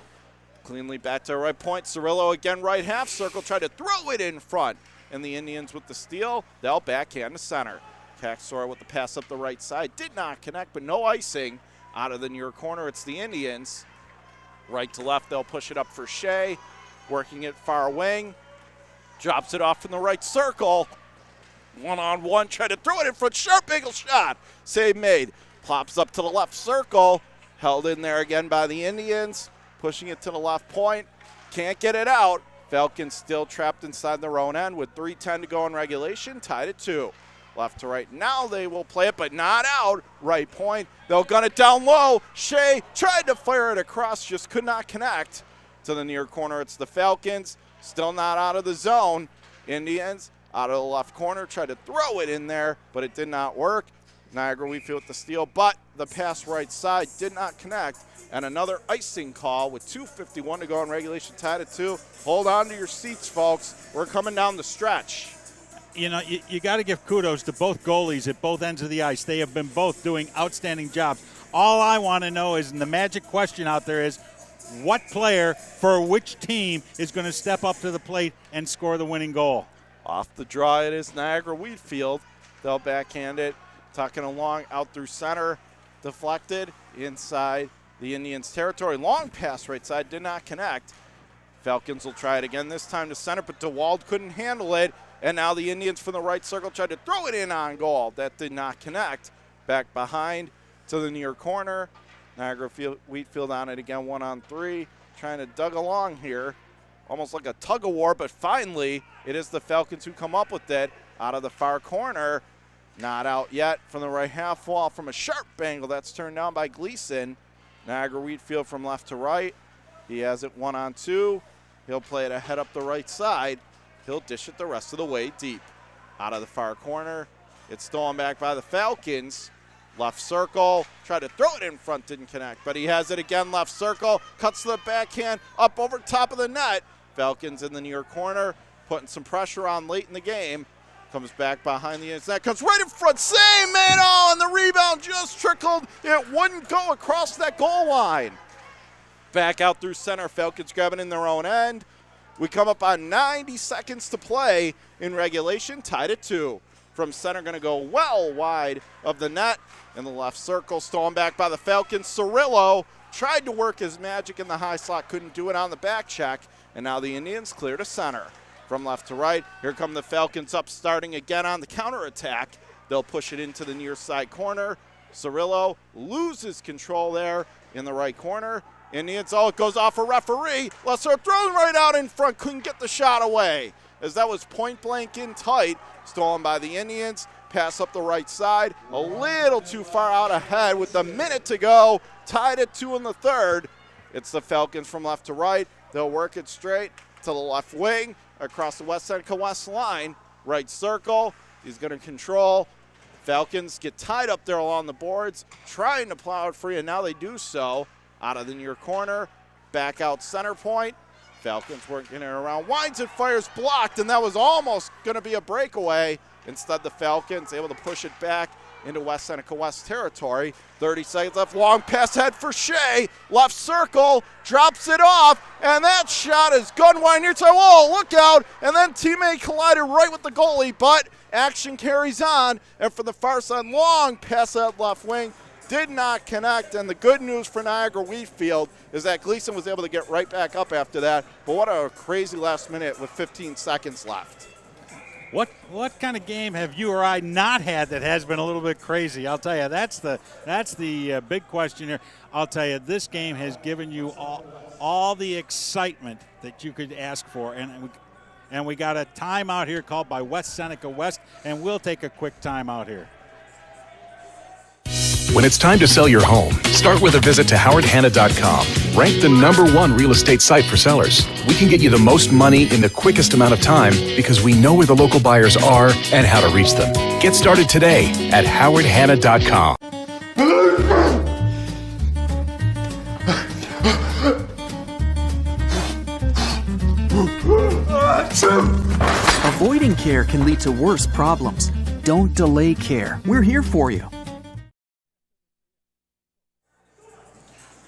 cleanly back to the right point. Cirillo again, right half circle, tried to throw it in front. And the Indians with the steal, they'll backhand to center. Caxtor with the pass up the right side, did not connect, but no icing. Out of the near corner, it's the Indians. Right to left, they'll push it up for Shea. Working it far wing. Drops it off in the right circle. 1-on-1, try to throw it in front. Sharp angle shot. Save made. Plops up to the left circle. Held in there again by the Indians. Pushing it to the left point. Can't get it out. Falcons still trapped inside their own end with 3:10 to go in regulation. Tied at 2. Left to right. Now they will play it, but not out. Right point. They'll gun it down low. Shea tried to fire it across, just could not connect. To the near corner, it's the Falcons. Still not out of the zone. Indians out of the left corner. Tried to throw it in there, but it did not work. Niagara Wheatfield with the steal, but the pass right side did not connect. And another icing call with 2:51 to go in regulation, tied at 2. Hold on to your seats, folks. We're coming down the stretch. You know, you got to give kudos to both goalies at both ends of the ice. They have been both doing outstanding jobs. All I want to know is, and the magic question out there is, what player for which team is going to step up to the plate and score the winning goal? Off the draw, it is Niagara Wheatfield. They'll backhand it, tucking along out through center, deflected inside the Indians' territory. Long pass right side, did not connect. Falcons will try it again, this time to center, but DeWald couldn't handle it. And now the Indians from the right circle tried to throw it in on goal. That did not connect. Back behind to the near corner. Niagara Wheatfield on it again, 1-on-3. Trying to dug along here. Almost like a tug of war, but finally it is the Falcons who come up with it. Out of the far corner. Not out yet from the right half wall from a sharp angle. That's turned down by Gleason. Niagara Wheatfield from left to right. He has it 1-on-2. He'll play it ahead up the right side. He'll dish it the rest of the way deep. Out of the far corner. It's stolen back by the Falcons. Left circle. Tried to throw it in front. Didn't connect. But he has it again. Left circle. Cuts to the backhand. Up over top of the net. Falcons in the near corner. Putting some pressure on late in the game. Comes back behind the net. Comes right in front. Save made. Oh, and the rebound just trickled. It wouldn't go across that goal line. Back out through center. Falcons grabbing in their own end. We come up on 90 seconds to play in regulation, tied at 2. From center, going to go well wide of the net in the left circle. Stolen back by the Falcons. Cirillo tried to work his magic in the high slot, couldn't do it on the back check. And now the Indians clear to center. From left to right, here come the Falcons up, starting again on the counterattack. They'll push it into the near side corner. Cirillo loses control there in the right corner. Indians, it goes off a referee. Lesser thrown right out in front, couldn't get the shot away. As that was point blank in tight, stolen by the Indians. pass up the right side, a little too far out ahead with a minute to go, tied at 2 in the third. It's the Falcons from left to right. They'll work it straight to the left wing, across the West Seneca West line, right circle. He's going to control. Falcons get tied up there along the boards, trying to plow it free, and now they do so out of the near corner, back out center point. Falcons working it around, winds and fires, blocked, and that was almost going to be a breakaway. Instead, the Falcons able to push it back into West Seneca West territory. 30 seconds left, long pass ahead for Shea, left circle, drops it off, and that shot is gun wide near side. Whoa, look out, and then teammate collided right with the goalie, but action carries on, and for the far side, long pass at left wing, did not connect, and the good news for Niagara Wheatfield is that Gleason was able to get right back up after that, but what a crazy last minute with 15 seconds left. What kind of game have you or I not had that has been a little bit crazy? I'll tell you, that's the big question here. I'll tell you, this game has given you all the excitement that you could ask for, and we got a timeout here called by West Seneca West, and we'll take a quick timeout here. When it's time to sell your home, start with a visit to howardhanna.com. Ranked the #1 real estate site for sellers. We can get you the most money in the quickest amount of time because we know where the local buyers are and how to reach them. Get started today at howardhanna.com. Avoiding care can lead to worse problems. Don't delay care. We're here for you.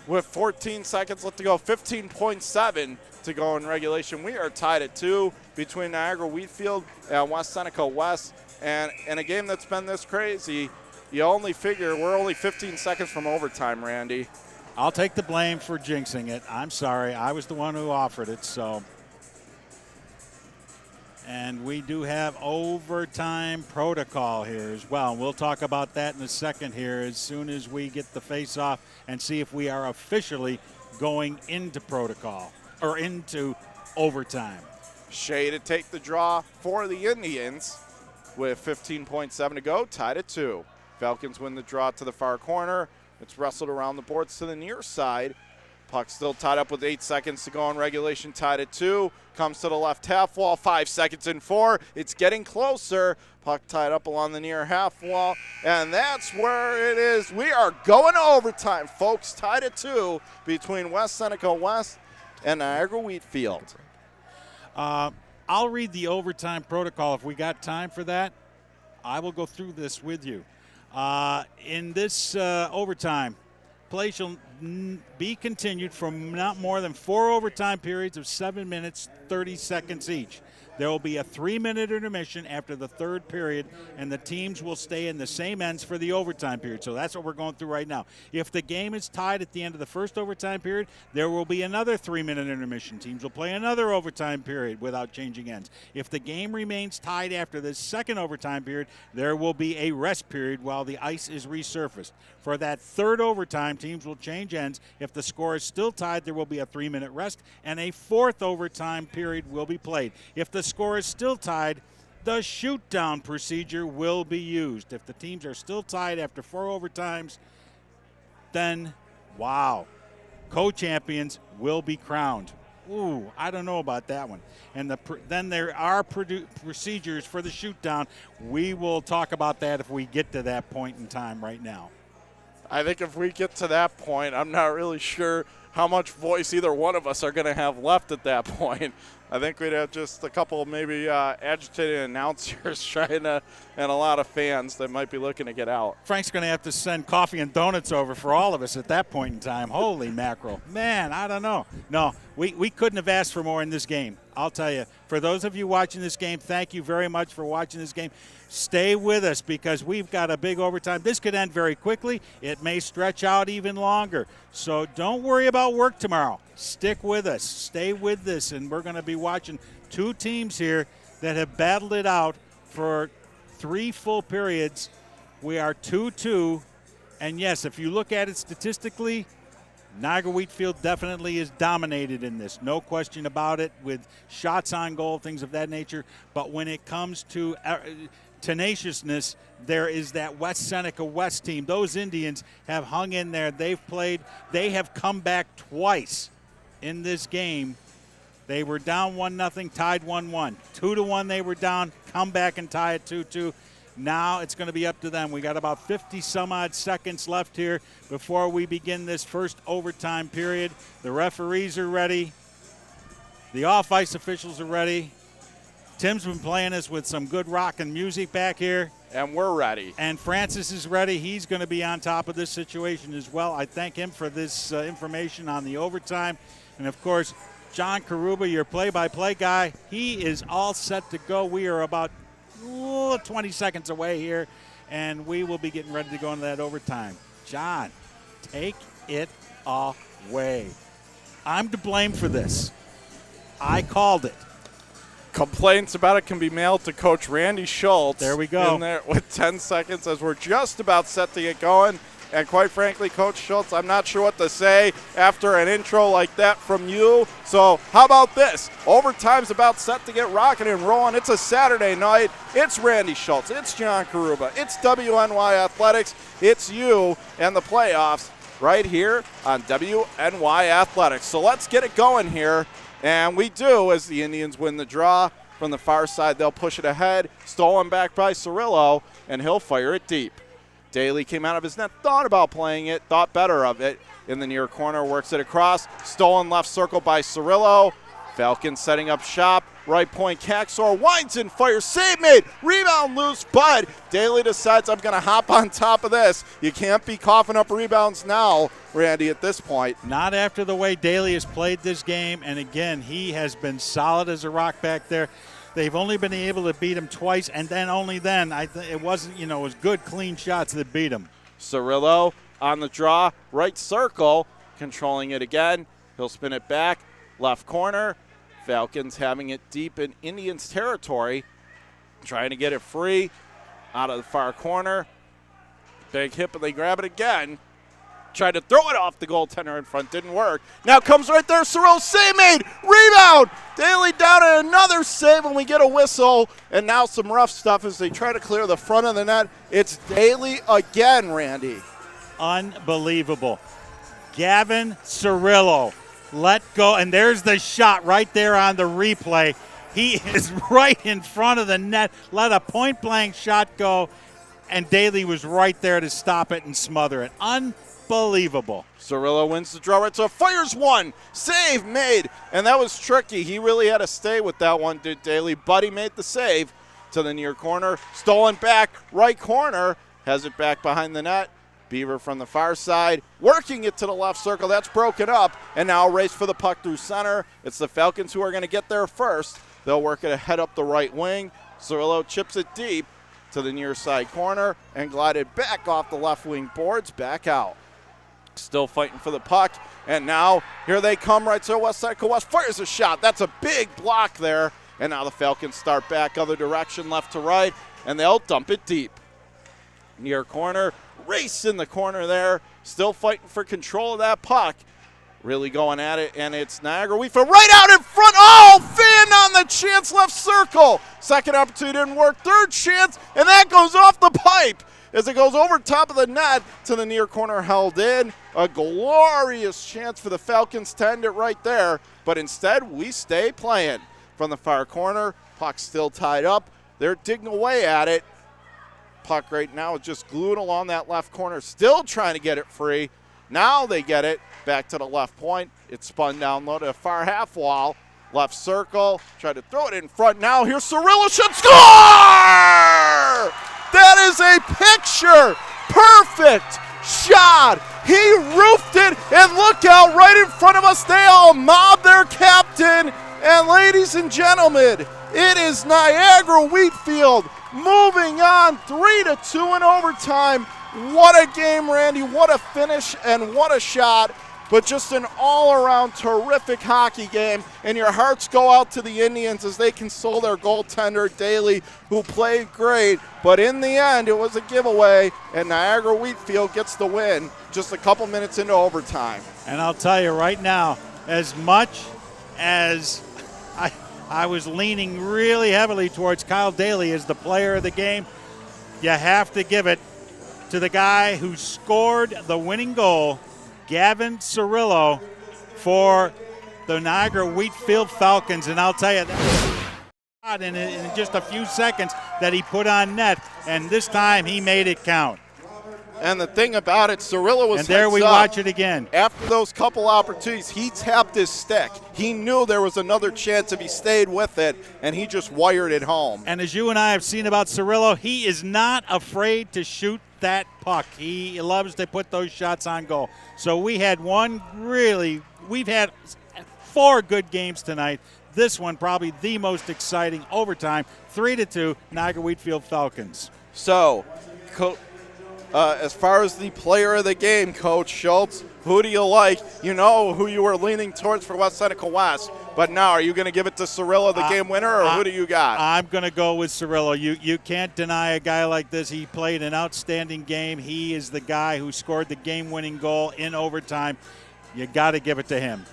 With 14 seconds left to go, 15.7 to go in regulation. We are tied at 2 between Niagara Wheatfield and West Seneca West. And in a game that's been this crazy, you only figure we're only 15 seconds from overtime, Randy. I'll take the blame for jinxing it. I'm sorry. I was the one who offered it, so. And we do have overtime protocol here as well. We'll talk about that in a second here as soon as we get the face-off and see if we are officially going into protocol or into overtime. Shea to take the draw for the Indians with 15.7 to go, tied at 2. Falcons win the draw to the far corner. It's wrestled around the boards to the near side. Puck still tied up with 8 seconds to go in regulation, tied at 2. Comes to the left half wall, 5 seconds in 4. It's getting closer. Puck tied up along the near half wall, and that's where it is. We are going to overtime, folks. Tied at 2 between West Seneca West and Niagara Wheatfield. I'll read the overtime protocol if we got time for that. I will go through this with you. In this overtime, play shall be continued from not more than 4 overtime periods of 7 minutes, 30 seconds each. There will be a 3-minute intermission after the third period, and the teams will stay in the same ends for the overtime period. So that's what we're going through right now. If the game is tied at the end of the first overtime period, there will be another 3-minute intermission. Teams will play another overtime period without changing ends. If the game remains tied after the second overtime period, there will be a rest period while the ice is resurfaced. For that third overtime, teams will change ends. If the score is still tied, there will be a 3-minute rest, and a fourth overtime period will be played. If the score is still tied, the shoot-down procedure will be used. If the teams are still tied after 4 overtimes, then, wow, co-champions will be crowned. Ooh, I don't know about that one. And then there are procedures for the shoot-down. We will talk about that if we get to that point in time right now. I think if we get to that point, I'm not really sure how much voice either one of us are going to have left at that point. I think we'd have just a couple maybe agitated announcers trying to, and a lot of fans that might be looking to get out. Frank's going to have to send coffee and donuts over for all of us at that point in time. Holy mackerel. Man, I don't know. No, we couldn't have asked for more in this game. I'll tell you, for those of you watching this game, thank you very much for watching this game. Stay with us because we've got a big overtime. This could end very quickly. It may stretch out even longer. So don't worry about work tomorrow. Stick with us. Stay with this, and we're going to be watching 2 teams here that have battled it out for 3 full periods. We are 2-2, and yes, if you look at it statistically, Niagara Wheatfield definitely is dominated in this. No question about it, with shots on goal, things of that nature. But when it comes to tenaciousness, there is that West Seneca West team. Those Indians have hung in there. They've played. They have come back twice in this game. They were down 1-0, tied 1-1. 2-1 they were down, come back and tie it 2-2. Now it's going to be up to them. We got about 50-some-odd seconds left here before we begin this first overtime period. The referees are ready. The off-ice officials are ready. Tim's been playing us with some good rock and music back here. And we're ready. And Francis is ready. He's going to be on top of this situation as well. I thank him for this information on the overtime. And, of course, John Karuba, your play-by-play guy, he is all set to go. We are about 20 seconds away here, and we will be getting ready to go into that overtime. John, take it away. I'm to blame for this. I called it. Complaints about it can be mailed to Coach Randy Schultz. There we go. In there with 10 seconds as we're just about set to get going. And quite frankly, Coach Schultz, I'm not sure what to say after an intro like that from you. So how about this? Overtime's about set to get rocking and rolling. It's a Saturday night. It's Randy Schultz. It's John Karuba. It's WNY Athletics. It's you and the playoffs right here on WNY Athletics. So let's get it going here. And we do, as the Indians win the draw. From the far side, they'll push it ahead. Stolen back by Cirillo, and he'll fire it deep. Daly came out of his net, thought about playing it, thought better of it. In the near corner, works it across. Stolen left circle by Cirillo. Falcons setting up shop. Right point, Kaxor winds and fires. Save made. Rebound loose, but Daly decides I'm going to hop on top of this. You can't be coughing up rebounds now, Randy, at this point. Not after the way Daly has played this game. And, again, he has been solid as a rock back there. They've only been able to beat him twice, and then only then. It wasn't, it was good, clean shots that beat him. Cirillo on the draw. Right circle, controlling it again. He'll spin it back. Left corner. Falcons having it deep in Indians territory, trying to get it free out of the far corner. Big hit, but they grab it again. Tried to throw it off the goaltender in front, didn't work. Now comes right there, Cirillo, save made, rebound! Daly down and another save, and we get a whistle. And now some rough stuff as they try to clear the front of the net. It's Daly again, Randy. Unbelievable. Gavin Cirillo. Let go, and there's the shot right there on the replay. He is right in front of the net. Let a point-blank shot go, and Daly was right there to stop it and smother it. Unbelievable. Cirillo wins the draw right, so fires one. Save made, and that was tricky. He really had to stay with that one, did Daly, but he made the save to the near corner. Stolen back, right corner, has it back behind the net. Beaver from the far side, working it to the left circle. That's broken up, and now a race for the puck through center. It's the Falcons who are going to get there first. They'll work it ahead up the right wing. Cirillo chips it deep to the near side corner and glided back off the left wing boards, back out. Still fighting for the puck, and now here they come right to West Seneca West. Fires a shot. That's a big block there, and now the Falcons start back other direction, left to right, and they'll dump it deep. Near corner. Race in the corner there, still fighting for control of that puck. Really going at it, and it's Niagara Wheatfield right out in front. Oh, Finn on the chance, left circle. Second opportunity didn't work. Third chance, and that goes off the pipe as it goes over top of the net to the near corner, held in. A glorious chance for the Falcons to end it right there, but instead we stay playing. From the far corner, puck still tied up. They're digging away at it. Puck right now is just glued along that left corner, still trying to get it free. Now they get it back to the left point. It's spun down low to the far half wall. Left circle, tried to throw it in front. Now here's Cirillo, should score! That is a picture perfect shot. He roofed it, and look out right in front of us. They all mob their captain. And ladies and gentlemen, it is Niagara Wheatfield moving on 3-2 in overtime. What a game, Randy. What a finish and what a shot. But just an all-around terrific hockey game. And your hearts go out to the Indians as they console their goaltender, Daly, who played great. But in the end, it was a giveaway, and Niagara Wheatfield gets the win just a couple minutes into overtime. And I'll tell you right now, as much as I was leaning really heavily towards Kyle Daly as the player of the game. You have to give it to the guy who scored the winning goal, Gavin Cirillo, for the Niagara Wheatfield Falcons. And I'll tell you, that in just a few seconds that he put on net, and this time he made it count. And the thing about it, Cirillo was and there we watch it again. After those couple opportunities, he tapped his stick. He knew there was another chance if he stayed with it, and he just wired it home. And as you and I have seen about Cirillo, he is not afraid to shoot that puck. He loves to put those shots on goal. So we've had 4 good games tonight. This one probably the most exciting. Overtime, 3-2, Niagara Wheatfield Falcons. So, as far as the player of the game, Coach Schultz, who do you like? You know who you were leaning towards for West Seneca West, but now are you going to give it to Cirillo, the game winner, or who do you got? I'm going to go with Cirillo. You can't deny a guy like this. He played an outstanding game. He is the guy who scored the game-winning goal in overtime. You got to give it to him.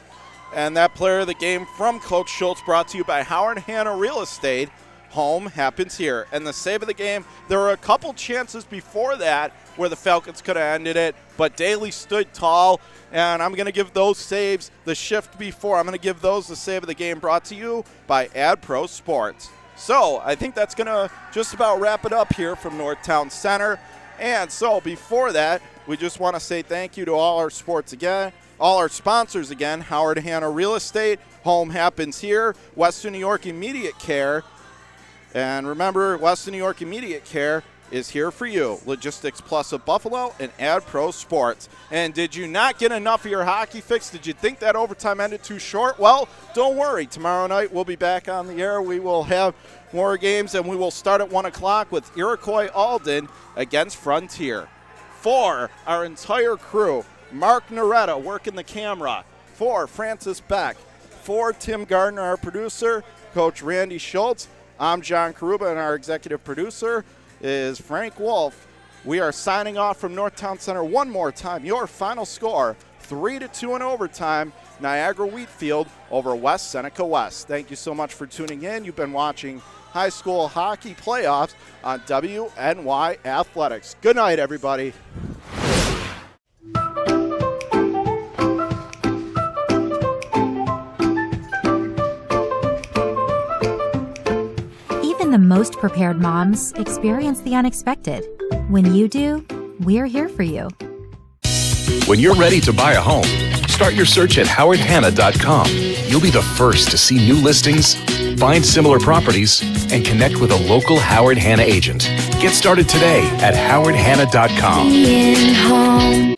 And that player of the game from Coach Schultz brought to you by Howard Hanna Real Estate. Home happens here. And the save of the game, there were a couple chances before that where the Falcons could have ended it, but Daly stood tall, and I'm going to give those saves the shift before. I'm going to give those the save of the game, brought to you by AdPro Sports. So I think that's going to just about wrap it up here from Northtown Center. And so before that, we just want to say thank you to all our sports again, all our sponsors again, Howard Hanna Real Estate, Home Happens Here, Western New York Immediate Care. And remember, Western New York Immediate Care is here for you. Logistics Plus of Buffalo and AdPro Sports. And did you not get enough of your hockey fix? Did you think that overtime ended too short? Well, don't worry. Tomorrow night we'll be back on the air. We will have more games, and we will start at 1 o'clock with Iroquois Alden against Frontier. For our entire crew, Mark Noretta working the camera. For Francis Beck. For Tim Gardner, our producer. Coach Randy Schultz. I'm John Karuba, and our executive producer is Frank Wolf. We are signing off from Northtown Center one more time. Your final score, 3-2 in overtime, Niagara Wheatfield over West Seneca West. Thank you so much for tuning in. You've been watching high school hockey playoffs on WNY Athletics. Good night, everybody. The most prepared moms experience the unexpected. When you do, we're here for you. When you're ready to buy a home, start your search at howardhanna.com. You'll be the first to see new listings, find similar properties, and connect with a local Howard Hanna agent. Get started today at howardhanna.com. Being home.